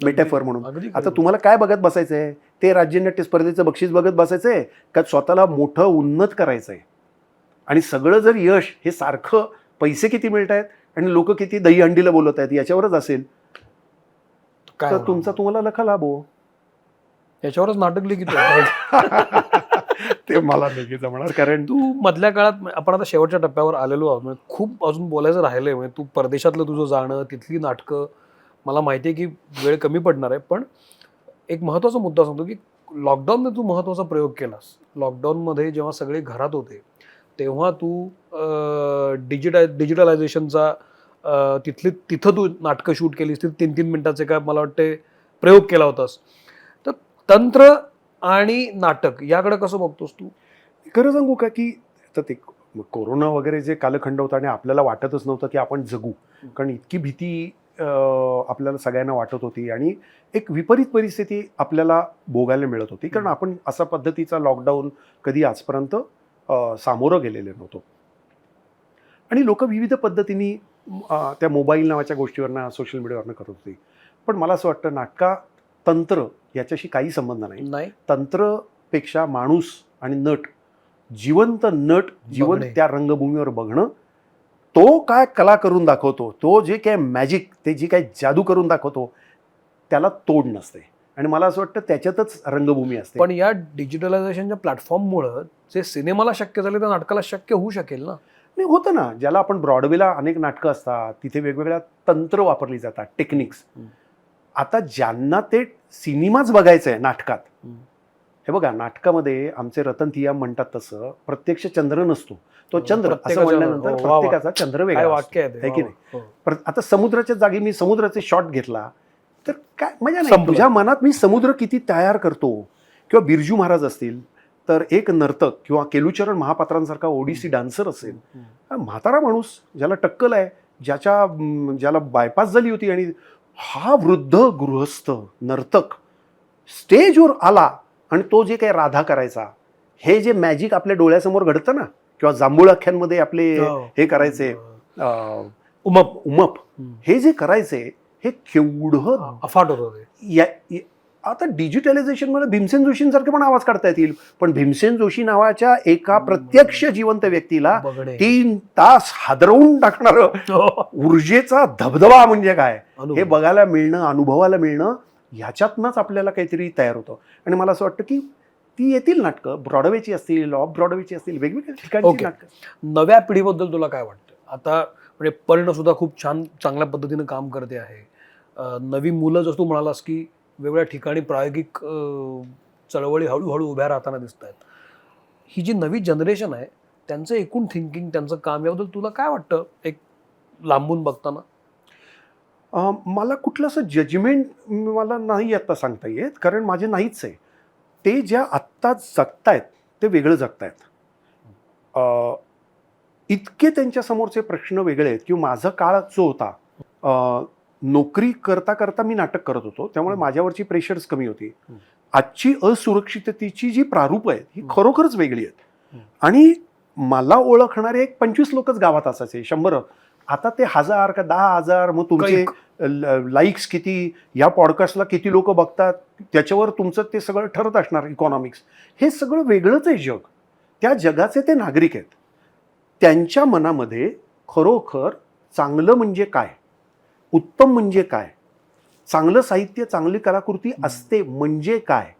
B: मेटाफर म्हणून. आता तुम्हाला काय बघत बसायचंय, ते राज्यनाट्य स्पर्धेचं बक्षीस बघत बसायचंय का स्वतःला मोठं उन्नत करायचंय? आणि सगळं जर यश हे सारखं पैसे किती मिळत आहेत आणि लोक किती दही अंडीला बोलत आहेत याच्यावरच असेल तर तुमचा तुम्हाला लखा लाभ हो.
A: याच्यावरच नाटक लिखित
B: ते मला नाही जमणार, कारण
A: तू मधल्या काळात, आपण आता शेवटच्या टप्प्यावर आलेलो आहोत, म्हणजे खूप अजून बोलायचं राहिलंय. म्हणजे तू परदेशातलं तुझं जाणं, तिथली नाटकं, मला माहिती आहे की वेळ कमी पडणार आहे, पण एक महत्त्वाचा मुद्दा सांगतो की लॉकडाऊनने तू महत्त्वाचा प्रयोग केलास. लॉकडाऊनमध्ये जेव्हा सगळे घरात होते तेव्हा तू डिजिटलायझेशनचा तिथं तू नाटकं शूट केलीस. 3-3 मिनिटाचे काय मला वाटते प्रयोग केला होतास. तर तंत्र आणि नाटक याकडे कसं बघतोस तू?
B: खरं सांगू का की आता ते कोरोना वगैरे जे कालखंड होता आणि आपल्याला वाटतच नव्हतं की आपण जगू, कारण इतकी भीती आपल्याला सगळ्यांना वाटत होती आणि एक विपरीत परिस्थिती आपल्याला भोगायला मिळत होती, कारण आपण असा पद्धतीचा लॉकडाऊन कधी आजपर्यंत सामोरं गेलेले नव्हतो. आणि लोक विविध पद्धतीने त्या मोबाईल नावाच्या गोष्टीवरनं, सोशल मीडियावरनं करत होती. पण मला असं वाटतं नाटका तंत्र याच्याशी काही संबंध नाही. तंत्रपेक्षा माणूस आणि नट, जिवंत त्या रंगभूमीवर बघणं, तो काय कला करून दाखवतो, तो जे काय मॅजिक, ते जी काय जादू करून दाखवतो, त्याला तोड नसते. आणि मला असं वाटतं त्याच्यातच रंगभूमी असते.
A: पण या डिजिटलायझेशनच्या प्लॅटफॉर्ममुळं जे सिनेमाला शक्य झाले त्या नाटकाला शक्य होऊ शकेल ना?
B: नाही, होतं ना. ज्याला आपण ब्रॉडवेला अनेक नाटकं असतात, तिथे वेगवेगळ्या तंत्र वापरली जातात, टेक्निक्स. आता ज्यांना ते सिनेमाच बघायचं आहे नाटकात, हे बघा, नाटकामध्ये आमचे रतन थियाम म्हणतात तसं प्रत्यक्ष चंद्र नसतो. तो चंद्र असं म्हणल्यानंतर प्रत्येकाचा चंद्र वेगळा
A: वाक्य
B: आहे की नाही? आता समुद्राच्या जागी मी समुद्राचे शॉट घेतला तर काय मजा नाही. तुझ्या मनात मी समुद्र किती तयार करतो. किंवा बिरजू महाराज असतील तर एक नर्तक किंवा केलुचरण महापात्रांसारखा ओडिसी डान्सर असेल, म्हातारा माणूस ज्याला टक्कल आहे, ज्याला बायपास झाली होती, आणि हा वृद्ध गृहस्थ नर्तक स्टेजवर आला आणि तो जे काही राधा करायचा, हे जे मॅजिक आपल्या डोळ्यासमोर घडतं ना, किंवा जांभूळाख्यांमध्ये आपले हे करायचे उमप, हे जे करायचे, हे केवढं
A: अफाट होतं.
B: आता डिजिटलायझेशन मध्ये भीमसेन जोशींसारखे पण आवाज काढता येतील, पण भीमसेन जोशी नावाच्या एका प्रत्यक्ष जिवंत व्यक्तीला 3 तास हादरवून टाकणारं ऊर्जेचा धबधबा म्हणजे काय, हे बघायला मिळणं, अनुभवायला मिळणं, ह्याच्यातनंच आपल्याला काहीतरी तयार होतं. आणि मला असं वाटतं की ती येतील नाटकं, ब्रॉडवेची असतील, ऑफ ब्रॉडवेची असतील, वेगवेगळ्या ठिकाणची नाटकं.
A: नव्या पिढीबद्दल तुला काय वाटतं? आता म्हणजे पर्ण सुद्धा खूप चांगल्या पद्धतीनं काम करते आहे. नवी मुलं, जसं तू म्हणालास की वेगवेगळ्या ठिकाणी प्रायोगिक चळवळी हळूहळू उभ्या राहताना दिसत आहेत. ही जी नवी जनरेशन आहे त्यांचं एकूण थिंकिंग, त्यांचं काम, याबद्दल तुला काय वाटतं एक लांबून बघताना?
B: मला कुठलं असं जजमेंट मला नाही आता सांगता येत, कारण माझे नाहीच आहे. ते ज्या आत्ता जगतायत ते वेगळं जगतायत. इतके त्यांच्या समोरचे प्रश्न वेगळे आहेत. किंवा माझा काळ जो होता, नोकरी करता करता मी नाटक करत होतो, त्यामुळे माझ्यावरची प्रेशर्स कमी होती. आजची असुरक्षिततेची जी प्रारूप आहेत ही खरोखरच वेगळी आहेत. आणि मला ओळखणारे एक 25 लोकच गावात असायचे, 100. आता ते 1000 का 10,000, मग तुमचे लाईक्स किती, या पॉडकास्टला किती लोक बघतात, त्याच्यावर तुमचं ते सगळं ठरत असणार. इकॉनॉमिक्स हे सगळं वेगळंच आहे जग. त्या जगाचे ते नागरिक आहेत. त्यांच्या मनामध्ये खरोखर चांगलं म्हणजे काय, उत्तम म्हणजे काय, चांगलं साहित्य, चांगली कलाकृती असते म्हणजे काय,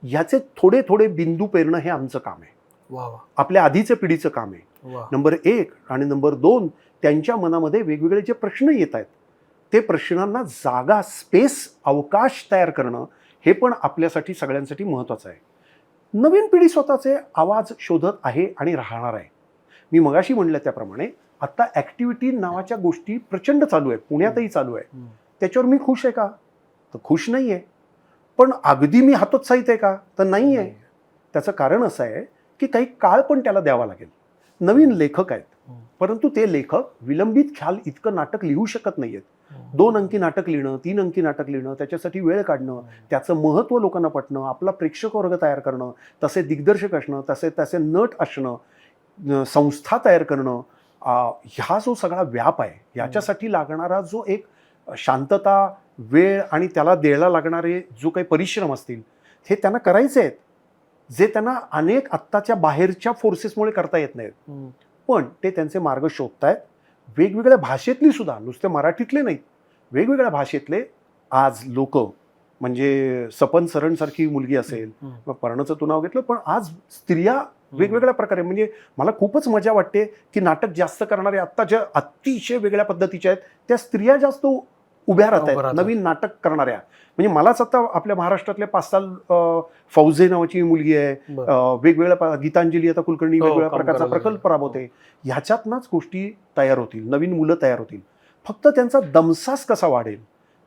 B: ह्याचे थोडे थोडे बिंदू पेरणं हे आमचं काम आहे.
A: वा वा
B: आपल्या आधीच्या पिढीचं काम आहे.
A: वा.
B: नंबर 1 आणि नंबर 2, त्यांच्या मनामध्ये वेगवेगळे जे प्रश्न येत आहेत ते प्रश्नांना जागा, स्पेस, अवकाश तयार करणं हे पण आपल्यासाठी सगळ्यांसाठी महत्त्वाचं आहे. नवीन पिढी स्वतःचे आवाज शोधत आहे आणि राहणार आहे. मी मगाशी म्हणलं त्याप्रमाणे आता ॲक्टिव्हिटी नावाच्या गोष्टी प्रचंड चालू आहेत, पुण्यातही चालू आहे. त्याच्यावर मी खुश आहे का? तर खुश नाही आहे. पण अगदी मी हतोत्साहित आहे का? तर नाही आहे. त्याचं कारण असं आहे की काही काळ पण त्याला द्यावा लागेल. नवीन लेखक आहेत, परंतु ते लेखक विलंबित ख्याल इतकं नाटक लिहू शकत नाहीयेत. 2 अंकी नाटक लिहिणं, 3 अंकी नाटक लिहिणं, त्याच्यासाठी वेळ काढणं, त्याचं महत्त्व लोकांना पटणं, आपला प्रेक्षक वर्ग तयार करणं, तसे दिग्दर्शक असणं, तसे नट असणं, संस्था तयार करणं, ह्या जो सगळा व्याप आहे याच्यासाठी लागणारा जो एक शांतता, वेळ आणि त्याला द्यायला लागणारे जो काही परिश्रम असतील हे त्यांना करायचे आहेत, जे त्यांना अनेक आत्ताच्या बाहेरच्या फोर्सेसमुळे करता येत नाहीत. पण ते त्यांचे मार्ग शोधतायत. वेगवेगळ्या भाषेतली सुद्धा, नुसते मराठीतले नाहीत, वेगवेगळ्या भाषेतले आज लोक, म्हणजे सपन सरणसारखी मुलगी असेल, पर्णचं तू नाव घेतलं, पण आज स्त्रिया वेगवेगळ्या प्रकारे, म्हणजे मला खूपच मजा वाटते की नाटक जास्त करणारे आत्ता ज्या अतिशय वेगळ्या पद्धतीच्या आहेत त्या स्त्रिया जास्त उभ्या राहत आहेत नवीन नाटक करणाऱ्या. म्हणजे मलाच आता आपल्या महाराष्ट्रातल्या 5 फौजे नावाची मुलगी आहे, वेगवेगळ्या गीतांजली आता कुलकर्णी वेगवेगळ्या प्रकारचा प्रकल्प राबवते. ह्याच्यातनंच गोष्टी तयार होतील, नवीन मुलं तयार होतील. फक्त त्यांचा दमसास कसा वाढेल,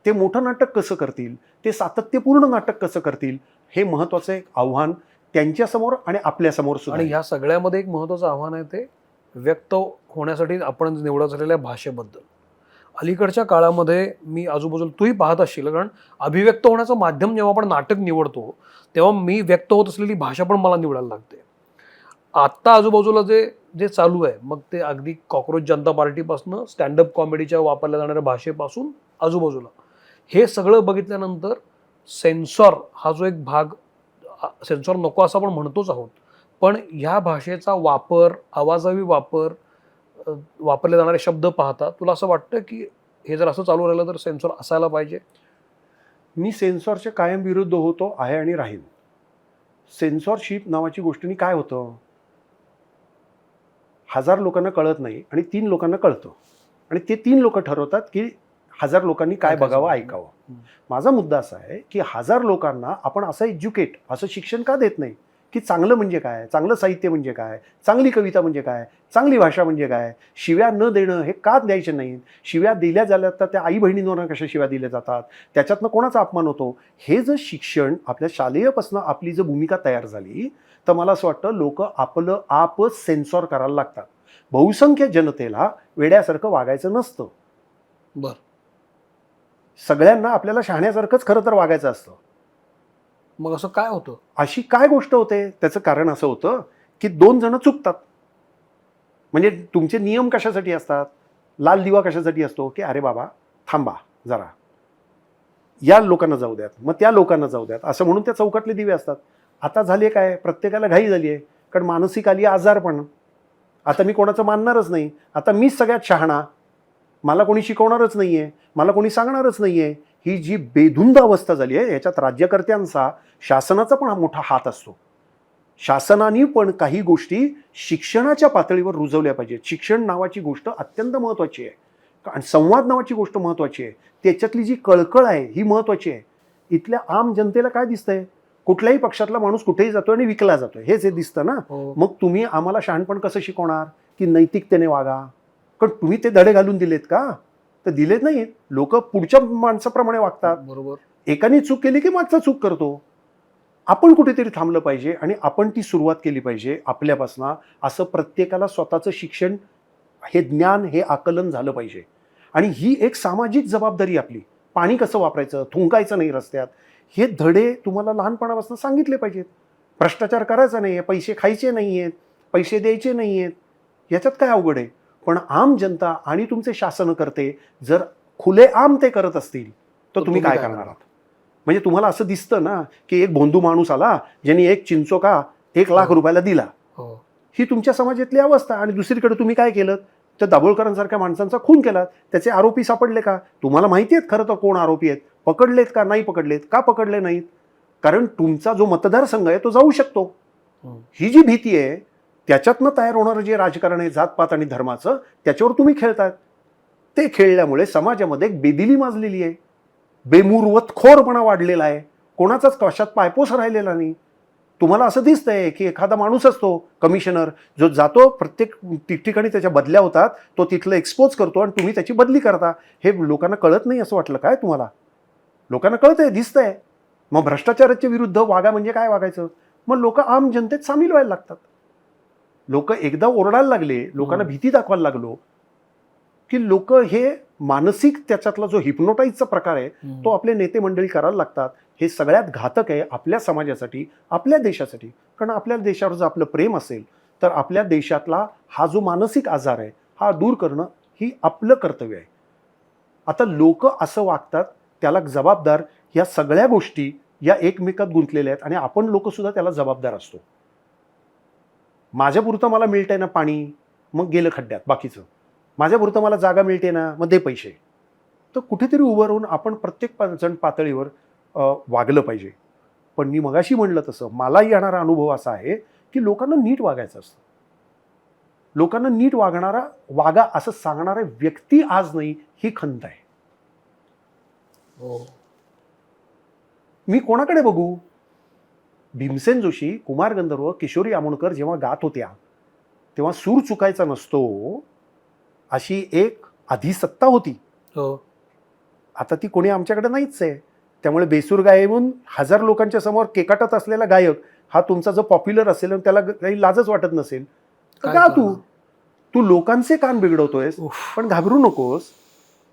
B: ते मोठं नाटक कसं करतील, ते सातत्यपूर्ण नाटक कसं करतील, हे महत्त्वाचं एक आव्हान त्यांच्यासमोर आणि आपल्यासमोर सुद्धा.
A: आणि ह्या सगळ्यामध्ये एक महत्त्वाचं आव्हान आहे ते व्यक्त होण्यासाठी आपण निवडत झालेल्या भाषेबद्दल. अलीकडच्या काळामध्ये मी आजूबाजूला तूही पाहत असशील, कारण अभिव्यक्त होण्याचं माध्यम जेव्हा आपण नाटक निवडतो तेव्हा मी व्यक्त होत असलेली भाषा पण मला निवडायला लागते. आत्ता आजूबाजूला जे जे चालू आहे, मग ते अगदी कॉक्रोच जनता पार्टीपासून स्टँडअप कॉमेडीच्या वापरल्या जाणाऱ्या भाषेपासून आजूबाजूला हे सगळं बघितल्यानंतर सेन्सॉर हा जो एक भाग, सेन्सॉर नको असं आपण म्हणतोच आहोत, पण ह्या भाषेचा वापर, आवाजावी वापर, वापरले जाणारे शब्द पाहता तुला असं वाटतं की हे जर असं चालू राहिलं तर सेन्सॉर असायला पाहिजे?
B: मी सेन्सॉरच्या कायम विरुद्ध होतो, आहे आणि राहील. सेन्सॉरशिप नावाची गोष्टीने काय होतं, 1000 लोकांना कळत नाही आणि 3 लोकांना कळतं, आणि ते 3 लोक ठरवतात की 1000 लोकांनी काय बघावं, ऐकावं. माझा मुद्दा असा आहे की 1000 लोकांना आपण असं एज्युकेट, असं शिक्षण का देत नाही की चांगलं म्हणजे काय, चांगलं साहित्य म्हणजे काय, चांगली कविता म्हणजे काय, चांगली भाषा म्हणजे काय, शिव्या न देणं हे का द्यायचे नाहीत, शिव्या दिल्या झाल्या तर त्या आई बहिणींवरनं कशा शिव्या दिल्या जातात, त्याच्यातनं कोणाचा अपमान होतो, हे जर शिक्षण आपल्या शालेयपासून आपली जर भूमिका तयार झाली तर मला असं वाटतं लोक आपलं आपच सेन्सॉर करायला लागतात. बहुसंख्य जनतेला वेड्यासारखं वागायचं नसतं.
A: बर,
B: सगळ्यांना आपल्याला शहाण्यासारखंच खरं तर वागायचं असतं.
A: मग असं काय होतं?
B: अशी काय गोष्ट होते? त्याचं कारण असं होतं की 2 जण चुकतात. म्हणजे तुमचे नियम कशासाठी असतात, लाल दिवा कशासाठी असतो की अरे बाबा थांबा जरा, या लोकांना जाऊ द्यात, मग त्या लोकांना जाऊ द्यात, असं म्हणून त्या चौकातले दिवे असतात. आता झाले काय, प्रत्येकाला घाई झाली आहे, कारण मानसिक आली आजारपण. आता मी कोणाचं मानणारच नाही, आता मीच सगळ्यात शहाणा, मला कोणी शिकवणारच नाही आहे, मला कोणी सांगणारच नाही आहे. ही जी बेधुंद अवस्था झाली आहे, ह्याच्यात राज्यकर्त्यांचा, शासनाचा पण मोठा हात असतो. शासनाने पण काही गोष्टी शिक्षणाच्या पातळीवर रुजवल्या पाहिजेत. शिक्षण नावाची गोष्ट अत्यंत महत्त्वाची आहे, आणि संवाद नावाची गोष्ट महत्त्वाची आहे. त्याच्यातली जी कळकळ आहे ही महत्त्वाची आहे. इथल्या आम जनतेला काय दिसतंय, कुठल्याही पक्षातला माणूस कुठेही जातोय आणि विकला जातोय, हेच हे दिसतं ना. मग तुम्ही आम्हाला शहाणपण कसं शिकवणार की नैतिकतेने वागा? कारण तुम्ही ते धडे घालून दिलेत का? तर दिलेत नाहीत. लोक पुढच्या माणसाप्रमाणे वागतात.
A: बरोबर.
B: एकाने चूक केली की मागचा चूक करतो. आपण कुठेतरी थांबलं पाहिजे आणि आपण ती सुरुवात केली पाहिजे आपल्यापासून. असं प्रत्येकाला स्वतःचं शिक्षण, हे ज्ञान, हे आकलन झालं पाहिजे. आणि ही एक सामाजिक जबाबदारी आपली. पाणी कसं वापरायचं, थुंकायचं नाही रस्त्यात, हे धडे तुम्हाला लहानपणापासून सांगितले पाहिजेत. भ्रष्टाचार करायचा नाही आहे, पैसे खायचे नाही आहेत, पैसे द्यायचे नाही आहेत, याच्यात काय अवघड आहे? पण आम जनता आणि तुमचे शासनकर्ते जर खुलेआम ते करत असतील तर तुम्ही काय करणार आहात? म्हणजे तुम्हाला असं दिसतं ना की एक भोंदू माणूस आला ज्यांनी एक चिंचोका 1,00,000 रुपयाला दिला, ही तुमच्या समाजातली अवस्था. आणि दुसरीकडे तुम्ही काय केलं, तर दाभोळकरांसारख्या माणसांचा खून केला. त्याचे आरोपी सापडले का? तुम्हाला माहिती आहेत खरं तर कोण आरोपी आहेत? पकडलेत का? नाही पकडलेत का? पकडले नाहीत कारण तुमचा जो मतदारसंघ आहे तो जाऊ शकतो. ही जी भीती आहे त्याच्यातनं तयार होणारं जे राजकारण आहे जातपात आणि धर्माचं, त्याच्यावर तुम्ही खेळतात. ते खेळल्यामुळे समाजामध्ये एक बेदिली माजलेली आहे, बेमुरवतखोरपणा वाढलेला आहे, कोणाचाच कशात पायपोस राहिलेला नाही. तुम्हाला असं दिसतंय की एखादा माणूस असतो कमिशनर जो जातो, प्रत्येक ठिकठिकाणी त्याच्या बदल्या होतात, तो तिथलं एक्सपोज करतो आणि तुम्ही त्याची बदली करता. हे लोकांना कळत नाही असं वाटलं काय तुम्हाला? लोकांना कळतंय, दिसतंय. मग भ्रष्टाचाराच्या विरुद्ध वागा म्हणजे काय वागायचं? मग लोक आम जनतेत सामील व्हायला लागतात. लोक एकदा ओरडायला लागले, लोकांना भीती दाखवायला लागलो की लोक हे मानसिक त्याच्यातला जो हिप्नोटाईजचा प्रकार आहे तो आपले नेते मंडळी करायला लागतात. हे सगळ्यात घातक आहे आपल्या समाजासाठी, आपल्या देशासाठी. कारण आपल्या देशावर जर आपलं प्रेम असेल तर आपल्या देशातला हा जो मानसिक आजार आहे हा दूर करणं ही आपलं कर्तव्य आहे. आता लोक असं वागतात, त्याला जबाबदार या सगळ्या गोष्टी या एकमेकात गुंतलेल्या आहेत आणि आपण लोक सुद्धा त्याला जबाबदार असतो. माझ्यापुरतं मला मिळतंय ना पाणी, मग गेलं खड्ड्यात. बाकीचं माझ्यापुरतं मला जागा मिळते ना, मग दे पैसे. तर कुठेतरी उभं राहून आपण प्रत्येक जण पातळीवर वागलं पाहिजे. पण मी मगाशी म्हणलं तसं मला येणारा अनुभव असा आहे की लोकांना नीट वागायचं असतं. लोकांना नीट वागा असं सांगणारा व्यक्ती आज नाही, ही खंत आहे. मी कोणाकडे बघू? भीमसेन जोशी, कुमार गंधर्व, किशोरी आमोणकर जेव्हा गात होत्या तेव्हा सूर चुकायचा नसतो अशी एक अधिसत्ता होती. आता ती कोणी आमच्याकडे नाहीच आहे. त्यामुळे बेसूर गायबून 1000 लोकांच्या समोर केकाटत असलेला गायक हा तुमचा जो पॉप्युलर असेल आणि त्याला काही लाजच वाटत नसेल तर गा तू लोकांचे कान बिघडवतोयस. पण घाबरू नकोस.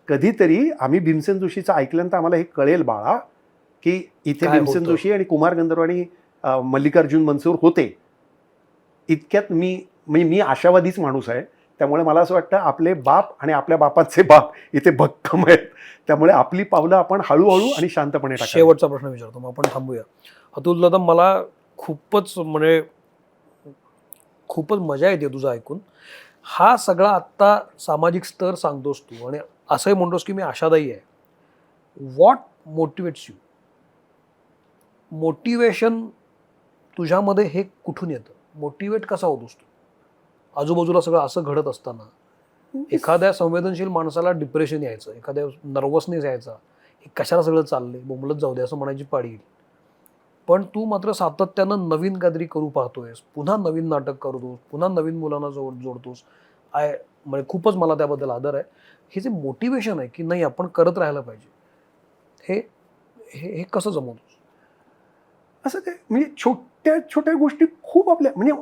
B: कधीतरी आम्ही भीमसेन जोशीचं ऐकल्यानंतर आम्हाला हे कळेल बाळा की इथे भीमसेन जोशी आणि कुमार गंधर्व आणि मल्लिकार्जुन मनसूर होते. इतक्यात मी आशावादीच माणूस आहे. त्यामुळे मला असं वाटतं आपले बाप आणि आपल्या बापांचे बाप इथे भक्कम आहेत. त्यामुळे आपली पावलं आपण हळूहळू आणि शांतपणे टाका.
A: शेवटचा प्रश्न विचारतो, मग आपण थांबूया. अतुल दादा, मला खूपच मजा येते तुझं ऐकून. हा सगळा आत्ता सामाजिक स्तर सांगतोस तू आणि असंही म्हणतोस की मी आशादायी आहे. What motivates you? मोटिवेशन तुझ्यामध्ये हे कुठून येतं? मोटिवेट कसा होतोस तू? आजूबाजूला सगळं असं घडत असताना एखाद्या संवेदनशील माणसाला डिप्रेशन यायचं, एखाद्या नर्वसनेस यायचा, हे कशाला सगळं चाललंय, बोंबलत जाऊ दे असं म्हणायची पाळी येईल. पण तू मात्र सातत्यानं नवीन काहीतरी करू पाहतोयस, पुन्हा नवीन नाटक करतोस, पुन्हा नवीन मुलांना जोडतोस. म्हणजे खूपच मला त्याबद्दल आदर आहे. हे जे मोटिवेशन आहे की नाही आपण करत राहायला पाहिजे, हे हे कसं जमवतोस?
B: असं काय म्हणजे छोट्या छोट्या गोष्टी खूप आपल्या म्हणजे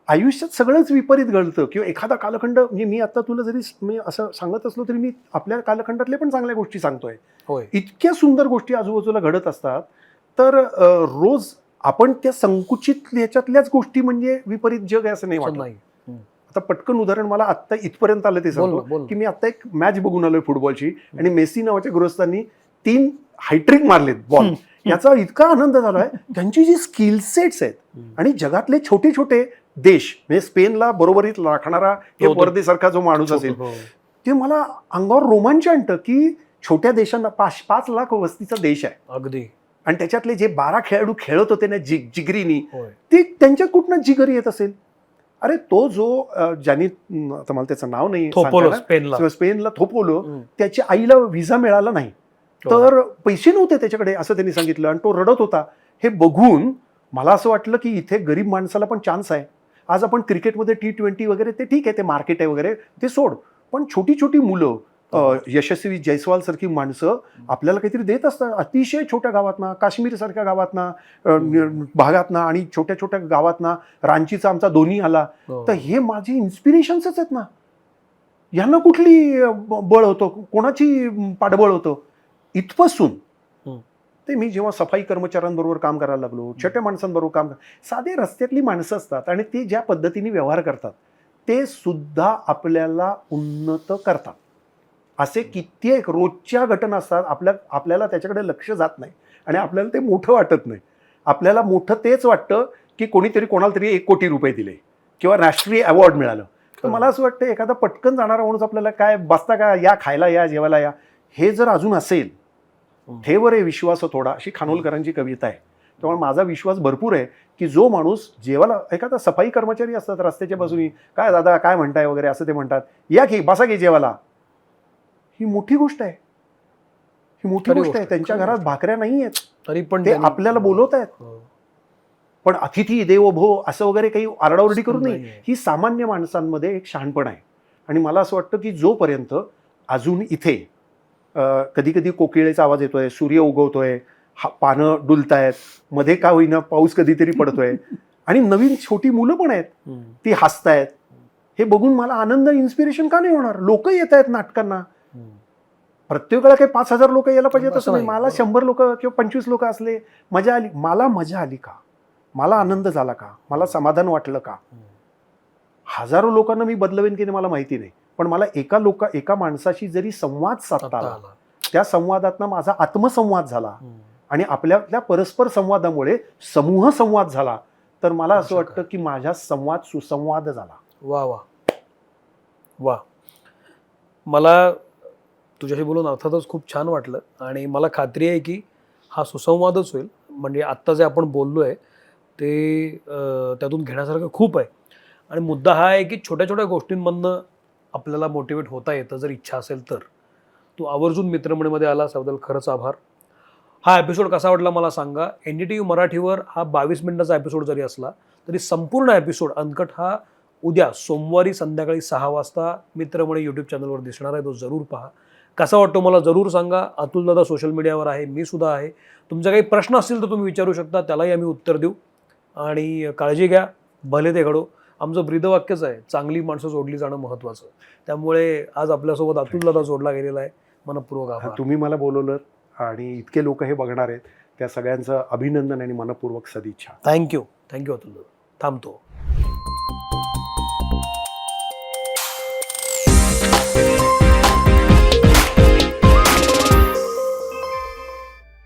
B: आयुष्यात सगळंच विपरीत घडतं किंवा एखादा कालखंड म्हणजे मी आता तुला जरी मी असं सांगत असलो तरी मी आपल्या कालखंडातल्या पण चांगल्या गोष्टी सांगतोय. इतक्या सुंदर गोष्टी आजूबाजूला घडत असतात. तर रोज आपण त्या संकुचित ह्याच्यातल्याच गोष्टी म्हणजे विपरीत जग आहे असं नाही वाटत. आता पटकन उदाहरण मला आत्ता इथपर्यंत आलं ते सांगतो की मी आता एक मॅच बघून आलोय फुटबॉलची आणि मेसी नावाच्या गृहस्थांनी 3 हायट्रिक मारलेत बॉल. याचा इतका आनंद झालाय. त्यांची जी स्किल सेट्स आहेत आणि जगातले छोटे छोटे देश म्हणजे स्पेनला बरोबरीत राखणारा वर्दे सारखा जो माणूस असेल ते मला अंगावर रोमांच आणतं की छोट्या देशांना 5 लाख वस्तीचा देश आहे
A: अगदी.
B: आणि त्याच्यातले जे 12 खेळाडू खेळत होते ना जिगरीनी, ते त्यांच्यात कुठनं जिगर येत असेल? अरे तो जो ज्यांनी आता मला त्याचं नाव नाही स्पेनला थोपवलं, त्याच्या आईला व्हिसा मिळाला नाही तर पैसे नव्हते त्याच्याकडे असं त्यांनी सांगितलं आणि तो रडत होता. हे बघून मला असं वाटलं की इथे गरीब माणसाला पण चान्स आहे. आज आपण क्रिकेटमध्ये T20 वगैरे ते ठीक आहे, ते मार्केट आहे वगैरे ते सोड, पण छोटी छोटी मुलं यशस्वी जयस्वाल सारखी माणसं आपल्याला काहीतरी देत असतात. अतिशय छोट्या गावातना, काश्मीर सारख्या गावातना, भागातना आणि छोट्या छोट्या गावातना, रांचीचा आमचा धोनी आला. तर हे माझी इन्स्पिरेशन्सच आहेत ना. यांना कुठली बळ होतं, कोणाची पाठबळ होतं? इथपासून ते मी जेव्हा सफाई कर्मचाऱ्यांबरोबर काम करायला लागलो, छोट्या माणसांबरोबर साधे रस्त्यातली माणसं असतात आणि ते ज्या पद्धतीने व्यवहार करतात ते सुद्धा आपल्याला उन्नत करतात. असे कित्येक रोजच्या घटना असतात, आपल्याला त्याच्याकडे लक्ष जात नाही आणि आपल्याला ते मोठं वाटत नाही. आपल्याला मोठं तेच वाटतं की कोणीतरी कोणाला तरी 1 कोटी रुपये दिले किंवा राष्ट्रीय अवॉर्ड मिळालं. तर मला असं वाटतं एखादा पटकन जाणारा माणूस आपल्याला काय बसता का, या खायला या, जेवायला या, हे जर अजून असेल, ठेव रे विश्वास थोडा, अशी खानोलकरांची कविता आहे. त्यामुळे माझा विश्वास भरपूर आहे की जो माणूस जेवायला, एखादा सफाई कर्मचारी असतात रस्त्याच्या बाजूनी, काय दादा काय म्हणताय वगैरे असं ते म्हणतात, या की बसा की जेवायला, ही मोठी गोष्ट आहे. ही मोठी गोष्ट आहे. त्यांच्या घरात भाकऱ्या नाही आहेत
A: तरी पण
B: ते आपल्याला बोलवत आहेत. पण अतिथी देवो भव असं वगैरे काही आरडाओरडी करू नये. ही सामान्य माणसांमध्ये एक शहाणपण आहे. आणि मला असं वाटतं की जोपर्यंत अजून इथे कधी कधी कोकिळेचा आवाज येतोय, सूर्य उगवतोय, पानं डुलतायत, मध्ये का होईना पाऊस कधीतरी पडतोय आणि नवीन छोटी मुलं पण आहेत, ती हसतायत, हे बघून मला आनंद, इन्स्पिरेशन का नाही होणार? लोक येत आहेत नाटकांना. प्रत्येक वेळा काही 5,000 लोक यायला पाहिजेत असं नाही. मला 100 लोक किंवा 25 लोक असले मजा आली. मला मजा आली का? मला आनंद झाला का? मला समाधान वाटलं का? हजारो लोकांना मी बदलवेन की नाही मला माहिती नाही, पण मला एका माणसाशी जरी संवाद साधता आला, त्या संवादातनं माझा आत्मसंवाद झाला आणि आपल्या परस्पर संवादामुळे समूह संवाद झाला, तर मला असं वाटतं की माझा संवाद सुसंवाद झाला.
A: वा वा वा. मला तुझ्याशी बोलून अर्थातच खूप छान वाटलं आणि मला खात्री आहे की हा सुसंवादच होईल. म्हणजे आत्ता जे आपण बोललो आहे ते त्यातून घेण्यासारखं खूप आहे. आणि मुद्दा हा आहे की छोट्या छोट्या गोष्टींमधनं आपल्याला मोटिवेट होता येतं जर इच्छा असेल तर. तू आवर्जून मित्रमंडळीमध्ये आलास त्याबद्दल खरंच आभार. हा एपिसोड कसा वाटला मला सांगा. NDTV मराठीवर हा 22 मिनिटाचा एपिसोड जरी असला तरी संपूर्ण एपिसोड अनकट हा उद्या सोमवारी संध्याकाळी 6 वाजता मित्रमंडळी यूट्यूब चॅनलवर दिसणार आहे. तो जरूर पहा. कसा वाटतो मला जरूर सांगा. अतुल दादा सोशल मीडियावर आहे, मी सुद्धा आहे. तुमचे काही प्रश्न असतील तर तुम्ही विचारू शकता, त्यालाही आम्ही उत्तर देऊ. आणि काळजी घ्या, भले ते घडो. आमचं ब्रीदवाक्यच आहे, चांगली माणसं जोडली जाणं महत्त्वाचं. त्यामुळे आज आपल्यासोबत अतुल दादा जोडला गेलेला आहे. मनपूर्वक आभार.
B: तुम्ही मला बोलवलं आणि इतके लोक हे बघणार आहेत, त्या सगळ्यांचं अभिनंदन आणि मनपूर्वक सदिच्छा.
A: थँक्यू अतुल दादा. थांबतो.